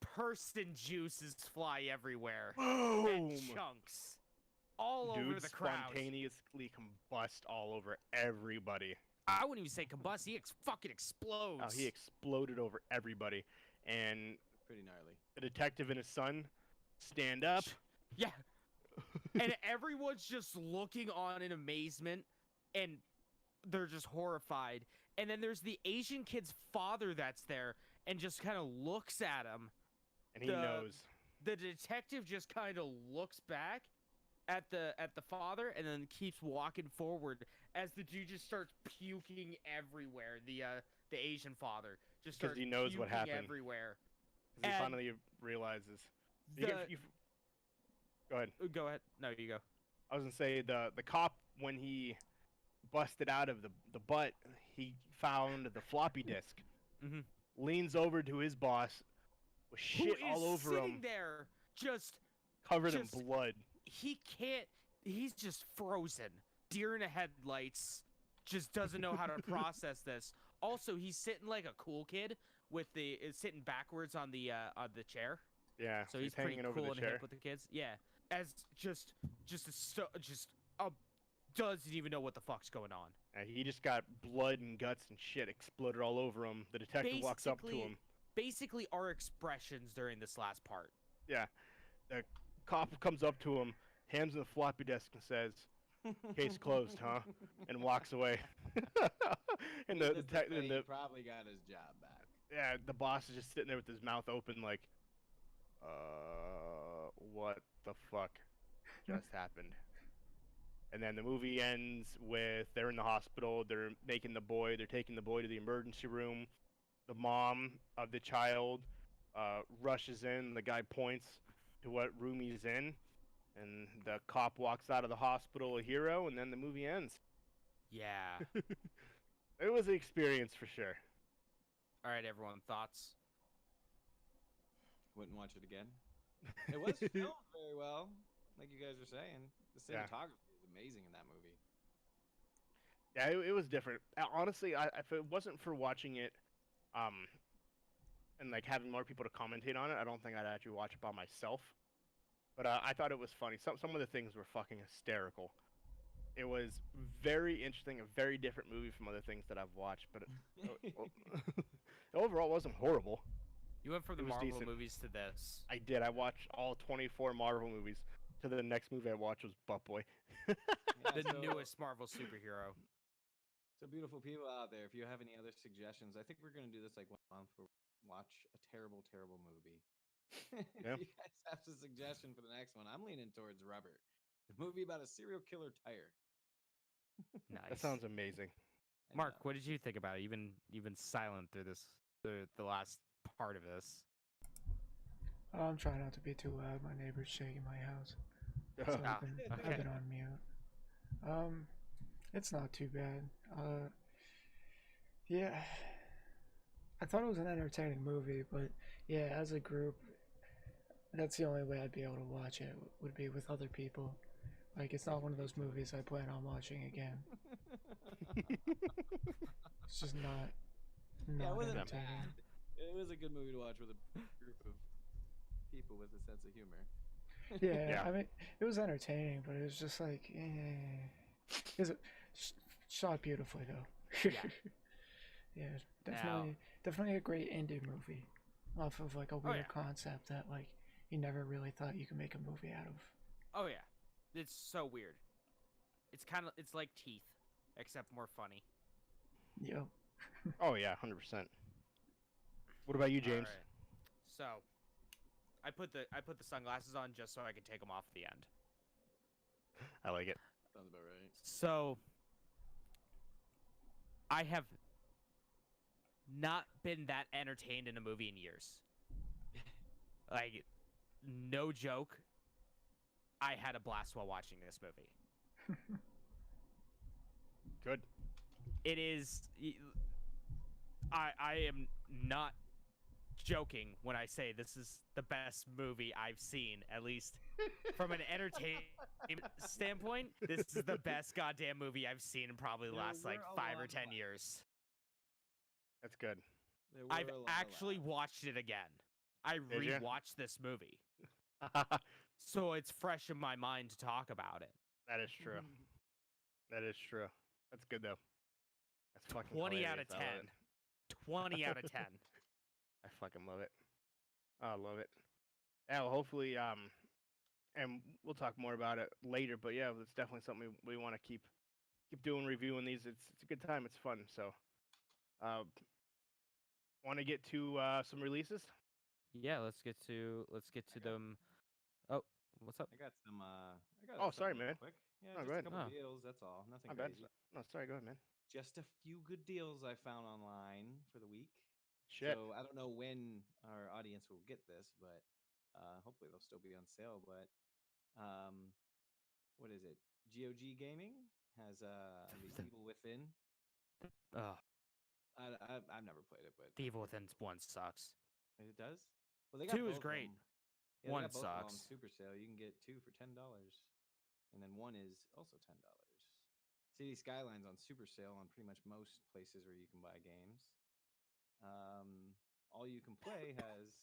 person juices fly everywhere Boom! and chunks all over Dude the crowd. spontaneously combust all over everybody. I wouldn't even say combust. He fucking explodes. Oh, he exploded over everybody. And Pretty gnarly. the detective and his son stand up. Yeah. And everyone's just looking on in amazement, and they're just horrified. And then there's the Asian kid's father that's there and just kind of looks at him. And he knows. The detective just kind of looks back at the father and then keeps walking forward as the dude just starts puking everywhere. The Asian father just 'Cause starts he knows what puking happened. everywhere. 'Cause he and finally realizes. The, Go ahead. go ahead. No, you go. I was gonna say the cop when he busted out of the butt, he found the floppy disk. Mm-hmm. Leans over to his boss with Who shit is all over sitting him, there covered in just blood. he can't he's just frozen. Deer in the headlights, just doesn't know how to process this. Also, he's sitting like a cool kid with the sitting backwards on the chair. Yeah, So he's pretty hanging over cool the and chair. hip with the kids. Yeah. As doesn't even know what the fuck's going on. He just got blood and guts and shit exploded all over him. The detective walks up to him. Basically our expressions during this last part. Yeah, the cop comes up to him, hands him the floppy disk, and says, "Case closed, huh?" and walks away. And the Needless to say, he detective, probably got his job back. yeah, the boss is just sitting there with his mouth open, like, what the fuck just happened? And then the movie ends with they're in the hospital. They're taking the boy to the emergency room. The mom of the child rushes in. The guy points to what room he's in, and the cop walks out of the hospital a hero. And then the movie ends. Yeah. It was an experience for sure. All right, everyone, thoughts? Wouldn't watch it again. It was filmed very well, like you guys were saying. The Yeah. cinematography is amazing in that movie. Yeah, it was different. Honestly, if it wasn't for watching it, and like having more people to commentate on it, I don't think I'd actually watch it by myself. But I thought it was funny. Some of the things were fucking hysterical. It was very interesting, a very different movie from other things that I've watched. But overall, it wasn't horrible. You went from the It was Marvel decent. movies to this. I did. I watched all 24 Marvel movies. To the next movie I watched was Butt Boy. The newest Marvel superhero. So beautiful people out there, if you have any other suggestions, I think we're gonna do this like one month where we watch a terrible, terrible movie. Yeah. If you guys have a suggestion for the next one, I'm leaning towards Rubber, the movie about a serial killer tire. Nice. That sounds amazing. Mark, what did you think about it? Even silent through the last part of this. I'm trying not to be too loud. My neighbor's shaking my house, so Ah, I've okay. been on mute. It's not too bad. Yeah, I thought it was an entertaining movie, but yeah, as a group, that's the only way I'd be able to watch it would be with other people. Like, it's not one of those movies I plan on watching again. It's just not Yeah, it wasn't entertaining. bad. It was a good movie to watch with a group of people with a sense of humor. Yeah, Yeah. I mean, it was entertaining, but it was just like, it was shot beautifully though. Yeah. Yeah, Now, definitely a great indie movie, off of like a weird yeah. concept that like you never really thought you could make a movie out of. oh yeah, it's so weird. It's like Teeth, except more funny. Yep. Oh yeah, 100%. What about you, James? All right. So, I put the sunglasses on just so I could take them off at the end. I like it. Sounds about right. So, I have not been that entertained in a movie in years. Like, no joke. I had a blast while watching this movie. Good. It is. I am not joking when I say this is the best movie I've seen, at least from an entertainment standpoint. This is the best goddamn movie I've seen in probably the last like 5 or 10 years. That's good. I've actually watched it again. I Did ya? rewatched this movie, That so it's fresh in my mind to talk about it. is true. That is true. That's good though. That's fucking 20 out of hilarious. I love 10. it. 20 out of 10. I fucking love it. I love it. Yeah, well, hopefully, and we'll talk more about it later. But yeah, it's definitely something we want to keep doing, reviewing these. It's a good time. It's fun. So, want to get to some releases? Yeah, let's get to them. Oh, what's up? I got some. I got. Oh, sorry, something real man. Quick. Yeah, No, just go a ahead. couple Oh. deals. That's all. Nothing My bad. crazy. No, sorry. Go ahead, man. Just a few good deals I found online for the week. Shit. So I don't know when our audience will get this, but hopefully they'll still be on sale. But um, what is it? GOG Gaming has the Evil Within. Ugh, I've nenever played it, but the Evil Within 1 sucks. it does. Well, they got 2 is both of great. them. Yeah, they 1 got both of them on sucks. super sale. You can get 2 for $10, and then 1 is also $10. City Skylines on super sale on pretty much most places where you can buy games. All you can play has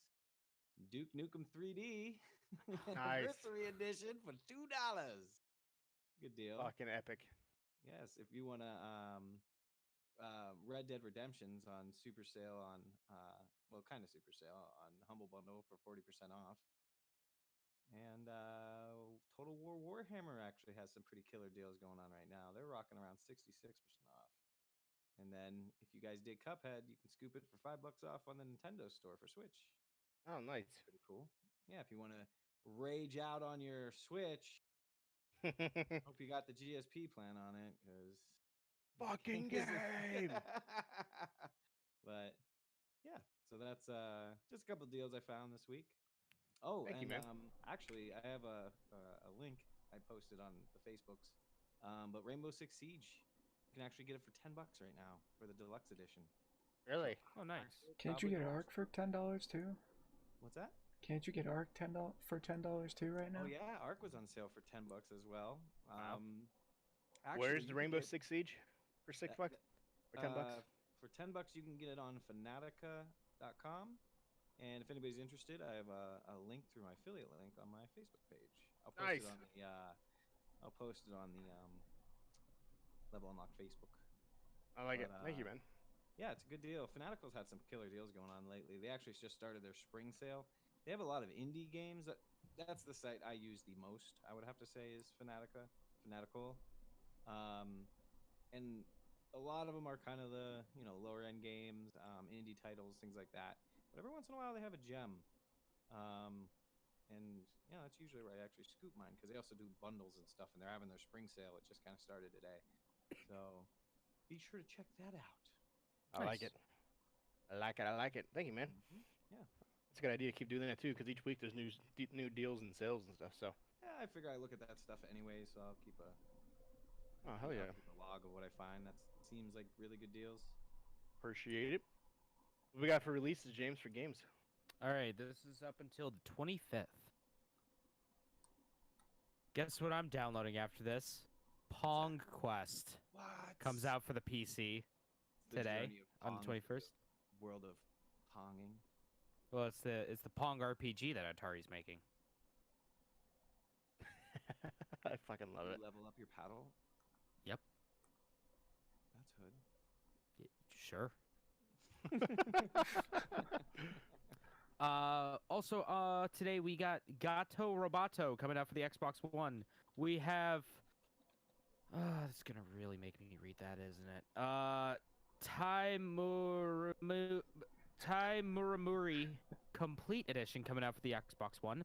Duke Nukem 3D Nice. Anniversary Edition for $2. Good deal. Fucking epic. Yes, if you want to Red Dead Redemption's on super sale on well, kind of super sale on Humble Bundle for 40% off. And Total War Warhammer actually has some pretty killer deals going on right now. They're rocking around 66% off. And then if you guys dig Cuphead, you can scoop it for $5 off on the Nintendo store for Switch. Oh, nice. Pretty cool. Yeah, if you want to rage out on your Switch, hope you got the GSP plan on it, because Fucking game. But yeah, so that's just a couple deals I found this week. Oh, Thank you, and man. actually, I have a link I posted on the Facebooks. But Rainbow Six Siege, you can actually get it for $10 right now for the deluxe edition. Really? Oh, nice. Can't you get Ark for $10 too? What's that? Can't you get Ark for $10 too right now? Oh yeah, Ark was on sale for $10 as well. Wow. Actually, Where's you the can Rainbow get, Six Siege? For $6? For $10? For $10, you can get it on Fanatica.com. And if anybody's interested, I have a link through my affiliate link on my Facebook page. I'll post Nice. it on the Level Unlock Facebook. I like But, it. Thank you, man. Yeah, it's a good deal. Fanatical's had some killer deals going on lately. They actually just started their spring sale. They have a lot of indie games. That's the site I use the most, I would have to say, is Fanatical. And a lot of them are kind of the lower end games, indie titles, things like that. But every once in a while they have a gem. And that's usually where I actually scoop mine, because they also do bundles and stuff, and they're having their spring sale. It just kind of started today. So be sure to check that out. I like it. I like it. Thank you, man. Yeah. It's a good idea to keep doing that too, because each week there's new deals and sales and stuff. So. Yeah, I figure I look at that stuff anyway, so I'll keep a Oh, hell yeah. I'll keep a log of what I find. That seems like really good deals. Appreciate it. What we got for releases, James, for games? All right, this is up until the 25th. Guess what I'm downloading after this? Pong Quest What? comes out for the PC The today journey of on the Pong through 21st. the world of ponging. Well, it's the Pong RPG that Atari's making. I fucking love it. You level up your paddle. Yep. That's hood. Sure. Also, today we got Gato Roboto coming out for the Xbox One. We have. It's gonna really make me read that, isn't it? Muramuri Complete Edition coming out for the Xbox One.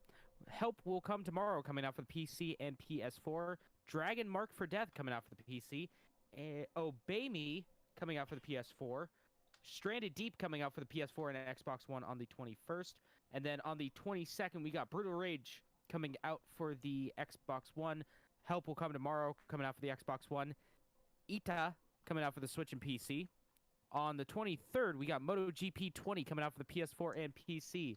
Help Will Come Tomorrow coming out for the PC and PS4. Dragon Mark for Death coming out for the PC. Obey Me coming out for the PS4. Stranded Deep coming out for the PS4 and Xbox One on the 21st. And then on the 22nd, we got Brutal Rage coming out for the Xbox One. Help Will Come Tomorrow coming out for the Xbox One. Ita coming out for the Switch and PC. On the 23rd, we got MotoGP 20 coming out for the PS4 and PC.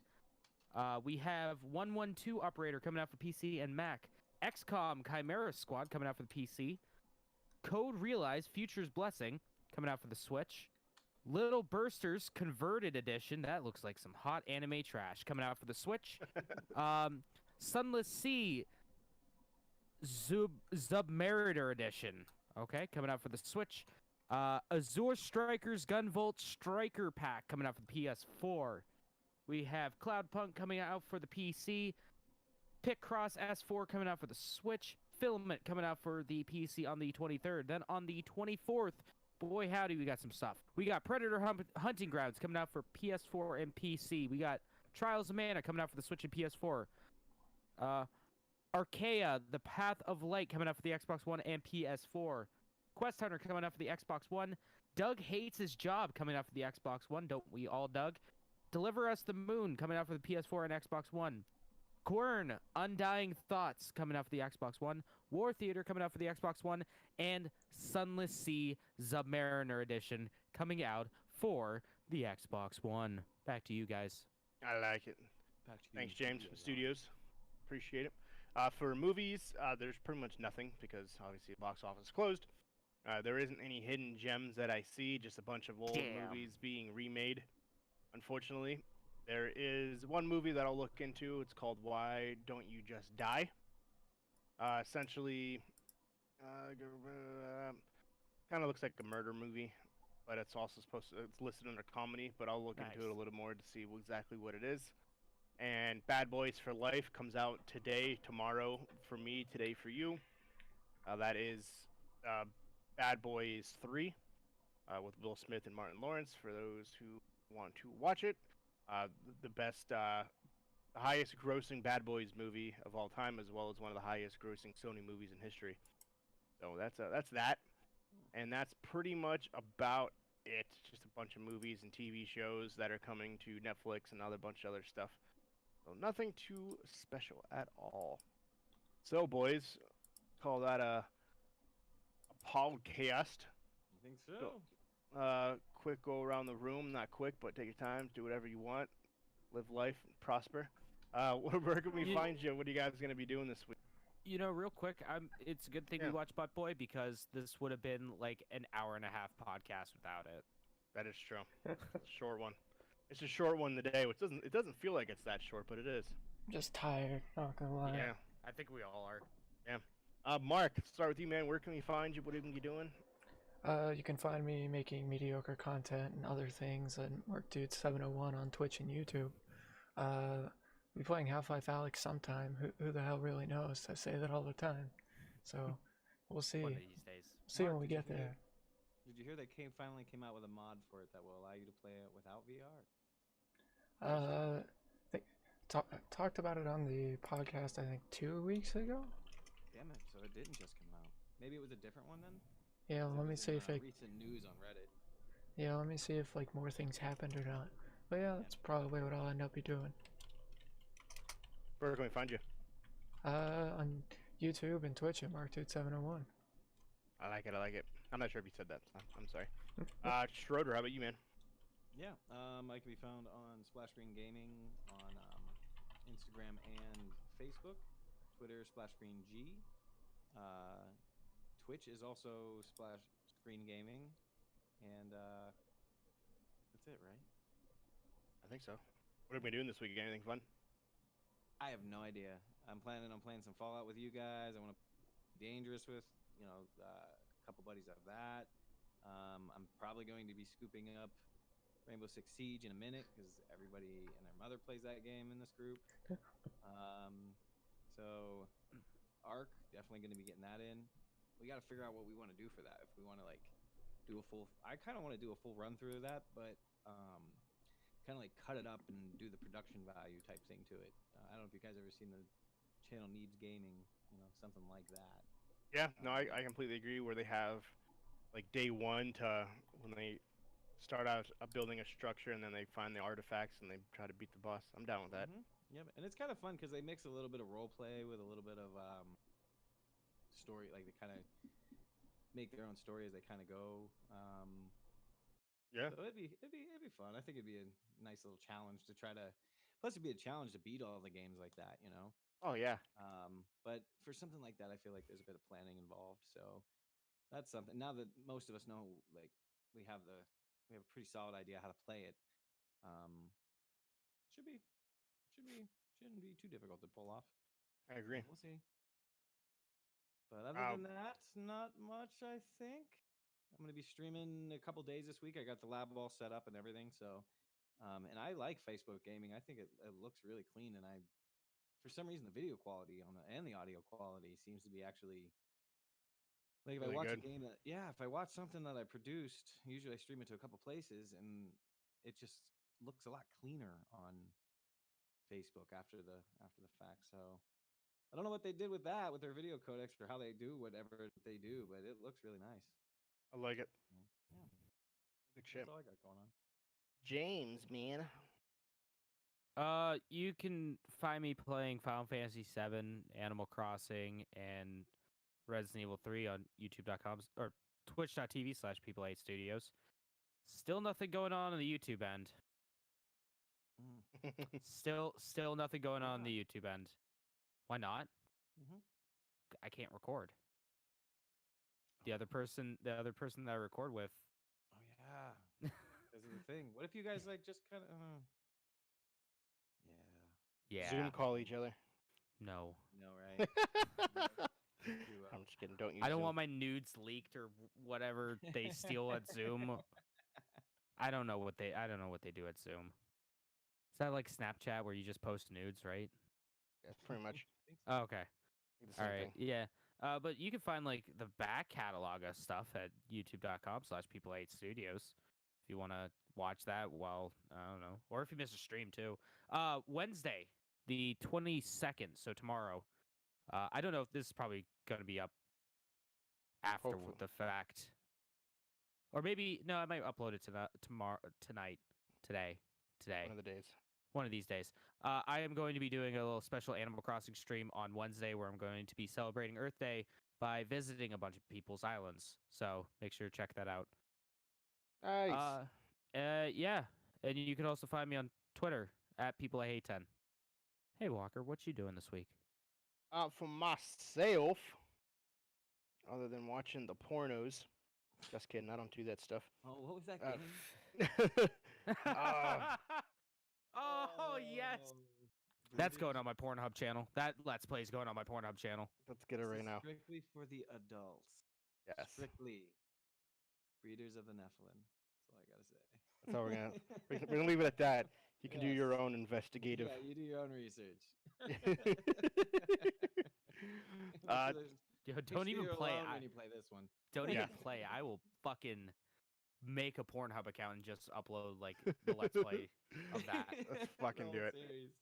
We have 112 Operator coming out for PC and Mac. XCOM Chimera Squad coming out for the PC. Code Realize Future's Blessing coming out for the Switch. Little Bursters Converted Edition. That looks like some hot anime trash coming out for the Switch. Sunless Sea Submariner Edition. Okay, coming out for the Switch. Azure Strikers Gunvolt Striker Pack coming out for the PS4. We have Cloudpunk coming out for the PC. Picross S4 coming out for the Switch. Filament coming out for the PC on the 23rd. Then on the 24th, boy howdy, we got some stuff. We got Predator Hunting Grounds coming out for PS4 and PC. We got Trials of Mana coming out for the Switch and PS4. Archaea, The Path of Light coming out for the Xbox One and PS4. Quest Hunter coming out for the Xbox One. Doug Hates His Job coming out for the Xbox One. Don't we all, Doug? Deliver Us the Moon coming out for the PS4 and Xbox One. Quern, Undying Thoughts coming out for the Xbox One, War Theater coming out for the Xbox One, and Sunless Sea Submariner Edition coming out for the Xbox One. Back to you guys. I like it. Back to you Thanks, in James studio, from Ron. Studios. Appreciate it. For movies, there's pretty much nothing because obviously the box office is closed. There isn't any hidden gems that I see, just a bunch of old Damn. movies being remade. Unfortunately, there is one movie that I'll look into. It's called Why Don't You Just Die? Essentially, kind of looks like a murder movie, but it's also it's listed under comedy. But I'll look into it a Nice. little more to see exactly what it is. And Bad Boys for Life comes out today, tomorrow for me, today for you. That is uh, Bad Boys 3 with Will Smith and Martin Lawrence for those who want to watch it. The best, the highest grossing Bad Boys movie of all time, as well as one of the highest grossing Sony movies in history. So that's that. And that's pretty much about it. Just a bunch of movies and TV shows that are coming to Netflix and other bunch of other stuff. So nothing too special at all. So boys, call that a podcast. I think so. Quick go around the room, not quick, but take your time, do whatever you want, live life, prosper. Where can we You- find you? What are you guys gonna be doing this week? You know, real quick, it's a good thing we Yeah. watched Butt Boy because this would have been like an hour and a half podcast without it. That is true. Short one. It's a short one today, which doesn't feel like it's that short, but it is. Just tired, not gonna lie. Yeah. I think we all are. Mark, start with you, man. Where can we find you? What are you doing? You can find me making mediocre content and other things at MarkDude701 on Twitch and YouTube. Be playing Half-Life Alyx sometime. Who the hell really knows? I say that all the time. So, we'll see. One of these days. See Mark, when we did you get hear- there. Did you hear they finally came out with a mod for it that will allow you to play it without VR? They talked about it on the podcast, I think, 2 weeks ago. Damn it! So it didn't just come out. Maybe it was a different one then. Yeah, 'Cause it let me was see in, if it. recent news on Reddit. Yeah, let me see if like more things happened or not. But yeah, that's probably what I'll end up be doing. Where can we find you? On YouTube and Twitch at MarkDude701. I like it. I like it. I'm not sure if you said that. I'm sorry. Schroeder, how about you, man? Yeah, I can be found on Splash Screen Gaming on Instagram and Facebook. Twitter Splash Screen G. Twitch is also Splash Screen Gaming, and that's it, right? I think so. What are we doing this week? Anything fun? I have no idea. I'm planning on playing some Fallout with you guys. I want to be dangerous with a couple buddies of that. I'm probably going to be scooping up Rainbow Six Siege in a minute because everybody and their mother plays that game in this group. So Arc, definitely going to be getting that in. We got to figure out what we want to do for that. If we want to like do a full, I kind of want to do a full run through of that, but kind of like cut it up and do the production value type thing to it. I don't know if you guys ever seen the channel Needs Gaming, something like that. Yeah, no, I completely agree. Where they have like day one to when they start out building a structure and then they find the artifacts and they try to beat the boss. I'm down with that. Yeah, and it's kind of fun because they mix a little bit of role play with a little bit of story. Like they kind of make their own story as they kind of go. Yeah. So it'd be fun. I think it'd be a nice little challenge to try to. Plus, it'd be a challenge to beat all the games like that. Oh yeah. But for something like that, I feel like there's a bit of planning involved. So that's something. Now that most of us know, like we have a pretty solid idea how to play it. Should be shouldn't be too difficult to pull off. I agree. We'll see. But other than that, not much. I think I'm gonna be streaming a couple days this week. I got the lab all set up and everything. So, and I like Facebook gaming. I think it looks really clean, and for some reason the video quality and the audio quality seems to be actually like if I Really watch good. a game if I watch something that I produced, usually I stream it to a couple places, and it just looks a lot cleaner on Facebook after the fact. So I don't know what they did with that with their video codecs or how they do whatever they do, but it looks really nice. I like it. Yeah, Big shit. that's all I got going on. James, man. You can find me playing Final Fantasy VII, Animal Crossing, and Resident Evil 3 on YouTube.com or Twitch.tv/People8Studios. Still nothing going on the YouTube end. Mm. Still nothing going Why on not? the YouTube end. Why not? Mhm. I can't record. The other person that I record with. Oh yeah, because of the thing. What if you guys like just kind of? Yeah. Yeah. Zoom call each other. No. No, right? Too I'm just kidding. Don't use I don't Zoom. want my nudes leaked or whatever they steal at Zoom. I don't know what they do at Zoom. Is that like Snapchat where you just post nudes, right? Yeah, pretty much. think so. Oh, okay. The All same right. thing. Yeah. But you can find like the back catalog of stuff at youtube.com/People8Studios if you want to watch that while I don't know, or if you miss a stream too. Wednesday, the 22nd, so tomorrow. I don't know if this is probably going to be up after Hopefully. the fact, or maybe no, I might upload it today. One of the days. One of these days. I am going to be doing a little special Animal Crossing stream on Wednesday where I'm going to be celebrating Earth Day by visiting a bunch of people's islands. So make sure to check that out. Nice. Yeah. And you can also find me on Twitter at PeopleIHate10. Hey, Walker, what you doing this week? For myself, other than watching the pornos, just kidding. I don't do that stuff. Oh, what was that Uh, game? Oh, yes. That's going on my Pornhub channel. That Let's Play is going on my Pornhub channel. Let's get it right now. Strictly for the adults. Yes. Strictly. Breeders of the Nephilim. That's all I gotta say. That's all we're gonna leave it at that. You can do your own investigative. Yeah, you do your own research. Yo, don't even play. When you play this one. Don't Yeah. even play. I will fucking make a Pornhub account and just upload like the Let's Play of that. Let's fucking do it. Series.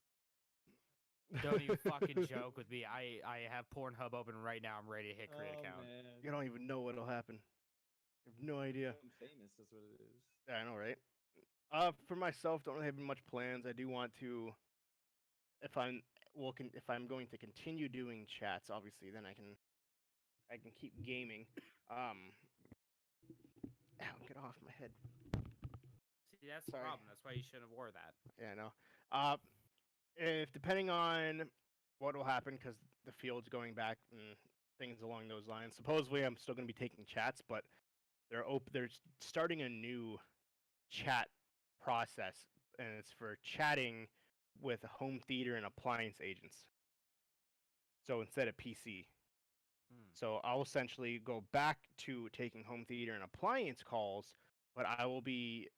Don't even fucking joke with me. I have Pornhub open right now. I'm ready to hit create account. Man. You don't even know what'll happen. You have no idea. I'm famous. That's what it is. Yeah, I know, right? For myself, don't really have much plans. I do want to, if I'm going to continue doing chats, obviously, then I can keep gaming. Ow, get off my head. See, that's the Sorry. problem. That's why you shouldn't have wore that. Yeah, I know. If depending on what will happen, because the field's going back and things along those lines. Supposedly, I'm still going to be taking chats, but they're starting a new chat process, and it's for chatting with home theater and appliance agents. So instead of PC. So I'll essentially go back to taking home theater and appliance calls, but I will be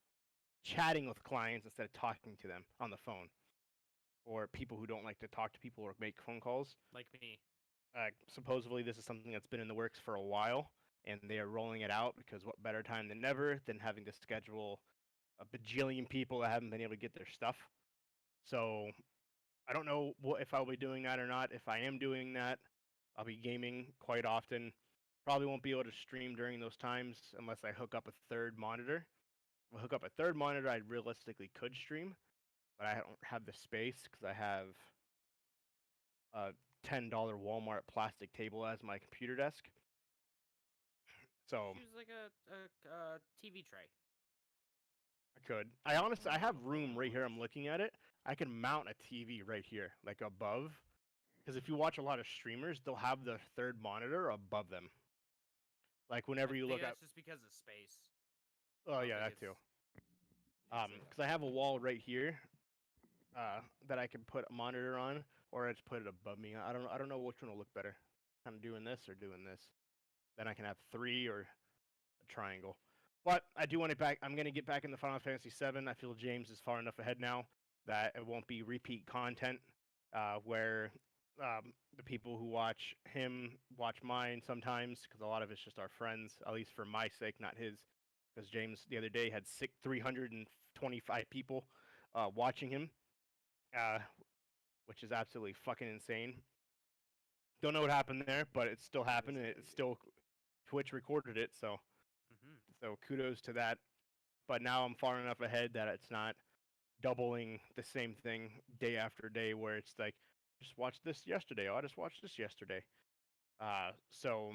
chatting with clients instead of talking to them on the phone. Or people who don't like to talk to people or make phone calls. Like me. Supposedly this is something that's been in the works for a while, and they are rolling it out because what better time than never than having to schedule a bajillion people that haven't been able to get their stuff. So I don't know if I'll be doing that or not. If I am doing that, I'll be gaming quite often. Probably won't be able to stream during those times unless I hook up a third monitor. If I hook up a third monitor, I realistically could stream, but I don't have the space because I have a $10 Walmart plastic table as my computer desk. So Use like a TV tray. I could. I have room right here. I'm looking at it. I can mount a TV right here, like above. Because if you watch a lot of streamers, they'll have the third monitor above them. Like whenever you look at. That's just because of space. Oh yeah, that too. Because I have a wall right here, that I can put a monitor on, or I just put it above me. I don't know which one will look better. Kind of doing this or doing this. Then I can have 3 or a triangle. But I do want it back. I'm gonna get back in the Final Fantasy VII. I feel James is far enough ahead now that it won't be repeat content, where the people who watch him watch mine sometimes, because a lot of it's just our friends. At least for my sake, not his. Because James the other day had 325 people watching him, which is absolutely fucking insane. Don't know what happened there, but it still happened, and it's still Twitch recorded it, so kudos to that. But now I'm far enough ahead that it's not doubling the same thing day after day, where it's like, just watched this yesterday. Oh, I just watched this yesterday. So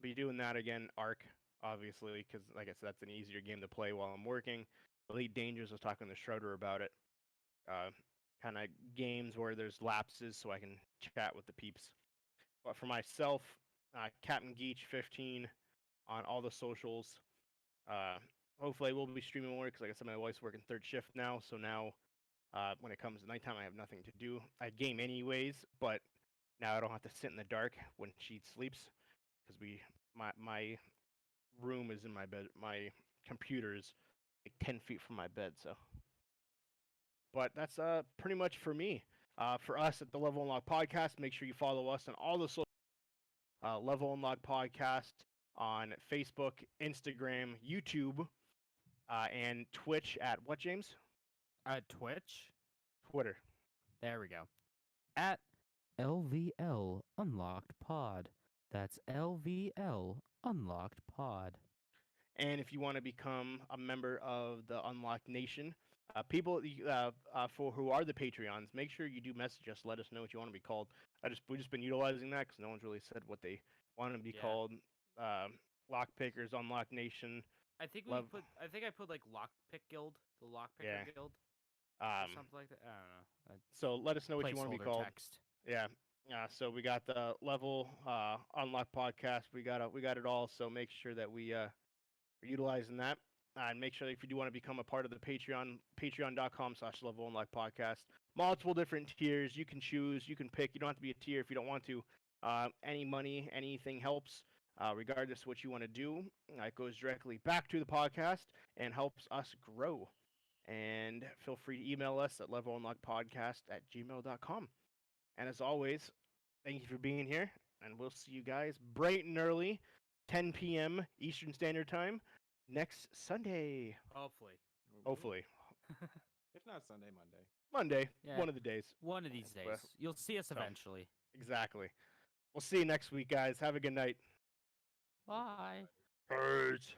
be doing that again. Arc, obviously, because like I said, that's an easier game to play while I'm working. Elite Dangerous, I was talking to Schroeder about it. Kind of games where there's lapses, so I can chat with the peeps. But for myself, Captain Geach 15 on all the socials. Uh, Hopefully, I will be streaming more because, like I said, my wife's working third shift now. So now, when it comes to nighttime, I have nothing to do. I game anyways, but now I don't have to sit in the dark when she sleeps because my room is in my bed. My computer's like 10 feet from my bed. So, but that's pretty much for me. For us at the Level Unlock Podcast, make sure you follow us on all the social. Level Unlock Podcast on Facebook, Instagram, YouTube, and Twitch at what, James? Twitch. Twitter. There we go. At LVL Unlocked Pod. That's LVL Unlocked Pod. And if you want to become a member of the Unlocked Nation, people for who are the Patreons, make sure you do message us. Let us know what you want to be called. We've just been utilizing that because no one's really said what they want to be called. Lockpickers, Unlocked Nation. I think I think I put like Lockpick Guild, the Lockpicker Guild, or something like that. I don't know. So let us know what you want to be called. Text. Yeah. So we got the Level Unlock Podcast. We got it all. So make sure that we are utilizing that. And make sure that if you do want to become a part of the Patreon, patreon.com/Level Unlock Podcast. Multiple different tiers. You can choose. You can pick. You don't have to be a tier if you don't want to. Any money, anything helps. Regardless of what you want to do, it goes directly back to the podcast and helps us grow. And feel free to email us at levelunlockpodcast@gmail.com. And as always, thank you for being here, and we'll see you guys bright and early, 10 p.m. Eastern Standard Time, next Sunday. Hopefully. If not Sunday, Monday. Monday, Yeah. one of the days. One of these days. You'll see us eventually. Exactly. We'll see you next week, guys. Have a good night. Bye. Peace.